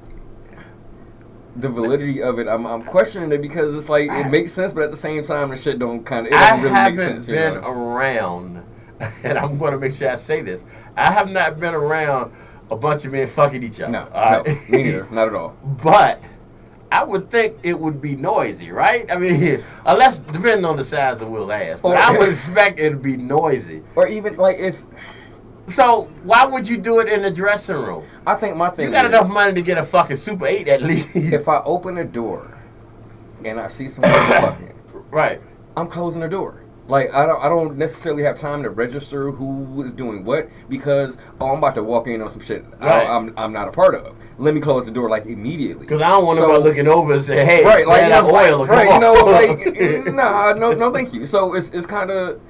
the validity of it. I'm questioning it because it's like it makes sense, but at the same time, the shit don't kind of. It I doesn't really haven't make sense. been You know? around, and I'm going to make sure I say this. I have not been around a bunch of men fucking each other. No, all right? no, me neither. Not at all. But I would think it would be noisy, right? I mean, unless depending on the size of Will's ass, but I would expect it to be noisy. Or even like if. So why would you do it in the dressing room? I think my thing You got is, enough money to get a fucking Super 8 at least. if I open a door and I see somebody fucking, Right. I'm closing the door. Like I don't necessarily have time to register who is doing what because I'm about to walk in on some shit Right. I'm not a part of. Let me close the door like immediately. Because I don't want nobody looking over and say, "Hey, right, like man, that oil, like, right, you know, like no, thank you. So it's kind of.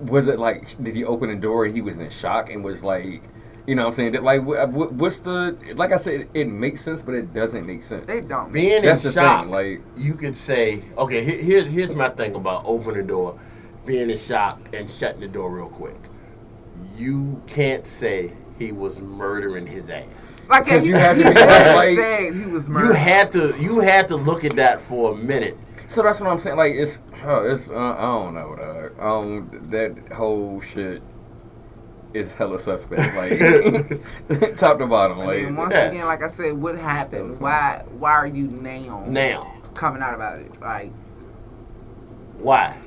Was it like, did he open the door and he was in shock and was like, you know what I'm saying? That, like, what's the, like I said, it makes sense, but it doesn't make sense. They don't. Being That's in the shock, thing, like, you could say, okay, here's my thing about opening the door, being in shock, and shutting the door real quick. You can't say he was murdering his ass. Like Because he, you had to he be like- said he was You murdered. had to look at that for a minute. So that's what I'm saying. Like, it's I don't know, dog. That whole shit is hella suspect. Like, top to bottom. I Like, mean, once Yeah. again, like I said, what happened? Why are you Now, coming out about it? Like, why?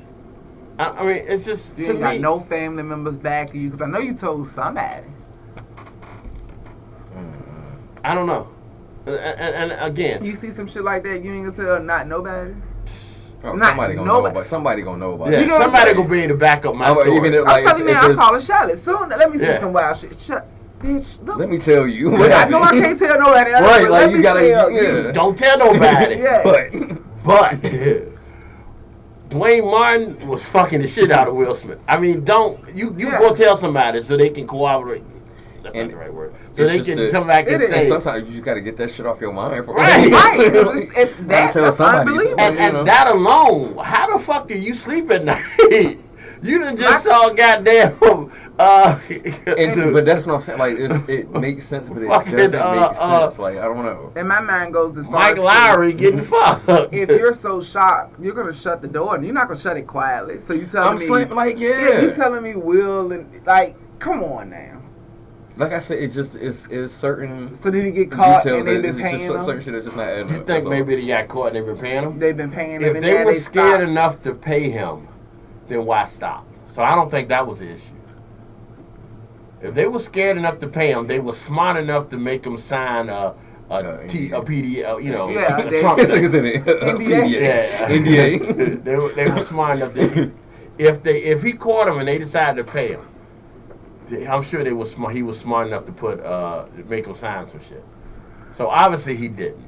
I mean, it's just you to ain't got me. no family members backing you because I know you told somebody. I don't know. And again, You see some shit like that, you ain't gonna tell not nobody. oh, not somebody gonna know nobody. about. Somebody gonna know about yeah, it. You get what I'm somebody saying? gonna be in to back up my I'm- story. even if, I'm like, telling you, if man, I'm it's- calling Charlotte soon. Let me see Yeah. some wild shit. Shut, bitch. Look. Let me tell you. What I know I happened. can't tell nobody else. Right, but like, let you me gotta- tell yeah. you. Don't tell nobody. Yeah. But Dwayne Martin was fucking the shit out of Will Smith. I mean, you Yeah. go tell somebody so they can corroborate. That's And not the right word. So it's they just can that- come back It and is. and say, sometimes you just gotta get that shit off your mind. For Right. Right. You know? That's tell somebody unbelievable. something. and you know. that alone, how the fuck do you sleep at night? You done just saw goddamn. But that's what I'm saying. Like, it makes sense, but it Fucking, doesn't make sense. Like, I don't know. And my mind goes as far Mike as to, Lowry getting fucked. if you're so shocked, you're gonna shut the door, and you're not gonna shut it quietly. So you telling I'm me, saying, like, yeah, you telling me Will and like, come on now. Like I said, it's certain So did he get caught details and they've that been it's paying just him? certain shit that's just not adding You up. think That's all. maybe they got caught and they've been paying him? They've been paying him. If and they now were scared stopped. enough to pay him, then why stop? So I don't think that was the issue. If they were scared enough to pay him, they were smart enough to make him sign a PD, you know, Yeah, a they- Trump This thing. nigga's in it. NDA. Yeah. NDA. they were smart enough to. If he caught him and they decided to pay him, I'm sure they was smart. He was smart enough to make him sign some shit. So obviously he didn't.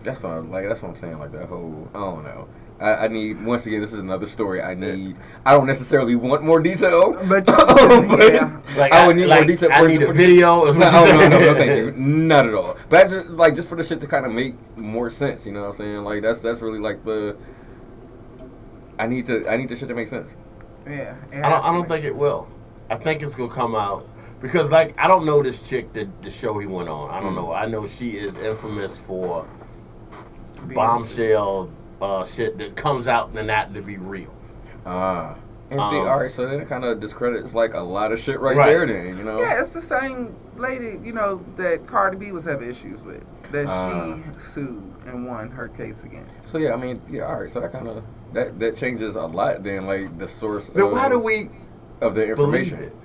That's what I'm saying. Like that whole, I don't know. I need, once again, this is another story. I don't necessarily want more detail, But yeah. Like I would need more detail. I need a video. Is No, what no, you no, saying? no, thank you. Not at all. But I just for the shit to kind of make more sense. You know what I'm saying? Like that's really like the. I need the shit to make sense. Yeah. I don't think it will. I think it's gonna come out because, like, I don't know this chick that the show he went on. I don't know. I know she is infamous for bombshell shit that comes out and not to be real. And see, all right, so then it kind of discredits like a lot of shit right there. Then Yeah, it's the same lady that Cardi B was having issues with that she sued and won her case against. So yeah, I mean, yeah, all right, so that kind of that changes a lot. Then like the source. But why do we of the information? Believe it?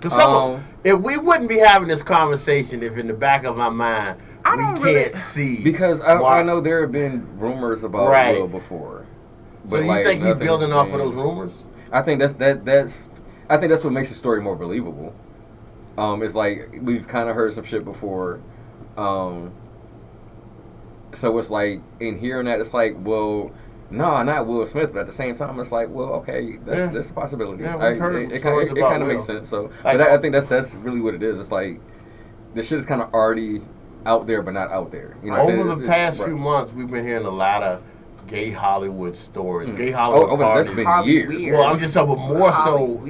Because if we wouldn't be having this conversation if in the back of my mind we can't see. Because I know there have been rumors about Will before. So you think he's building off of those rumors? I think that's what makes the story more believable. It's like we've kind of heard some shit before. So it's like in hearing that, it's like, well, no, not Will Smith, but at the same time, it's like, well, okay, that's a possibility. Yeah, we've heard it kind of makes sense. So, but I think that's really what it is. It's like the shit is kind of already out there, but not out there. You know, over the past few months, we've been hearing a lot of gay Hollywood stories, gay Hollywood parties. That's been years. Well, I'm just talking more so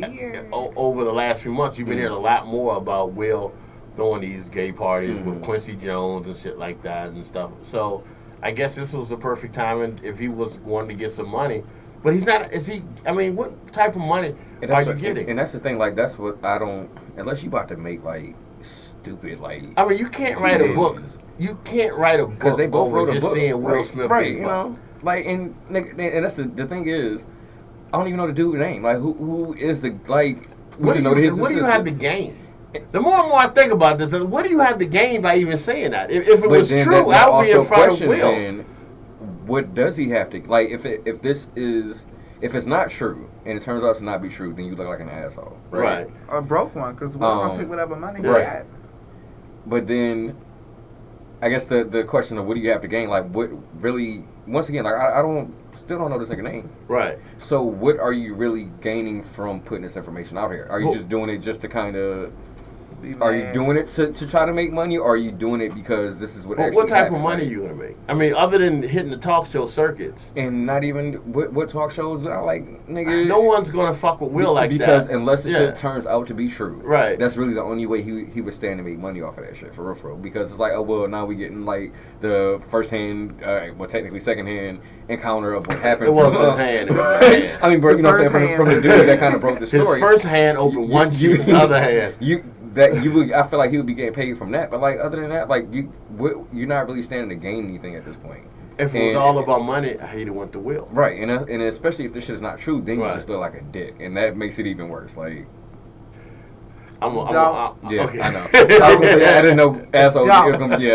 over the last few months. You've been hearing a lot more about Will throwing these gay parties with Quincy Jones and shit like that and stuff. So I guess this was the perfect time if he was wanting to get some money. But he's not. Is he? I mean, what type of money are you getting? And that's the thing. Like, that's what I don't. Unless you about to make like stupid like. I mean, you can't write a book. You can't write a book because they both wrote a book. Seeing Will Smith, right? You know. Like, and that's the thing is, I don't even know the dude's name. Like, who is the, like, what do you have to gain? The more and more I think about this, what do you have to gain by even saying that? If it was true, I would be in front of Will. Then, what does he have to, like, if it's not true, and it turns out to not be true, then you look like an asshole. Right. A broke one, because we're going to take whatever money he had. But then, I guess the question of what do you have to gain, like, what really... Once again, like I still don't know this nigga name. Right. So what are you really gaining from putting this information out here? Are you just doing it just to kind of? Are you doing it to try to make money, or are you doing it because this is what? Well, what type of money are you gonna make? I mean, other than hitting the talk show circuits, and not even what talk shows are like, nigga. No one's gonna fuck with Will like because that unless the shit turns out to be true, right? That's really the only way he would stand to make money off of that shit for real. Because it's like, oh well, now we getting like the first hand, well technically second hand encounter of what happened. It wasn't a hand. It was a hand. I mean, bro, you know what I'm saying from the dude that kind of broke the story. His first hand opened one cheek, the other hand. I feel like he would be getting paid from that, but like other than that, like you're not really standing to gain anything at this point. If it was all about money, he'd have went to Will. Right, and especially if this shit is not true, then you just look like a dick, and that makes it even worse. Like, okay. I know. I was gonna say I didn't know asshole.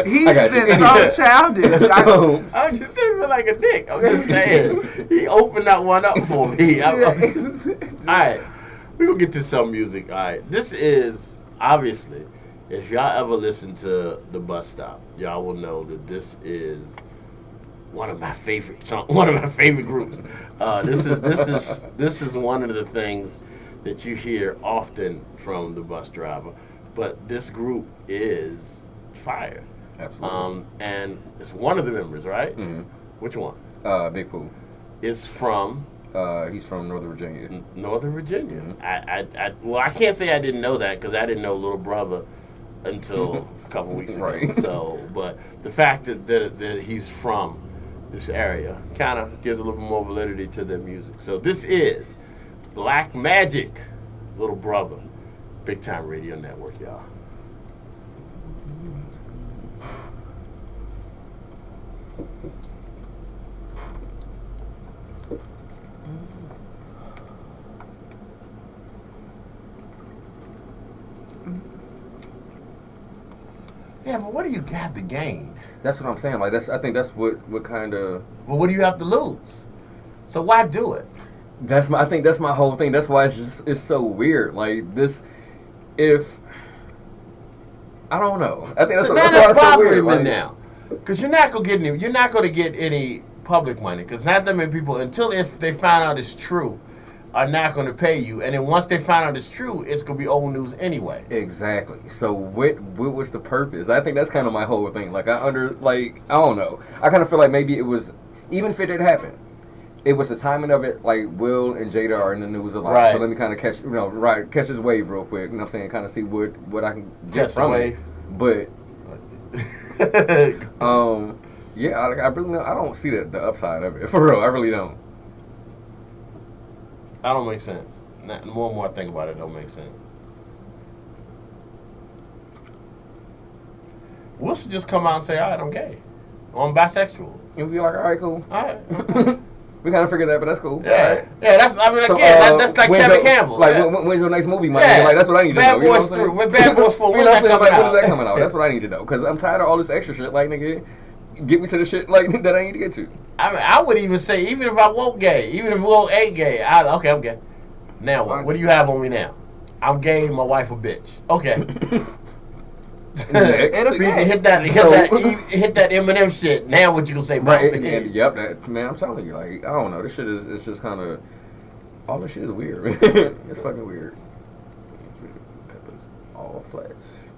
He's been so childish. I'm just saying, feel like a dick. I'm just saying he opened that one up for me. All right, we gonna get to some music. All right, this is. Obviously, if y'all ever listen to The Bus Stop, y'all will know that this is one of my favorite groups. This is one of the things that you hear often from the bus driver. But this group is fire. Absolutely. And it's one of the members, right? Mm-hmm. Which one? Big Pooh. Is from. He's from Northern Virginia. Northern Virginia. Mm-hmm. I can't say I didn't know that because I didn't know Little Brother until a couple weeks ago. Right. So, but the fact that he's from this area kind of gives a little more validity to their music. So this is Black Magic, Little Brother, Big Time Radio Network, y'all. Yeah, but what do you have to gain? That's what I'm saying. Like I think that's what kind of. Well, what do you have to lose? So why do it? I think that's my whole thing. That's why it's so weird. Like this, if I don't know. I think that's so weird like, now, because you're not gonna get any public money because not that many people if they find out it's true. Are not going to pay you, and then once they find out it's true, it's going to be old news anyway. Exactly. So what was the purpose? I think that's kind of my whole thing. Like I don't know. I kind of feel like maybe it was even if it did happen, it was the timing of it. Like Will and Jada are in the news a lot, Right. so let me kind of catch catch his wave real quick. You know what I'm saying? Kind of see what I can get Catch the from wave. it. But yeah, I really I don't see the upside of it for real. I really don't. I don't make sense. The more and more I think about it, don't make sense. Will should just come out and say, all right, I'm gay. Or I'm bisexual. And we be like, all right, cool. All right. We kind of figured that, but that's cool. Yeah. All right. Yeah, that's, I mean, So, again, that's like when's Kevin your- Campbell. Like, yeah. when's your next movie, my Yeah. nigga? Like, that's what I need to Bad know. You know Boys what I'm saying? 3. When Bad Boys 4, You when's know what that I'm saying? coming Like, when is that out? coming out? That's what I need to know. Because I'm tired of all this extra shit. Like, nigga, get me to the shit like that I need to get to. I mean, I would even say, even if I won't gay, even if Will ain't gay, okay, I'm gay. Now what? What do you have on me now? I'm gay, my wife a bitch. Okay. Next. hit that Eminem shit. Now what you gonna say about Right, me? yep, man, I'm telling you, like, I don't know, this shit is, it's just kind of, all this shit is weird, man. It's fucking weird. Peppers, all flats.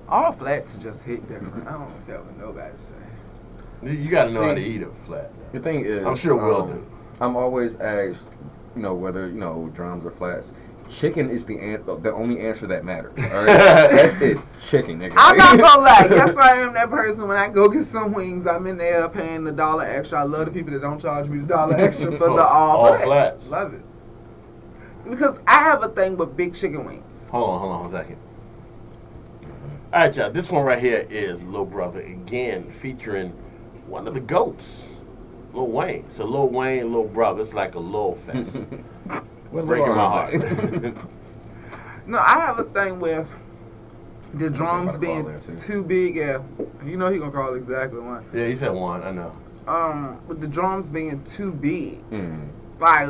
All flats just hit different. I don't care what nobody say. You gotta know how to See, eat a flat. The thing is, I'm sure Will do. I'm always asked, whether, drums or flats. Chicken is the only answer that matters. All right? That's it. Chicken, nigga. I'm not gonna lie. Yes, I am that person. When I go get some wings, I'm in there paying the $1 extra. I love the people that don't charge me the $1 extra for the all flats. Love it. Because I have a thing with big chicken wings. Hold on 1 second. All right, y'all. This one right here is Lil Brother again, featuring one of the goats, Lil Wayne. So Lil Wayne, Lil Brother. It's like a Lil fest. Breaking my heart. No, I have a thing with the drums about to call being there, too. too big. Yeah, he gonna call exactly one. Yeah, he said one. I know. With the drums being too big, Mm. like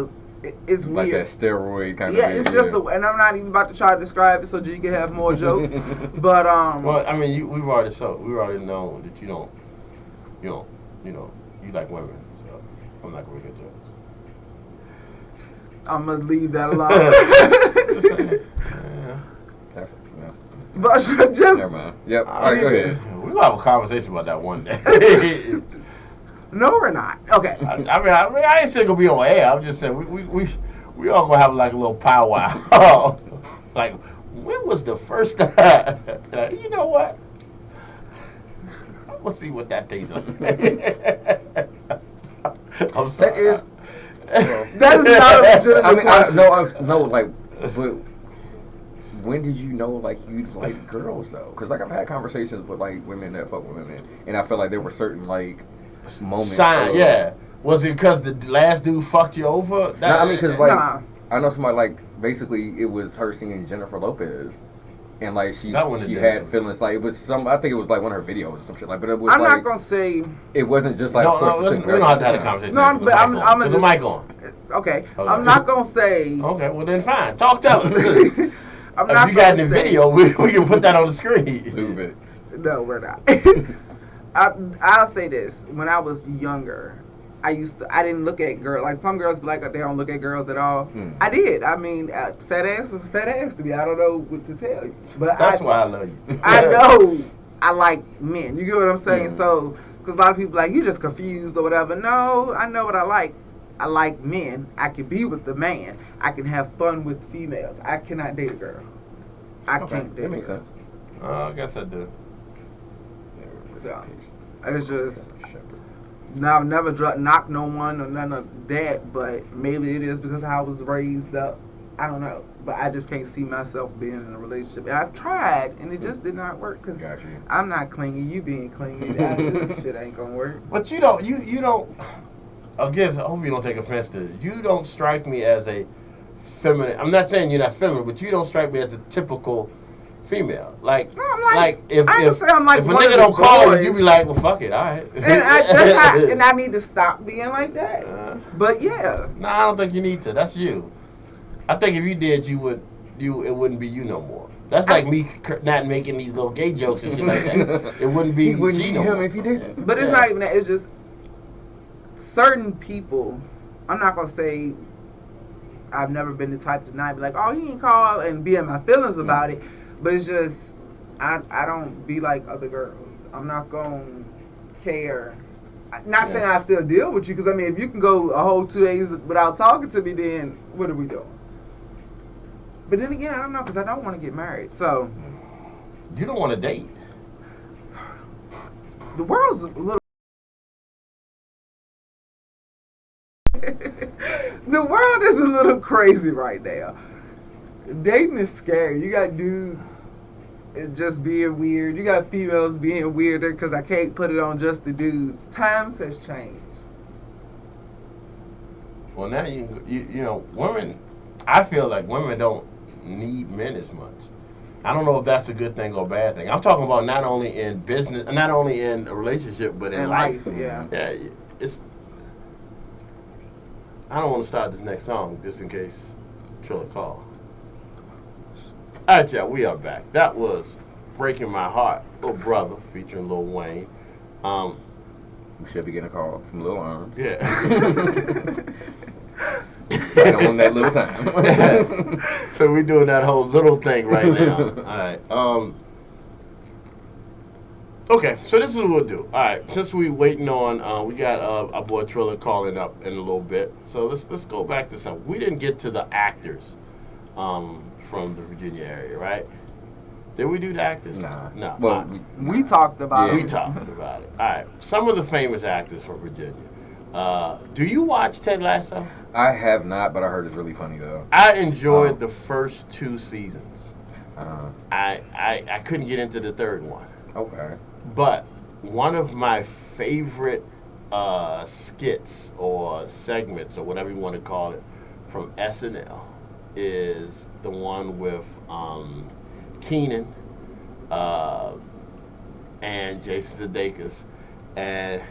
it's Like weird. that steroid kind Yeah, of it's just and I'm not even about to try to describe it so you can have more jokes. But Well, I mean, we've already know that you like women. So I'm not gonna get jokes. I'm gonna leave that alone. Just saying. Yeah. That's, no. But just Never mind. Yep. All right, go ahead. We're gonna have a conversation about that one day. no, we're not. Okay. I mean, I ain't saying gonna be on air. I'm just saying we all gonna have like a little powwow. Like, when was the first time? You know what? I'm gonna see what that tastes like. I'm sorry. That is. That is not a legitimate I mean, question. but when did you know, like, you like girls, though? Because, like, I've had conversations with, like, women that fuck with women, and I feel like there were certain, like, moments. Yeah. Was it because the last dude fucked you over? No, I mean, because, like, Nah. I know somebody, like, basically, it was her singing Jennifer Lopez, and, like, she That one had did. feelings, like, it was I think it was, like, one of her videos or some shit, like, but it was, I'm like, not gonna say. it wasn't just, like, No, for listen, specific we don't have to have a reference. conversation. No, Put the but I'm mic on. Put the just- mic on. Okay. Okay. I'm not gonna say. Okay, well then fine. Tell us. I'm If not you got gonna in the say- video, we can put that on the screen. Stupid. No, we're not. I'll say this: when I was younger, I didn't look at girls like some girls be like they don't look at girls at all. I did. I mean, fat ass is fat ass to me. I don't know what to tell you, but That's why I love you. I know I like men. You get what I'm saying? So, because a lot of people like you just confused or whatever. No, I know what I like. I like men. I can be with the man. I can have fun with females. I cannot date a girl. I can't date. That makes a girl. sense. I guess I do. So, it's just. Now, I've never knocked no one or none of that, but maybe it is because I was raised up. I don't know. But I just can't see myself being in a relationship. And I've tried, and it just did not work because Got you. I'm not clingy. You being clingy. This shit ain't going to work. But you don't. I guess I hope you don't take offense to this. You don't strike me as a feminine. I'm not saying you're not feminine, but you don't strike me as a typical female. Like, No, I'm like, if I can say I'm like if a one of nigga the don't call boys. you, you be like, well, fuck it, all right. And I need to stop being like that. But yeah. No, I don't think you need to. That's you. I think if you did, it wouldn't be you no more. That's like me not making these little gay jokes and shit like that. It wouldn't be He wouldn't G be no him more. if he did. But it's Yeah. not even that. It's just certain people. I'm not going to say I've never been the type to not be like, oh, he ain't call and be in my feelings about it. But it's just, I don't be like other girls. I'm not going to care Not saying I still deal with you, because I mean, if you can go a whole 2 days without talking to me, then what are we doing? But then again, I don't know, because I don't want to get married. So You don't want to date. the world's a little. The world is a little crazy right now. Dating is scary. You got dudes just being weird. You got females being weirder because I can't put it on just the dudes. Times has changed. Well, now you know, women. I feel like women don't need men as much. I don't know if that's a good thing or a bad thing. I'm talking about not only in business, not only in a relationship, but in life. Yeah. Yeah, it's. I don't want to start this next song just in case Trilla call. All right, y'all, we are back. That was Breaking My Heart, Little Brother, featuring Lil Wayne. We should be getting a call from Lil Arms. Yeah. Right on that little time. So we're doing that whole little thing right now. All right. Okay, so this is what we'll do. All right, since we're waiting on, we got our boy Trilla calling up in a little bit. So let's go back to something. We didn't get to the actors from the Virginia area, right? Did we do the actors? Nah. No. Well, We talked about Yeah. We it. talked about it. All right. Some of the famous actors from Virginia. Do you watch Ted Lasso? I have not, but I heard it's really funny though. I enjoyed the first 2 seasons. I couldn't get into the third one. Okay. But one of my favorite skits or segments or whatever you want to call it from SNL is the one with Keenan and Jason Sudeikis, and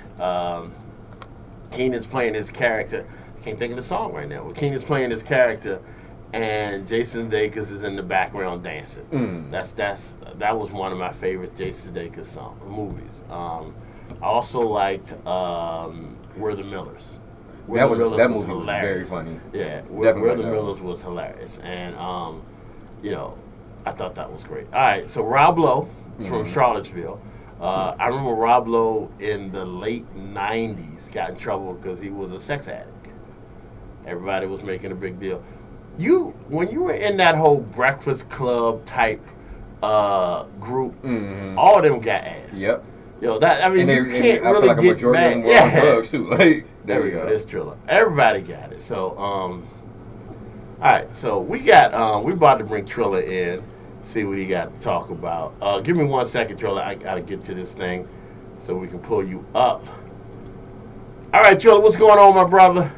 Keenan's playing his character. I can't think of the song right now, but Keenan's playing his character, and Jason Sudeikis is in the background dancing. That was one of my favorite Jason Sudeikis movies. I also liked We're the Millers. That movie was very funny. Yeah, Definitely We're the like that. Millers was hilarious, and you know, I thought that was great. All right, so Rob Lowe is from Charlottesville. I remember Rob Lowe in the late '90s got in trouble because he was a sex addict. Everybody was making a big deal. When you were in that whole Breakfast Club type group, all of them got ass. Yep. Yo, that I mean, you can't I feel really like a get majority mad. of them were on drugs too. Like, There we go. There's Trilla. Everybody got it. So, all right. So we about to bring Trilla in, see what he got to talk about. Give me 1 second, Trilla. I gotta get to this thing so we can pull you up. All right, Trilla, what's going on, my brother?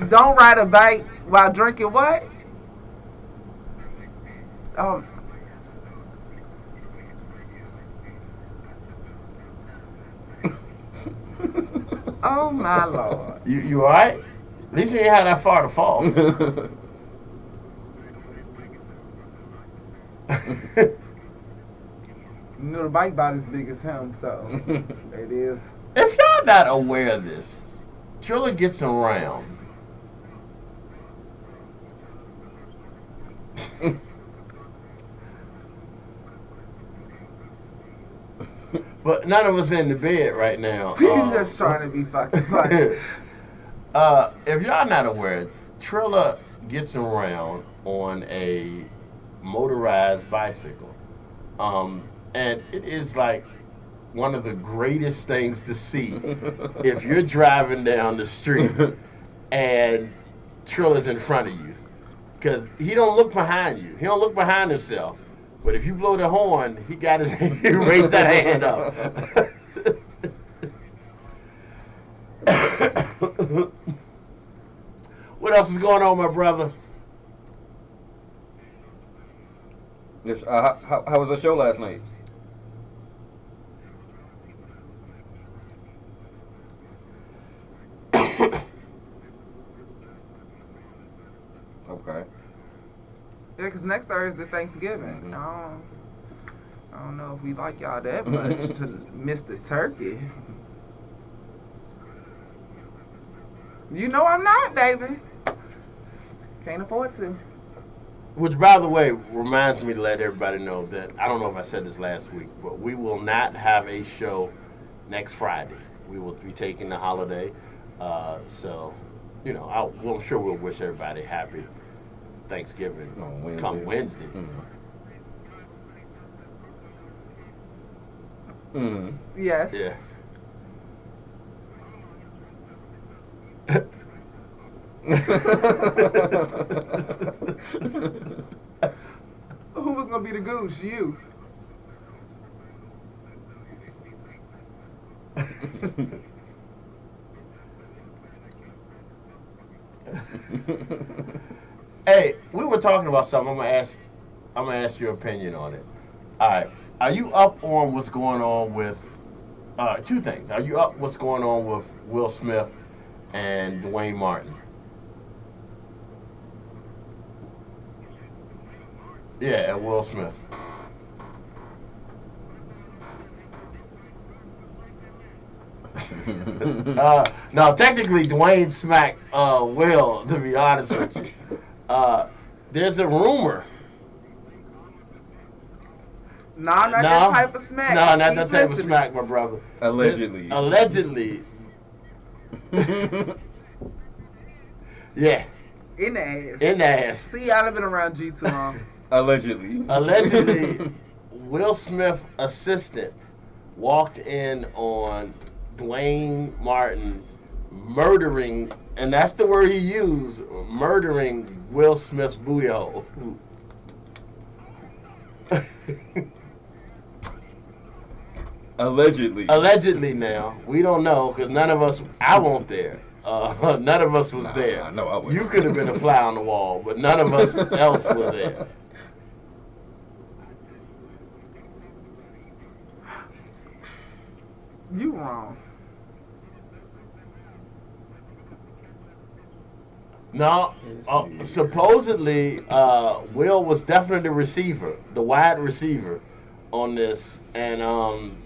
Don't ride a bike while drinking what? Oh my Lord. You all right? At least you ain't had that far to fall. You know the bike about as big as him, so it is. If y'all not aware of this, Trilla gets around. But none of us in the bed right now. He's just trying to be fucking funny. If y'all not aware, Trilla gets around on a motorized bicycle. And it is like one of the greatest things to see if you're driving down the street and Trilla's in front of you. Because he don't look behind you. He don't look behind himself. But if you blow the horn, he got his he raised that hand up. What else is going on, my brother? How was the show last night? Okay. Yeah, because next Thursday, Thanksgiving. I don't know if we like y'all that much to miss the turkey. You know I'm not, baby. Can't afford to. Which, by the way, reminds me to let everybody know that I don't know if I said this last week, but we will not have a show next Friday. We will be taking the holiday, so you know, I'm sure we'll wish everybody happy Thanksgiving come Wednesday. Yes. Yeah. Who was gonna be the goose? You. Hey, we were talking about something. I'm gonna ask your opinion on it. All right. Are you up on what's going on with two things? Are you up what's going on with Will Smith and Dwayne Martin? Yeah, and Will Smith. No, technically Dwayne smacked Will, to be honest with you. There's a rumor. Nah, not that type of smack. No, not Keep that type of listening. smack, my brother. Allegedly. Allegedly. Yeah, In the ass. in the ass. See, I've been around G too long. Allegedly. Allegedly, Will Smith assistant walked in on Dwayne Martin murdering, and that's the word he used, murdering Will Smith's booty hole. Allegedly. Allegedly now. We don't know because none of us, I wasn't there. None of us was there. I know I wasn't. You could have been a fly on the wall, but none of us else was there. You wrong. No, supposedly Will was definitely the receiver, the wide receiver on this, and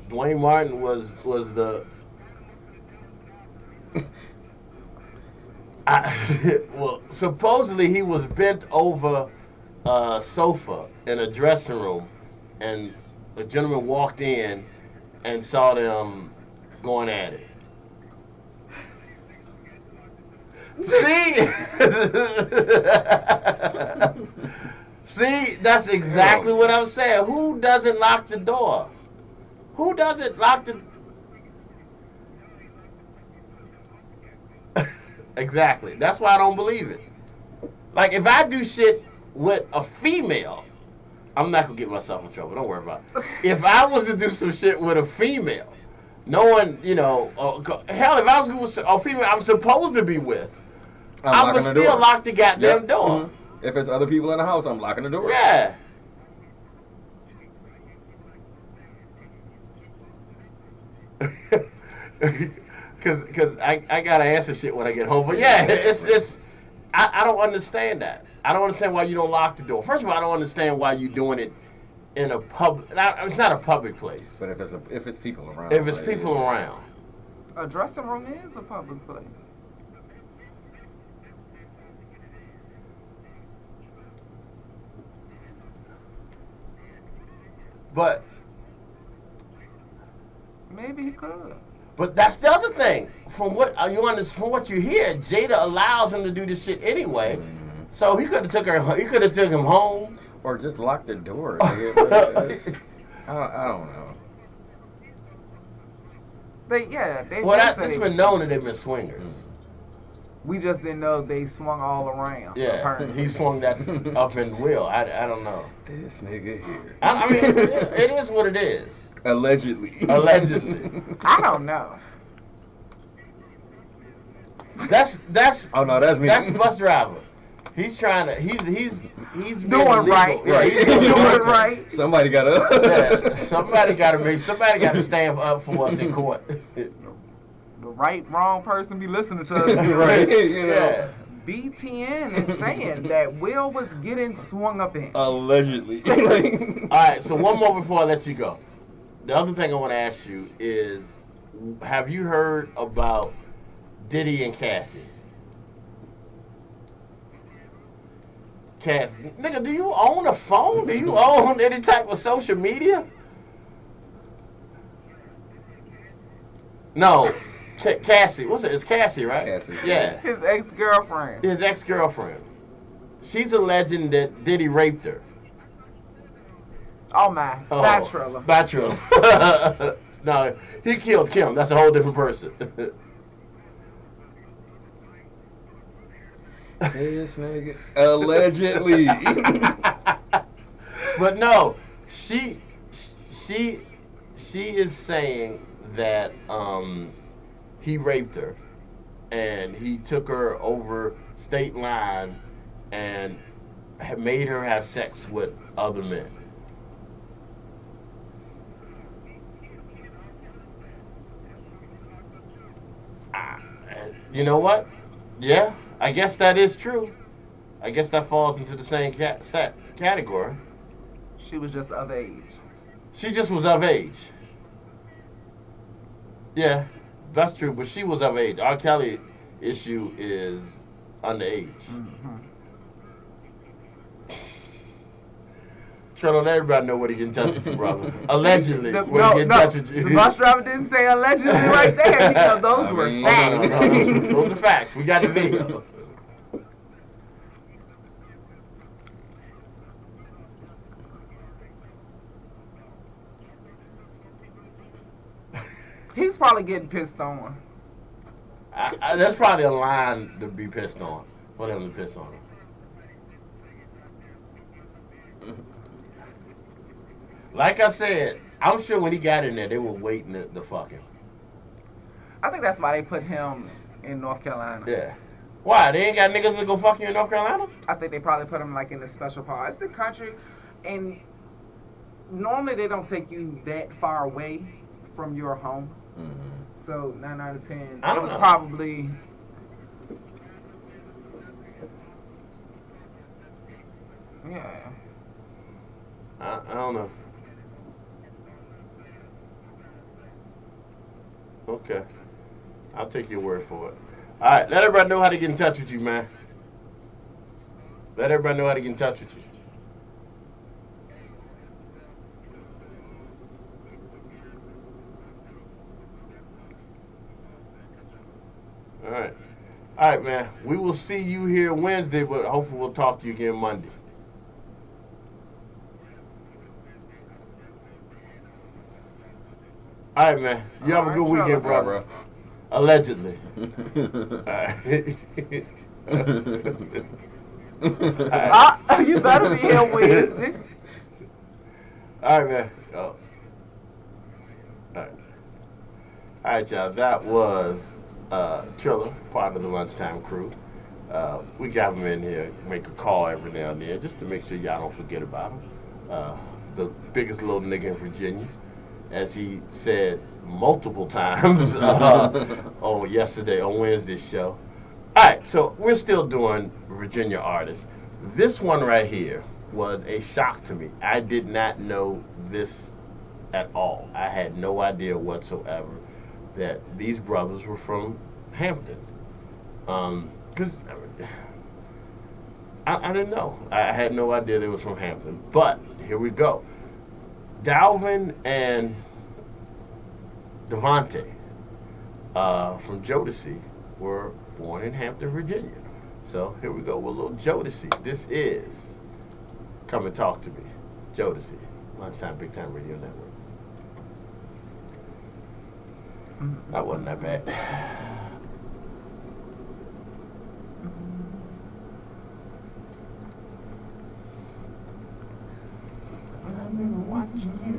Dwayne Martin was the. Well, supposedly he was bent over a sofa in a dressing room, and a gentleman walked in and saw them going at it. See? See, that's exactly what I'm saying. Who doesn't lock the door? Who doesn't lock the... Exactly. That's why I don't believe it. Like, if I do shit with a female, I'm not going to get myself in trouble. Don't worry about it. If I was to do some shit with a female, knowing, you know, hell, if I was with a female I'm supposed to be with, I would still lock the goddamn door. Mm-hmm. If it's other people in the house, I'm locking the door. Yeah. Cause I gotta answer shit when I get home. But yeah, I don't understand that. I don't understand why you don't lock the door. First of all, I don't understand why you're doing it in a public. It's not a public place. But if it's people around. If it's people around. A dressing room is a public place. But Maybe he could. But that's the other thing. From what you hear, Jada allows him to do this shit anyway. Mm-hmm. So he could have took her. He could have took him home. Or just lock the door. Nigga. I don't know. They Well, did say it's they been was- known that they've been swingers. We just didn't know they swung all around. Yeah, apparently. he swung that up in Will. I don't know. This nigga here. I mean, it is what it is. Allegedly. Allegedly. I don't know. That's. Oh no, that's me. That's bus driver. He's trying to. He's Doing being legal. right. Yeah, he's doing Doing right. Somebody gotta. Yeah, somebody got to stand up for us in court. The right, wrong person be listening to us. Right. You know. Yeah. BTN is saying that Will was getting swung up in. Allegedly. All right. So one more before I let you go. The other thing I want to ask you is, have you heard about Diddy and Cassie? Cass, nigga, do you own a phone? Do you own any type of social media? No, Cassie. What's it? It's Cassie, right? Cassie. Yeah. His ex-girlfriend. His ex-girlfriend. She's alleging that Diddy raped her. Oh my, bad Trilla. Bad Trilla. No, he killed Kim. That's a whole different person. This nigga. Allegedly. But no, she is saying that he raped her and he took her over state line and made her have sex with other men. You know what? Yeah, I guess that is true. I guess that falls into the same category. She was just of age. She just was of age. Yeah, that's true, but she was of age. R. Kelly issue is underage. Mm-hmm. Trilla, let everybody know what he get in touch with you, brother. Allegedly, what he get in touch with you. The bus driver didn't say allegedly right there. Because those were facts. No, those are facts. We got the video. He's probably getting pissed on. That's probably a line to be pissed on. For them to piss on him. Like I said, I'm sure when he got in there, they were waiting to fuck him. I think that's why they put him in North Carolina. Yeah. Why? They ain't got niggas that go fuck you in North Carolina? I think they probably put him like in the special part. It's the country, and normally they don't take you that far away from your home. Mm-hmm. So 9 out of 10. I don't It was know. probably. Yeah. I don't know. Okay. I'll take your word for it. All right. Let everybody know how to get in touch with you, man. Let everybody know how to get in touch with you. All right. All right, man. We will see you here Wednesday, but hopefully we'll talk to you again Monday. All right, man. You have a good weekend, brother. Allegedly. All right. You better be here Wednesday. All right, man. Oh. All right. All right, y'all. That was Trilla, part of the Lunchtime crew. We got him in here, make a call every now and then, just to make sure y'all don't forget about him. The biggest little nigga in Virginia, as he said multiple times on Wednesday's show. All right, so we're still doing Virginia artists. This one right here was a shock to me. I did not know this at all. I had no idea whatsoever that these brothers were from Hampton. Because I didn't know. I had no idea they was from Hampton. But here we go. Dalvin and Devontae from Jodeci were born in Hampton, Virginia. So here we go with a little Jodeci. This is Come and Talk to Me. Jodeci. Lunchtime, Big Time Radio Network. That wasn't that bad. I've been watching you.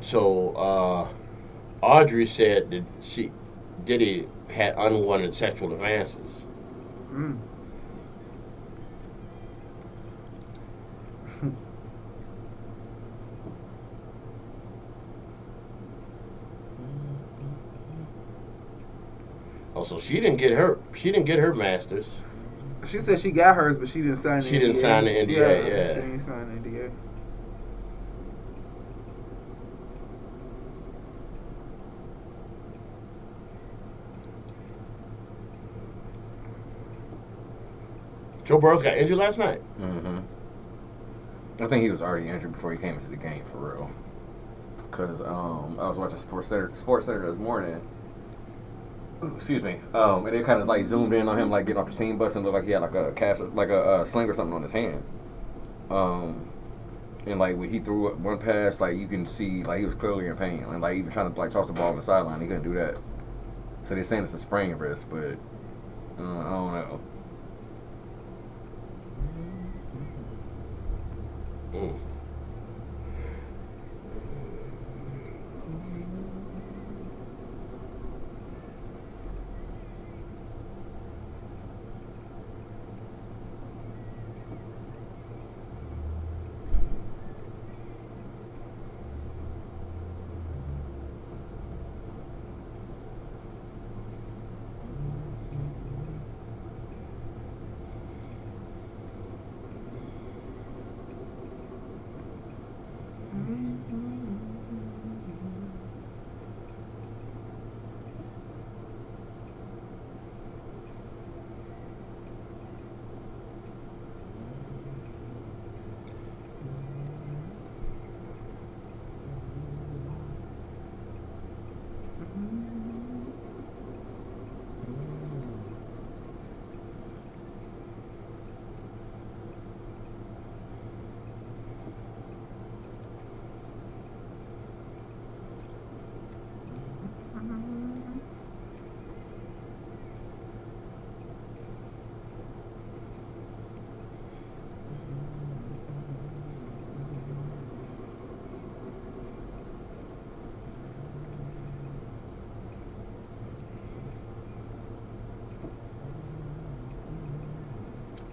So Audrey said that Diddy had unwanted sexual advances. Oh, so she didn't get her. She didn't get her master's. She said she got hers, but she didn't sign the NDA. She didn't sign the NDA. Yeah. She didn't sign the NDA. Joe Burrow got injured last night. Mm-hmm. I think he was already injured before he came into the game for real. Cause I was watching Sports Center this morning. Ooh, excuse me. And they kind of like zoomed in on him, like getting off the team bus, and looked like he had like a cast, like a sling or something on his hand. And like when he threw one pass, like you can see like he was clearly in pain, and like even trying to like toss the ball on the sideline, he couldn't do that. So they're saying it's a sprained wrist, but I don't know. Mm.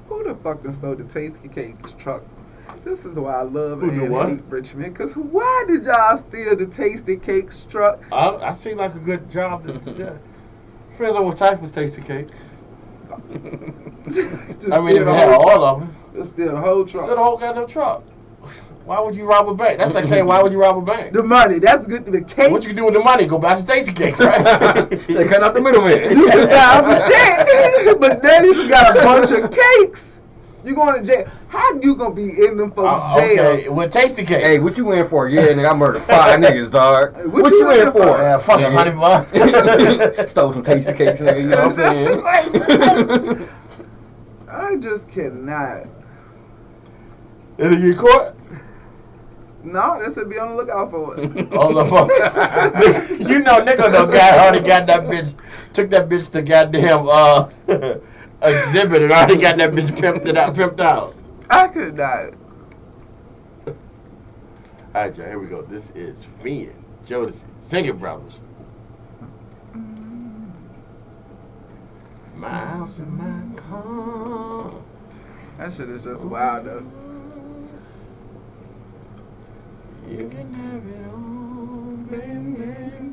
Who the fuck done stole the Tasty Cakes truck? This is why I love Who and knew what? hate Richmond. Cause why did y'all steal the Tasty Cakes truck? I seem like a good job. Yeah. Depends on what type of tasty cake. Just I mean, if steal you the had whole all truck. of them, Just steal the whole steal truck. the whole goddamn truck. Why would you rob a bank? That's like saying, why would you rob a bank? The money, that's good to the cake. What you can do with the money? Go buy some tasty cakes, right? They cut out the middleman. You can buy the shit, but then you just got a bunch of cakes. You going to jail? How you gonna be in them folks' jail? Okay, with tasty cakes. Hey, what you in for? Yeah, nigga, I murdered 5 niggas, dog. What you in for? Yeah, fucking Yeah. $100. Stole some tasty cakes, nigga, you know what I'm saying? I just cannot. Did he get caught? No, they said be on the lookout for it. Oh, the fuck. You know, nigga, no guy already got that bitch, took that bitch to goddamn, exhibit and already got that bitch pimped out. I could not. All right, Joe, here we go. This is Fiend, Jodeci, Singing Brothers. My house and my car. That shit is just wild though. You can have it all, baby.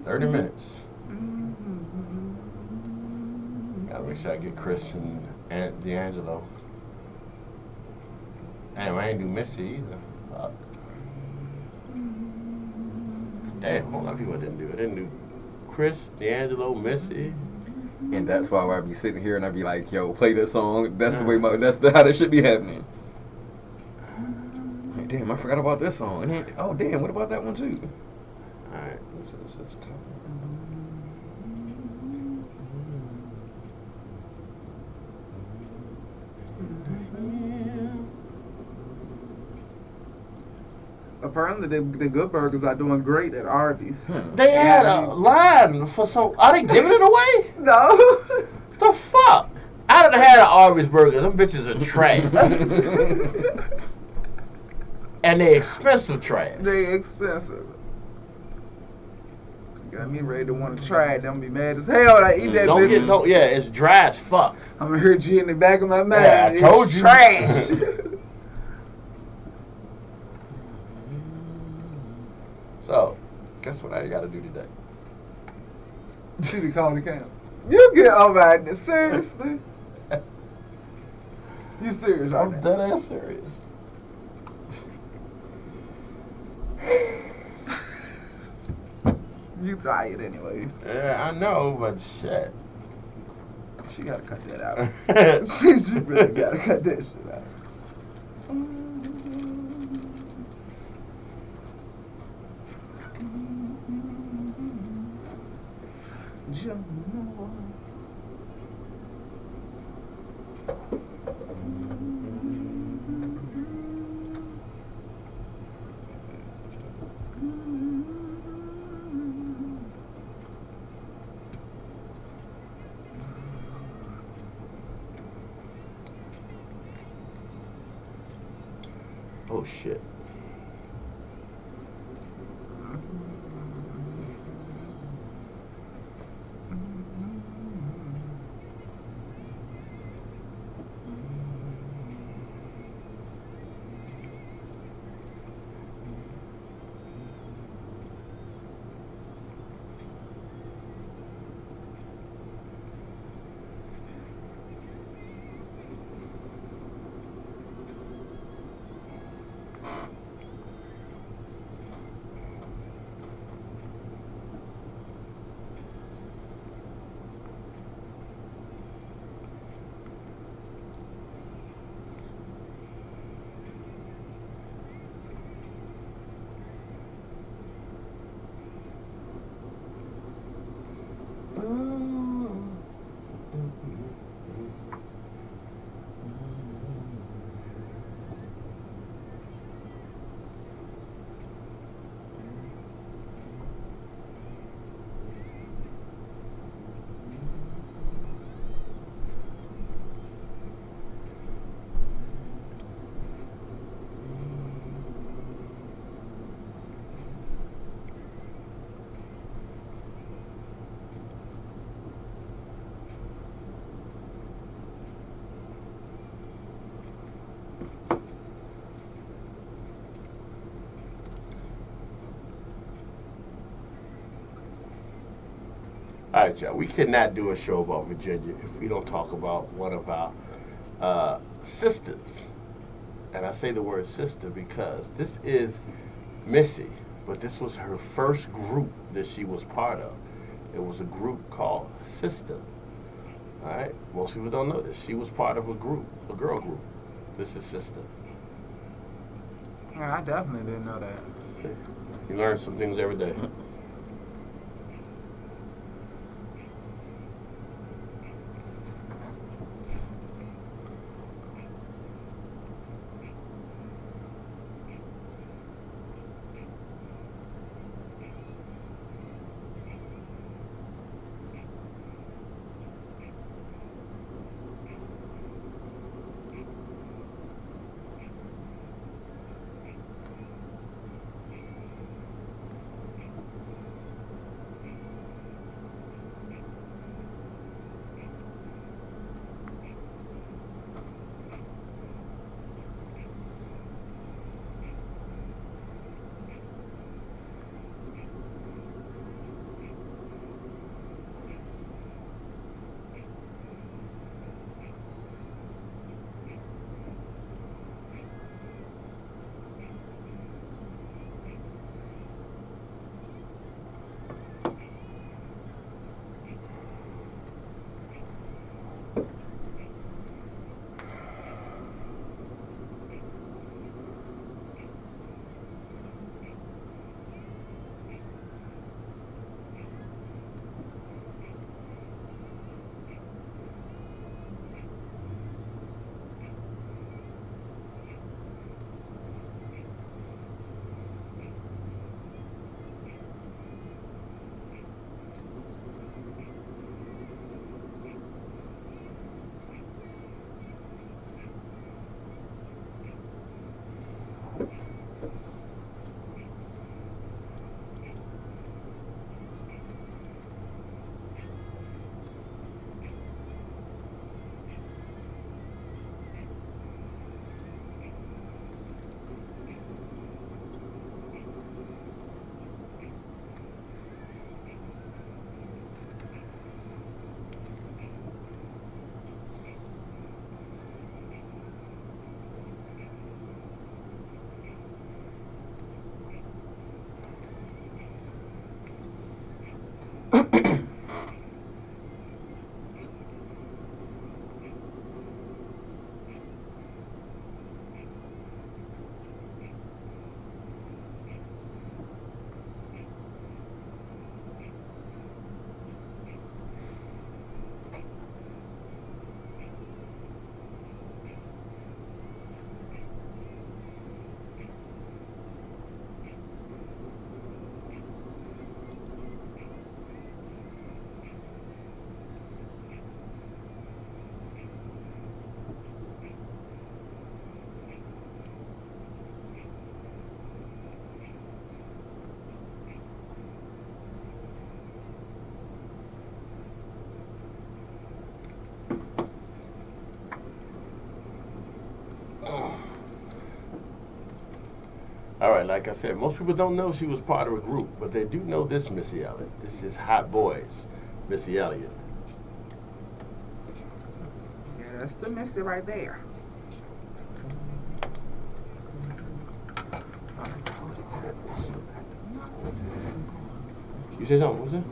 $30 minutes. Gotta make sure I get Chris and D'Angelo. Damn, I ain't do Missy either. Fuck. Damn, a whole lot of people didn't do it. Didn't do Chris, D'Angelo, Missy. And that's why I be sitting here and I be like, yo, play this song. That's the way how that should be happening. Like, damn, I forgot about this song. And then, oh, damn, what about that one too? Alright. Let's go. apparently the good burgers are doing great at Arby's. They had a line for some. Are they giving it away? No. The fuck? I done had an Arby's burger. Them bitches are trash. And they expensive trash. They expensive. Got me ready to want to try it. I'm gonna be mad as hell when I eat that bitch. Yeah, it's dry as fuck. I'm gonna hear G in the back of my mind. Yeah, I told It's you. trash. So, guess what I gotta do today? She done called the camp. You get over it. Seriously? You serious right I'm now? dead ass serious. You tired anyways. Yeah, I know, but shit. She gotta cut that out. she really gotta cut that shit out. Oh shit. All right, y'all. We cannot do a show about Virginia if we don't talk about one of our sisters. And I say the word sister because this is Missy, but this was her first group that she was part of. It was a group called Sister. All right? Most people don't know this. She was part of a group, a girl group. This is Sister. Yeah, I definitely didn't know that. Okay. You learn some things every day. All right, like I said, most people don't know she was part of a group, but they do know this Missy Elliott. This is Hot Boys, Missy Elliott. Yeah, that's the Missy right there. You say something? What's that?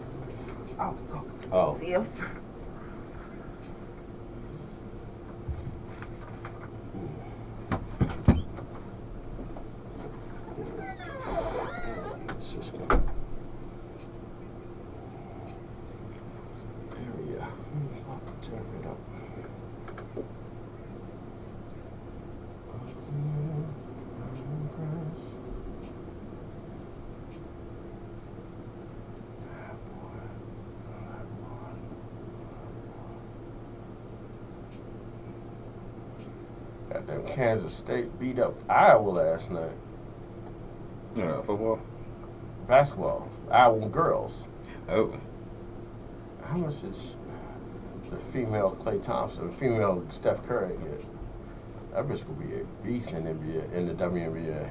I was talking to Oh. myself. Goddamn Kansas State beat up Iowa last night. Football? Basketball. Iowa girls. Oh. How much is the female Klay Thompson, the female Steph Curry get? That bitch gonna be a beast in the NBA, in the WNBA.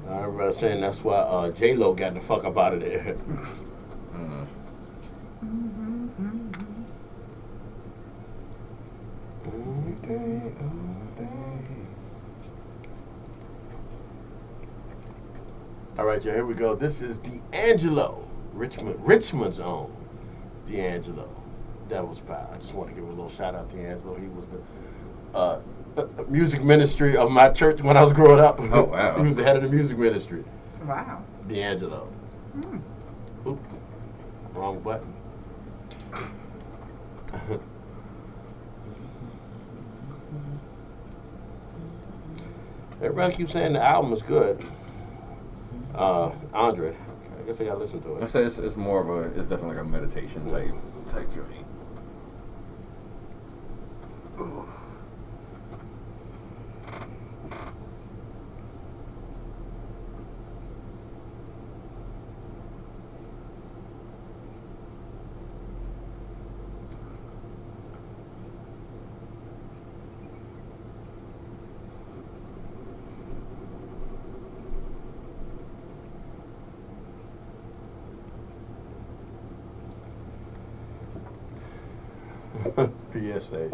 Everybody's saying that's why J-Lo got the fuck up out of there. All right, y'all, here we go. This is D'Angelo, Richmond's own D'Angelo. That was power. I just want to give a little shout out to D'Angelo. He was the music ministry of my church when I was growing up. Oh, wow. He was the head of the music ministry. Wow. D'Angelo. Oop. Wrong button. Everybody keeps saying the album is good. Andre, I guess I gotta listen to it. I say it's more of a, it's definitely like a meditation type journey. PSA.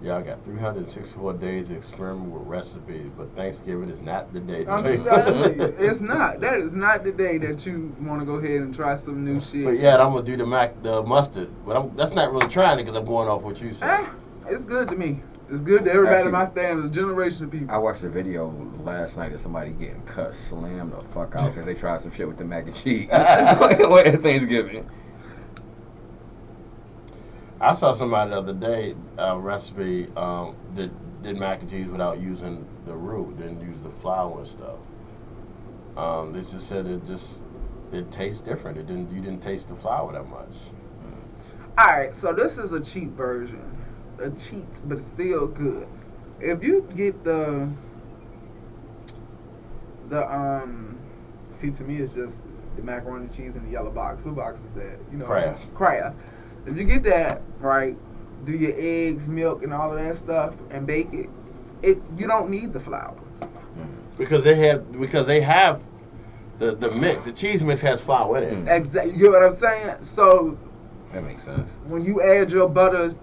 Y'all got 364 days to experiment with recipes, but Thanksgiving is not the day. I'm To telling you, it's not. That is not the day that you want to go ahead and try some new shit. But yeah, I'm gonna do the mustard. But that's not really trying it because I'm going off what you said. It's good to me. It's good to everybody Actually, in my family. It's a generation of people. I watched a video last night of somebody getting cut, slammed the fuck out because they tried some shit with the mac and cheese at Thanksgiving. I saw somebody the other day recipe that did mac and cheese without using the roux, didn't use the flour and stuff. They just said it tastes different. You didn't taste the flour that much. All right, so this is a cheap version. A cheat, but it's still good. If you get the see, to me it's just the macaroni and cheese in the yellow box. What box is that? You know, Kraft. If you get that right, do your eggs, milk, and all of that stuff, and bake it. You don't need the flour Because they have the mix. The cheese mix has flour in it. Exactly. You get what I'm saying? So That makes sense. when you add your butter,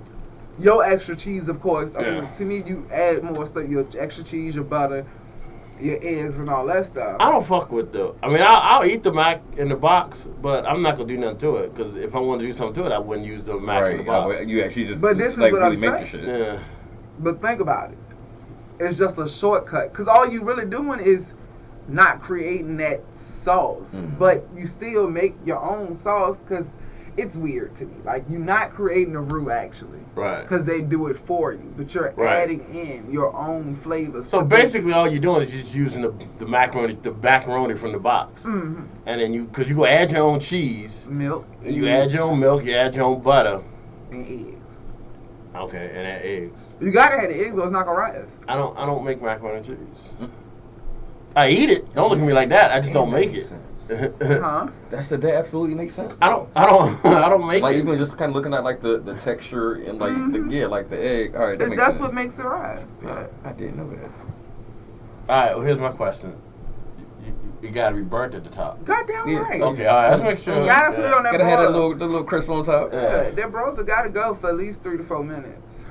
your extra cheese, of course. I mean, Yeah. to me, you add more stuff. Your extra cheese, your butter, your eggs, and all that stuff. I don't fuck with I'll eat the mac in the box, but I'm not gonna do nothing to it because if I wanted to do something to it, I wouldn't use the mac in the box. You actually just But this is like what really I'm make the saying. shit. Yeah. But think about it. It's just a shortcut. Because all you really doing is not creating that sauce. But you still make your own sauce because it's weird to me. Like, you're not creating a roux, actually. Right. Because they do it for you. But you're Right. adding in your own flavors. So to basically, all you're doing is just using the macaroni from the box, and then you gonna add your own cheese, milk. you add your own milk, you add your own butter, and eggs. okay, and add eggs. You gotta have the eggs or it's not gonna rise. I don't make macaroni and cheese. I eat it. Don't look at me like that. I just don't make it. Huh? That absolutely makes sense. I don't make Like it. even just kind of looking at like the texture and like the egg. All right, that makes That's sense. what makes it rise. Yeah. I didn't know that. All right. Well, here's my question. You gotta be burnt at the top. Goddamn Yeah. right. Okay. All right. Let's make sure. You gotta put it on that Gotta have that broil. little crisp on top. Yeah, that broiler gotta go for at least 3 to 4 minutes.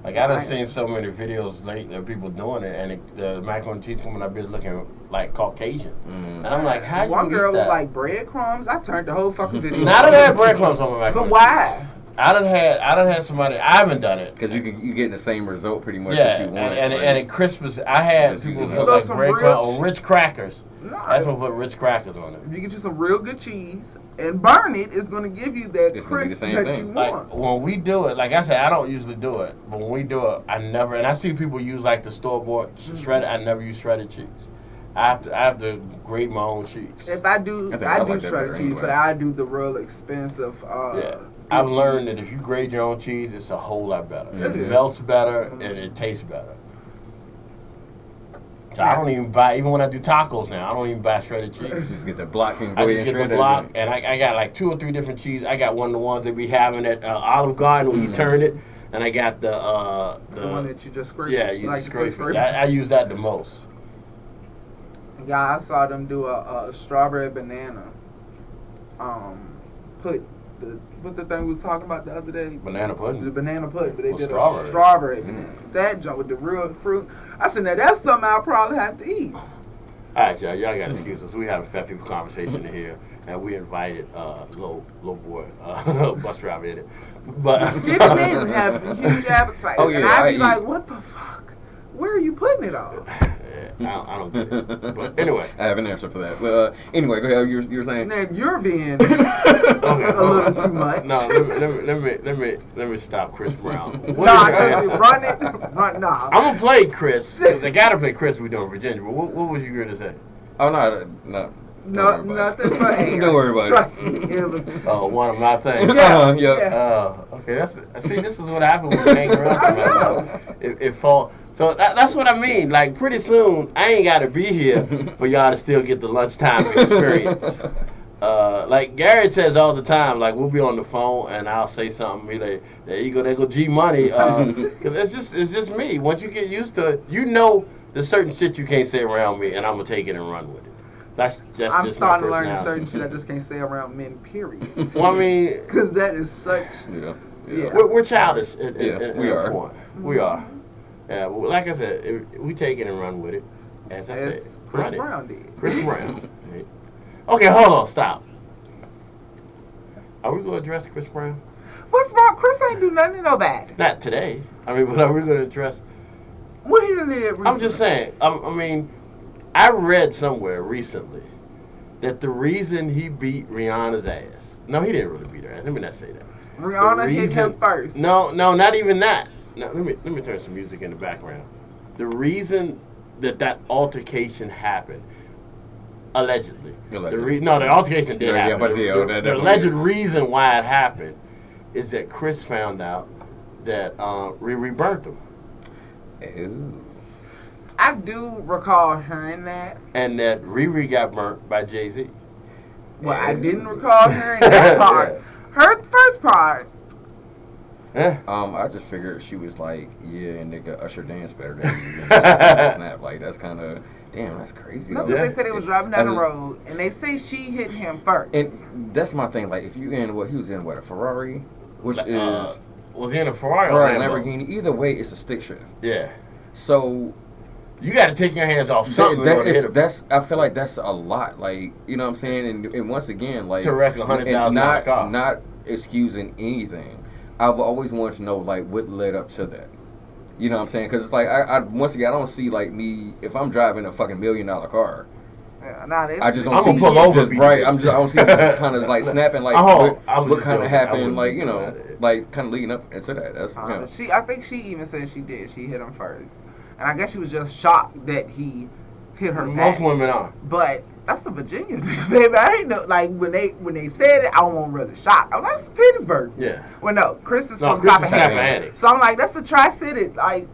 Like I done seen so many videos lately of people doing it, and the macaroni and cheese coming up is looking like Caucasian, and I'm like, how you One eat girl was that? like, breadcrumbs? I turned the whole fucking video Now I off. done had breadcrumbs on my macaroni. But and why? cheese. I done had somebody. I haven't done it. Because you getting the same result pretty much Yeah, as you want. and it crisps. I had Just people use put it. like Some breadcrumbs rich- or rich crackers. No. That's what put rich crackers on it. If you get you some real good cheese and burn it, it's going to give you that It's gonna be the crisp same that thing. you Like want. when we do it, like I said, I don't usually do it, but when we do it, I never. And I see people use like the store bought shredded. I never use shredded cheese. I have to grate my own cheese. If I do, I think I I do like that shredded better cheese, anyway. but I do the real expensive. Yeah. good I've learned cheese. that if you grate your own cheese, it's a whole lot better. It It is. melts better and it tastes better. So I don't even buy, even when I do tacos now, I don't even buy shredded cheese. Just get the block and go I ahead just and get shred the that block, joint. and I got like 2 or 3 different cheese. I got one of the ones that we having at Olive Garden when you turn it, and I got the one that you just scrape. yeah, you like just the scrape scrape. it. I use that the most. Yeah, I saw them do a strawberry banana. Put what's the thing we was talking about the other day? Banana The pudding. banana pudding, but they With did strawberries. a strawberry banana. That junk with the real fruit. I said, now that's something I'll probably have to eat. All right, y'all got excuses. We have a fat people conversation in here, and we invited little boy bus driver in it, but Skinny men have huge appetites. Oh, And yeah, I'd I be eat. like, what the fuck? Where are you putting it on? yeah, I don't get it. But anyway, I have an answer for that. But anyway, go ahead. You're saying. Now, you're being okay, a little too much. No, let me stop Chris Brown. What Nah, is your answer? run it. Nah. I'm gonna play Chris. 'Cause I gotta play Chris. We doing Virginia. But what was you gonna say? Oh no. No, nothing but air. Don't worry about it. Trust me, it was. Oh, one of my things. Yeah, Yeah. yeah. Okay. This is what happens when you hang around somebody. It fall. So that's what I mean. Like pretty soon, I ain't gotta be here for y'all to still get the lunchtime experience. Like Garrett says all the time, like we'll be on the phone and I'll say something, be like, there go G Money, because it's just me. Once you get used to it, you know there's certain shit you can't say around me, and I'm gonna take it and run with it. That's I'm just starting to my learn personality. certain shit I just can't say around men, period. Well, I mean, Because that is such. Yeah. Yeah. We're childish. We are. Point. We are. Yeah, well, like I said, we take it and run with it. As I said, As Chris run it. Brown did. Chris Brown. Okay, hold on, stop. Are we going to address Chris Brown? What's wrong? Chris ain't do nothing to nobody. Not today. I mean, but are we going to address? What he did recently? I'm just saying. I mean, I read somewhere recently that the reason he beat Rihanna's ass. No, he didn't really beat her ass. Let me not say that. Rihanna hit him first. No, not even that. No, let me turn some music in the background. The reason that altercation happened, allegedly. The altercation did happen. The alleged reason why it happened is that Chris found out that Riri burnt him. Ew. I do recall hearing that. And that Riri got burnt by Jay-Z. Well, I didn't recall hearing that part. Her first part. I just figured she was like, yeah, nigga, Usher dance better than you. Snap, like that's kind of damn. That's crazy. No, because they said they was driving down the road, and they say she hit him first. And that's my thing. Like, if you in he was in a Ferrari, which is was he in a Ferrari or or a Lamborghini? Either way, it's a stick shift. Yeah. So you got to take your hands off something. That's I feel like that's a lot. Like, you know what I'm saying? And once again, like to wreck $100,000 car. Not excusing anything. I've always wanted to know like what led up to that. You know what I'm saying? Because it's like I once again I don't see like me if I'm driving a fucking $1 million car. Yeah, I just don't I'm see gonna pull over. Right. I don't see kind of like snapping like what kind of happened like you know like kind of leading up into that. That's you know. I think she even said she did. She hit him first, and I guess she was just shocked that he hit her. Most women are, but that's the Virginia thing, baby. I ain't know like when they said it, I wasn't really shocked. I'm like, that's Petersburg. Yeah. Well, no, Chris is from Tappahannock. So I'm like, that's the Tri-City, like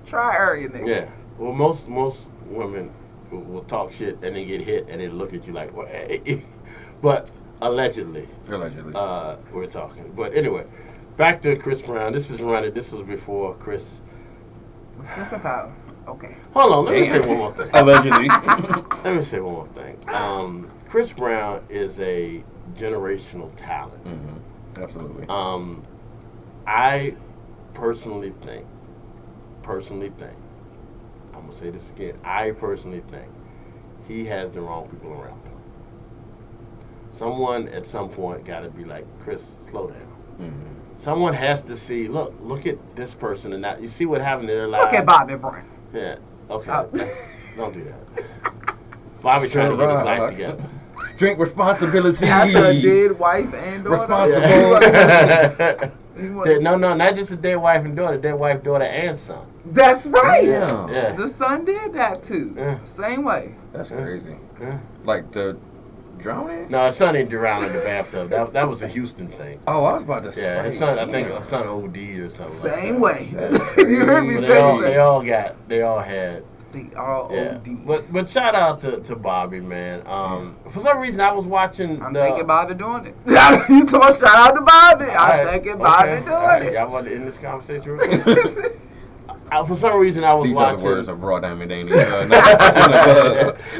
tri-area nigga. Yeah. Well, most women will talk shit and then get hit and then look at you like, well, hey. But allegedly, we're talking. But anyway, back to Chris Brown. This was before Chris. Sniffing powder. Okay. Hold on, let me say one more thing. Allegedly. Let me say one more thing. Chris Brown is a generational talent. Mm-hmm. Absolutely. I personally think, I'm going to say this again, I personally think he has the wrong people around him. Someone at some point got to be like, Chris, slow down. Mm-hmm. Someone has to see, look at this person and that. You see what happened in their lives. Look at Bobby Brown. Yeah. Okay. Don't do that. Bobby trying to get his life together. Drink responsibility. After a dead wife and daughter. Responsible. No, not just a dead wife and daughter. Dead wife, daughter, and son. That's right. Yeah. The son did that too. Yeah. Same way. That's crazy. Yeah. Like the drowning? No, his son didn't drown in the bathtub. That was a Houston thing. Oh, I was about to say. Yeah, his son. I think his son OD'd or something. Same like way. You heard me say they all had. They all OD. But shout out to Bobby, man. For some reason I was watching. I'm thinking Bobby doing it. You told me shout out to Bobby. I'm thinking Bobby doing it. Y'all want to end this conversation real quick? For some reason I was watching. These are the words of Raw Diamond Danny.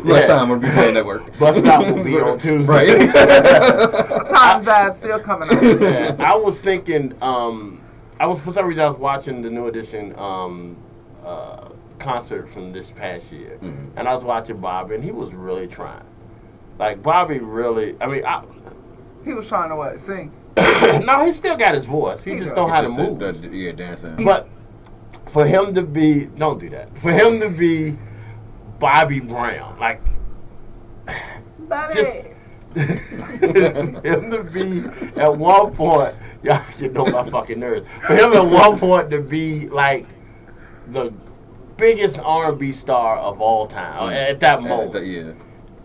Lunchtime will be playing network. Bus stop will be on Tuesday. Right. Times Vibe still coming up. Yeah, I was thinking. For some reason I was watching the New Edition concert from this past year, and I was watching Bobby, and he was really trying. Like Bobby really. I mean, he was trying to what? Sing? No, he still got his voice. He just don't know how to move. Dancing. But for him to be, don't do that. For him to be Bobby Brown, like, Bobby. just him to be at one point, y'all should know my fucking nerves. For him at one point to be like the biggest R&B star of all time at that moment. Yeah.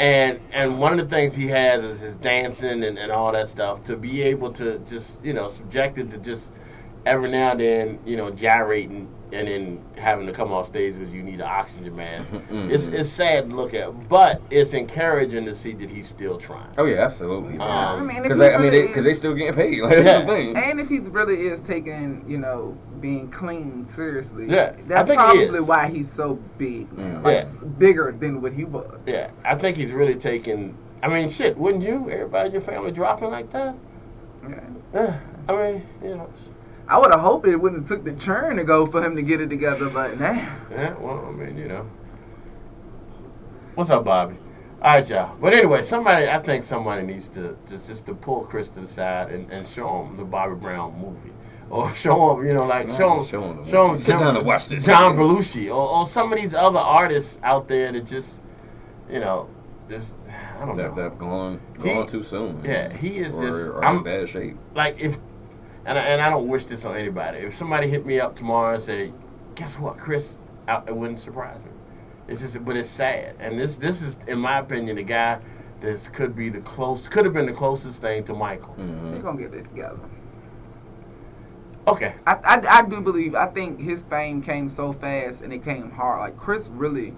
And one of the things he has is his dancing and all that stuff. To be able to just, subjected to just every now and then, gyrating and then having to come off stage because you need an oxygen mask. It's sad to look at, but it's encouraging to see that he's still trying. Oh yeah, absolutely. Because they still getting paid. Like, that's the thing. And if he really is taking, being clean seriously, that's I think probably why he's so big now. Bigger than what he was. Yeah, I think he's really taking. I mean, shit, wouldn't you? Everybody in your family dropping like that? Yeah. I mean, I would have hoped it wouldn't have took the turn to go for him to get it together, but nah. Yeah, well, I mean, What's up, Bobby? All right, y'all. But anyway, I think somebody needs to just to pull Chris to the side and show him the Bobby Brown movie. Or show him, show him Sit down and watch this. John Belushi or some of these other artists out there that just, I don't know. That gone too soon. Yeah, he is or I'm in bad shape. Like and I don't wish this on anybody. If somebody hit me up tomorrow and say, "Guess what, Chris?" It wouldn't surprise me. But it's sad. And this is, in my opinion, the guy that could have been the closest thing to Michael. Mm-hmm. They're gonna get it together. Okay. I do believe. I think his fame came so fast and it came hard. Like Chris really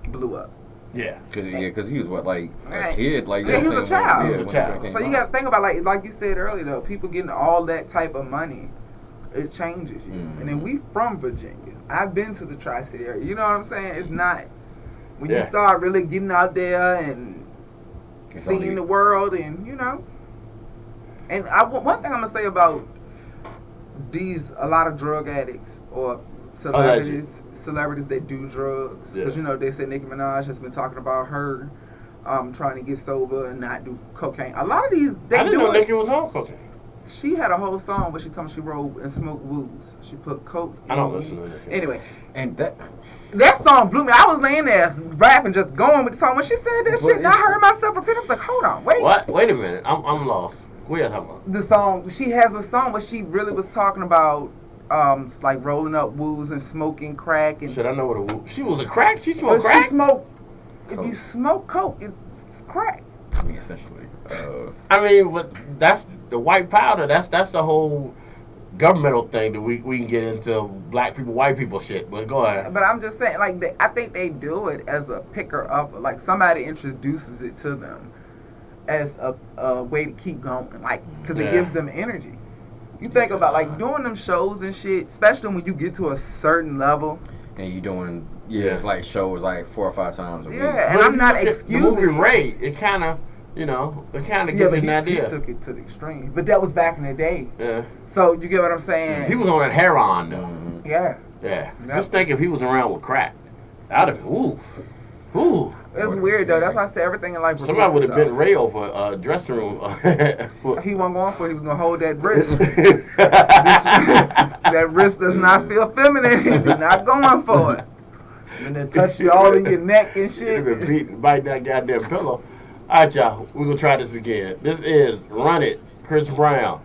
blew up. Yeah. Because he was a Right. kid. Like, Yeah, he was a child. He was a child. So you got to think about like you said earlier though, people getting all that type of money, it changes you. Mm-hmm. And then we from Virginia. I've been to the Tri-State area. You know what I'm saying? It's not when you Yeah. start really getting out there and It's seeing only- the world and And one thing I'm gonna say about a lot of drug addicts or celebrities that do drugs, because they say Nicki Minaj has been talking about her trying to get sober and not do cocaine. A lot of these I didn't know Nicki was on cocaine. She had a whole song where she told me she rolled and smoked wooz. She put coke. I don't listen to Nicki. Anyway, And that song blew me. I was laying there rapping, just going with the song. When she said that shit, and I heard myself repeat, I was like, hold on, wait. What? Wait a minute. I'm lost. What are you talking about? The song, she has a song where she really was talking about like rolling up wooz and smoking crack. And Shit, I know what she was a crack? She smoked crack? She smoked, if Coke. you smoke coke, it's crack. I mean, essentially. I mean, but that's the white powder. That's the whole governmental thing that we can get into black people, white people shit. But go ahead. But I'm just saying, like, I think they do it as a picker up. Like, somebody introduces it to them as a way to keep going. Like, because it gives them energy. You think about, like, doing them shows and shit, especially when you get to a certain level. And you doing, like shows like 4 or 5 times a week. Yeah, and I'm not excusing the movie Ray. It kind of, gives you an idea. He took it to the extreme. But that was back in the day. Yeah. So, you get what I'm saying? He was on that heroin, though. Mm-hmm. Yeah. Yeah. Just think if he was around with crack. I'd have, ooh. It's weird, though. That's why I say everything in life. Somebody would have been itself. Ray over dressing room. He wasn't going for it. He was going to hold that wrist. That wrist does not feel feminine. He's not going for it. And then touch you all in your neck and shit. Been beating, biting that goddamn pillow. All right, y'all. We're going to try this again. This is Run It, Chris Brown.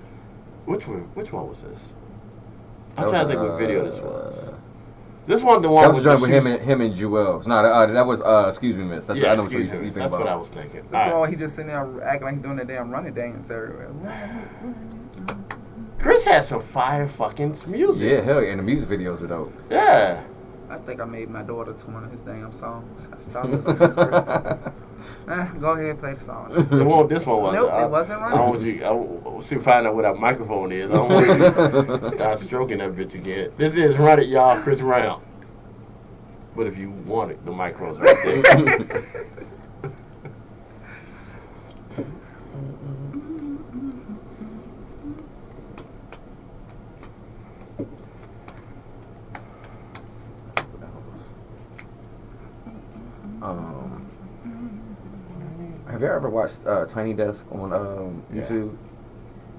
Which one was this? I'm trying to think what video this was. This one, the one That was with done with him and Jewels. No, that was excuse me, miss. That's Yeah, I know excuse what me. you think That's about. what I was thinking. This All right. one, he just sitting there acting like he's doing that damn running dance everywhere. Chris has some fire fucking music. Yeah, hell yeah, and the music videos are dope. Yeah. I think I made my daughter to one of his damn songs. I stopped listening to Chris. Go ahead, play the song. This one wasn't. Nope, it wasn't I don't want you. See, find out what that microphone is. I don't want you to start stroking that bitch again. This is Run It, y'all, Chris Brown. But if you want it, the microphone's right there. Have you ever watched Tiny Desk on YouTube?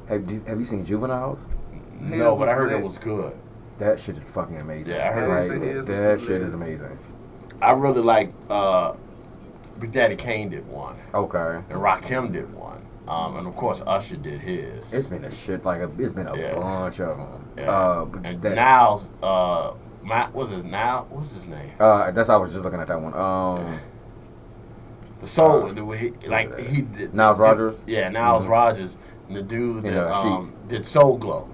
Have you seen Juveniles? No, but I heard it was good. That shit is fucking amazing. Yeah, I heard that shit is amazing. I really like Big Daddy Kane did one. Okay. And Rakim did one. And of course Usher did his. It's been a shit it's been a bunch of them. Yeah. And Niles, what's his name? That's I was just looking at that one. The soul, he did. Niles Rodgers. Yeah, Niles Rodgers, and the dude that did Soul Glow.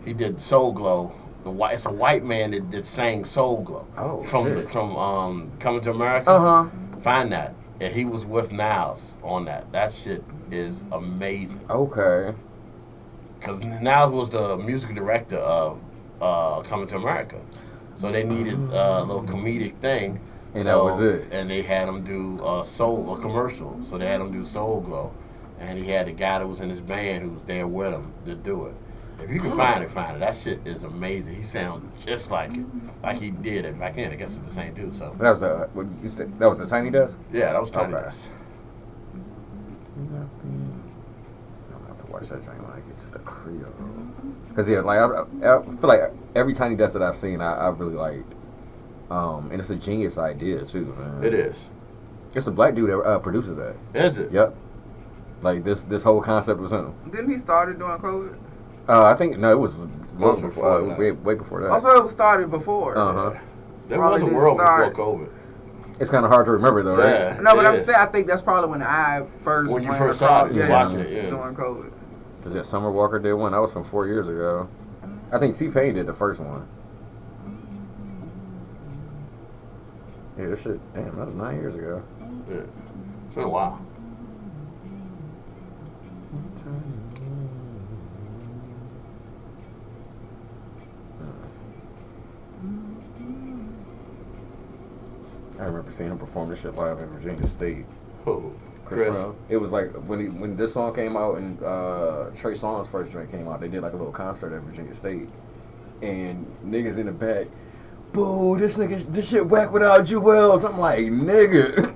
He did Soul Glow. It's a white man that sang Soul Glow. Oh, from Coming to America. Uh-huh. Find that. Yeah, he was with Niles on that. That shit is amazing. Okay. Because Niles was the music director of Coming to America, so they needed a little comedic thing. And that was it. And they had him do a commercial. So they had him do Soul Glow, and he had the guy that was in his band who was there with him to do it. If you can find it, find it. That shit is amazing. He sounds just like it, like he did it back then. I guess it's the same dude. So That was the what you said, that was the Tiny Desk. yeah, that was Tiny Okay. Desk. I'm gonna have to watch that joint when I get to the Creole. Cause yeah, like I feel like every Tiny Desk that I've seen, I really liked. And it's a genius idea too, man. It is. It's a black dude that produces that. Is it? Yep. Like this whole concept was him. Didn't he started doing COVID? I think no, it was long before before, that. way before that. Also, it was started before. There Probably was a didn't world start. before COVID. It's kind of hard to remember though, right? Yeah. No, but it I'm is. saying I think that's probably when I first When you ran first across- started watching it, yeah. during COVID. Cause yeah, Summer Walker did one. That was from 4 years ago. I think T-Pain did the first one. Yeah, this shit. Damn, that was 9 years ago. Yeah. It's been a while. I remember seeing him perform this shit live in Virginia State. Oh, Chris Chris. Brown. It was like when this song came out and Trey Songz's first joint came out, they did like a little concert at Virginia State, and niggas in the back, boo, this shit whack without Jewels. I'm like, nigga,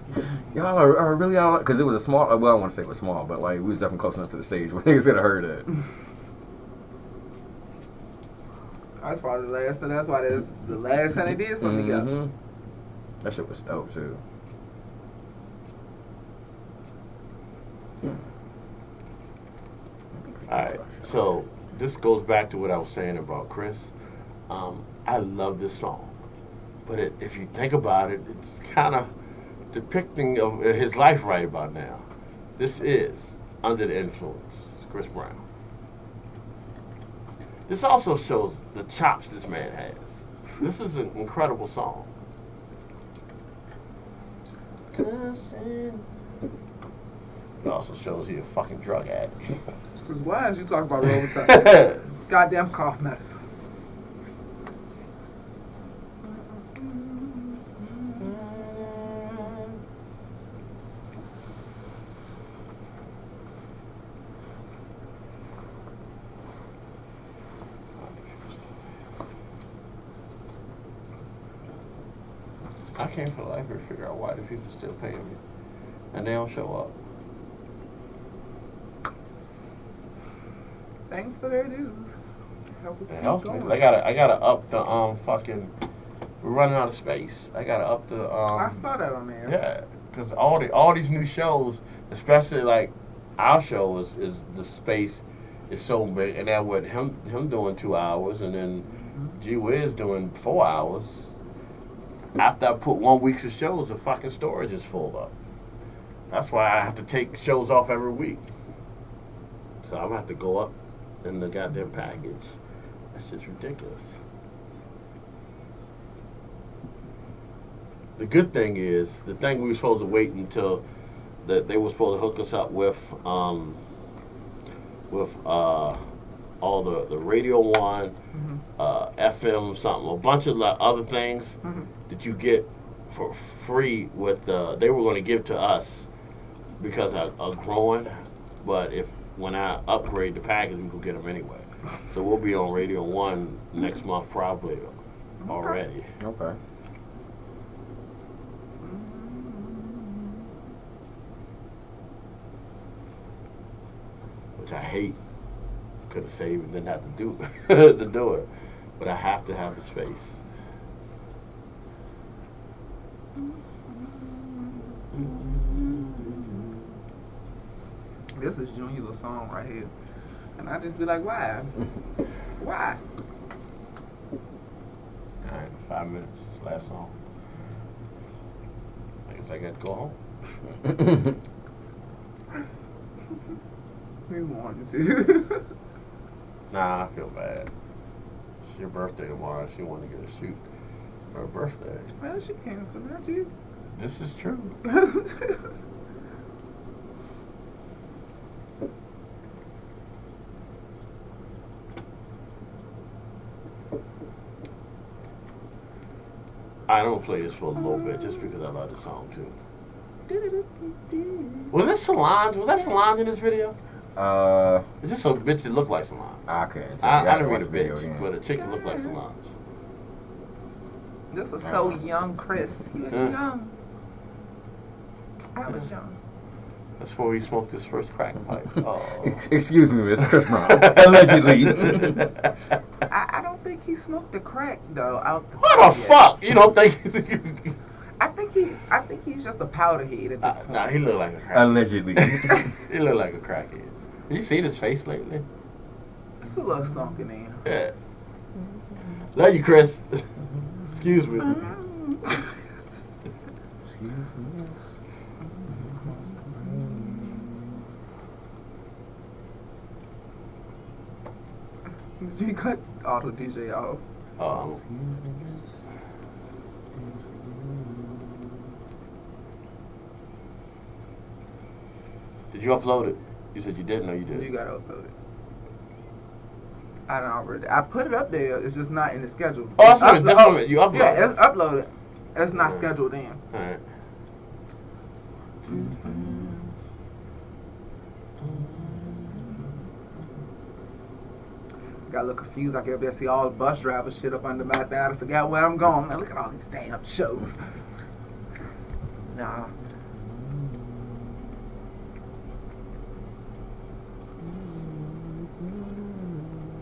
y'all are really all, because it was a small. Well, I don't want to say it was small, but like we was definitely close enough to the stage where niggas could have heard it. That's probably the last. That's why that's the last time they did something together. Mhm. That shit was dope too. Alright, so this goes back to what I was saying about Chris. I love this song, but if you think about it, it's kind of depicting of his life right about now. This is Under the Influence, Chris Brown. This also shows the chops this man has. This is an incredible song. It also shows he a fucking drug addict. Because why is you talking about Robitussin? Goddamn cough medicine. I can't for the life of me figure out why the people still paying me and they don't show up. Thanks for their dues. Help us It keep helps me. going. I gotta up the fucking. We're running out of space. I gotta up the I saw that on there. Yeah, because all these new shows, especially like our show, is the space is so big, and then with him doing 2 hours, and then G Wiz doing 4 hours. After I put 1 week's of shows, the fucking storage is full up. That's why I have to take shows off every week. So I'm gonna have to go up in the goddamn package. That shit's ridiculous. The good thing is, the thing we were supposed to wait until that they were supposed to hook us up with all the Radio 1, FM something, a bunch of other things that you get for free with they were going to give to us because of growing, but when I upgrade the package, we could get them anyway. So we'll be on Radio 1 next month probably already. Okay. Which I hate. Could have saved and didn't have to do to do it, but I have to have the space. This is Junior's song right here. And I just be like, why? Why? All right, 5 minutes. This last song. I guess I got to go home. We wanted to. Nah, I feel bad. It's your birthday tomorrow. She wanted to get a shoot for her birthday. Well, she canceled, not you. This is true. I don't play this for a little bit just because I love the song too. Was this Solange? Was that Solange in this video? It's just a bitch that look like Solange. I couldn't tell. I gotta didn't mean watch a the video bitch, again. but a chick that look like Solange. This was so young, Chris. He was young. I was young. That's before he smoked his first crack pipe. Oh. Excuse me, Miss Chris Brown. Allegedly. I don't think he smoked the crack though. Out the What the fuck? You don't think? I think he's just a powder head at this point. Nah, he look like a crackhead. Allegedly. He look like a crackhead. You seen his face lately? It's a little sunken in. Yeah. Love you, Chris. Excuse me. Excuse me. Did you cut auto DJ off? Did you upload it? You said you didn't. No, you did. You gotta upload it. I don't already. I put it up there. It's just not in the schedule. Oh, I saw it. This one, you uploaded. Yeah, it's uploaded. It's not scheduled in. All right. Got a little confused. I get up there, see all the bus driver shit up under my thing. I forgot where I'm going. Now look at all these damn shows. Nah.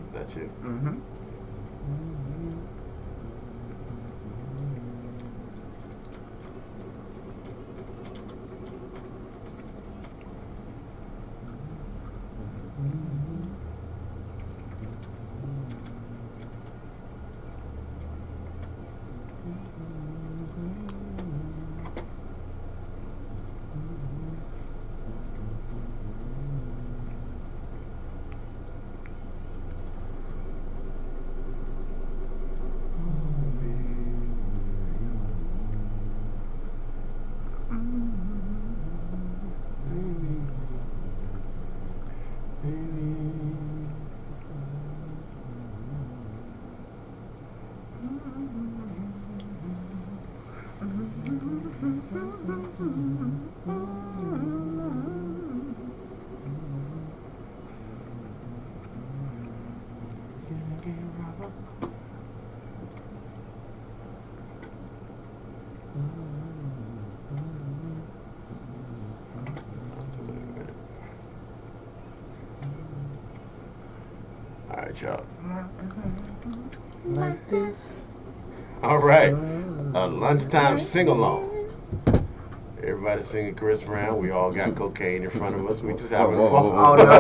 Is that you? Mm-hmm. All right, y'all. Like this. All right. Lunchtime sing-along. Everybody singing Chris Brown. We all got cocaine in front of us. We just having Whoa, whoa, fun. whoa. Oh, no.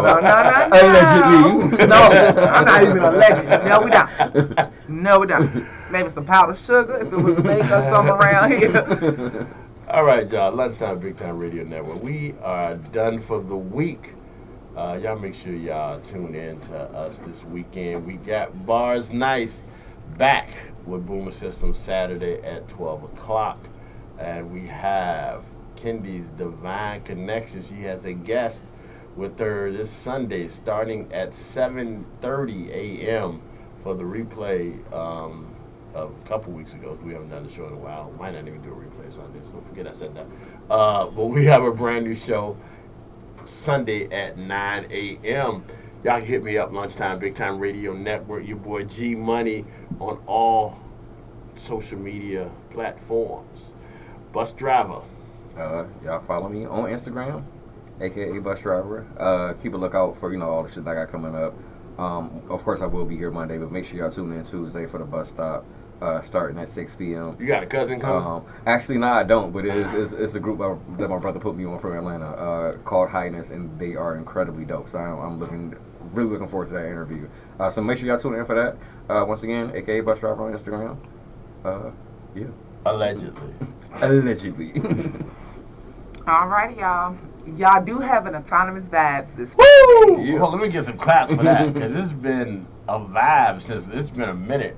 Allegedly. No, I'm not even alleged. No, we don't. No, we don't. Maybe some powdered sugar if it was made or something around here. All right, y'all. Lunchtime Big Time Radio Network. We are done for the week. Y'all make sure y'all tune in to us this weekend. We got Bars Nice back with Boomer System Saturday at 12 o'clock. And we have Kendi's Divine Connection. She has a guest with her this Sunday starting at 7:30 a.m. for the replay of a couple weeks ago. We haven't done the show in a while. Might not even do a replay Sunday, so don't forget I said that. But we have a brand new show Sunday at 9 a.m. Y'all can hit me up, Lunchtime Big Time Radio Network. Your boy G Money on all social media platforms. Bus Driver. Y'all follow me on Instagram, aka Bus Driver. Keep a lookout for all the shit that I got coming up. Of course, I will be here Monday, but make sure y'all tune in Tuesday for the bus stop, starting at 6 p.m. You got a cousin coming? Actually, no, I don't, but it's a group that my brother put me on from Atlanta called Highness, and they are incredibly dope. So I'm really looking forward to that interview. So make sure y'all tune in for that. Once again, aka Bus Driver on Instagram. Yeah. Allegedly. Allegedly. Alrighty, y'all. Y'all do have an autonomous vibes this week. Woo! Yeah. Well, let me get some claps for that, because it's been a vibe since it's been a minute.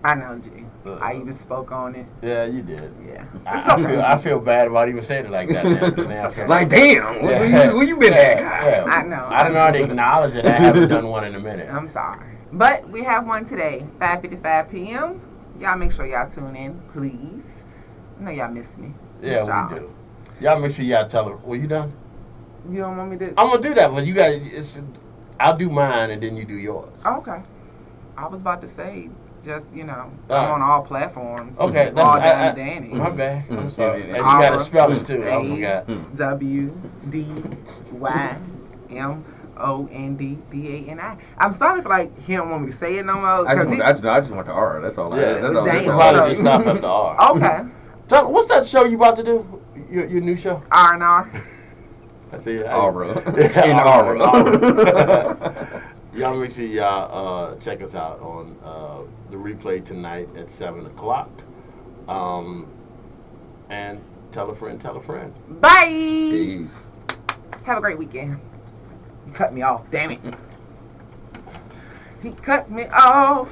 I know, G. I even spoke on it. Yeah, you did. Yeah. I feel bad about even saying it like that now. 'Cause now I feel Like, damn, where you been at? Yeah. I know. I didn't already acknowledge that I haven't done one in a minute. I'm sorry. But we have one today, 5:55 p.m. Y'all make sure y'all tune in, please. I know y'all miss me. Yeah, we do. Y'all make sure y'all tell her. Well, you done? You don't want me to? I'm gonna do that, but you got. I'll do mine and then you do yours. Oh, okay. I was about to say, just I'm Alright. on all platforms. Okay, all that's down Danny. My bad. I'm sorry. And you Aura. gotta spell it too. I forgot. WDYMONDDANI. I'm starting to feel like he don't want me to say it no more. I just want the R. That's all. Yeah, That's all. Damn. That's You all. probably just stop at the R. Okay. Tell, what's that show you about to do? Your new show? R&R. I see. Aura. Yeah, In Aura. Aura. Y'all make sure y'all check us out on the replay tonight at 7:00. And tell a friend. Bye. Peace. Have a great weekend. He cut me off. Damn it. He cut me off.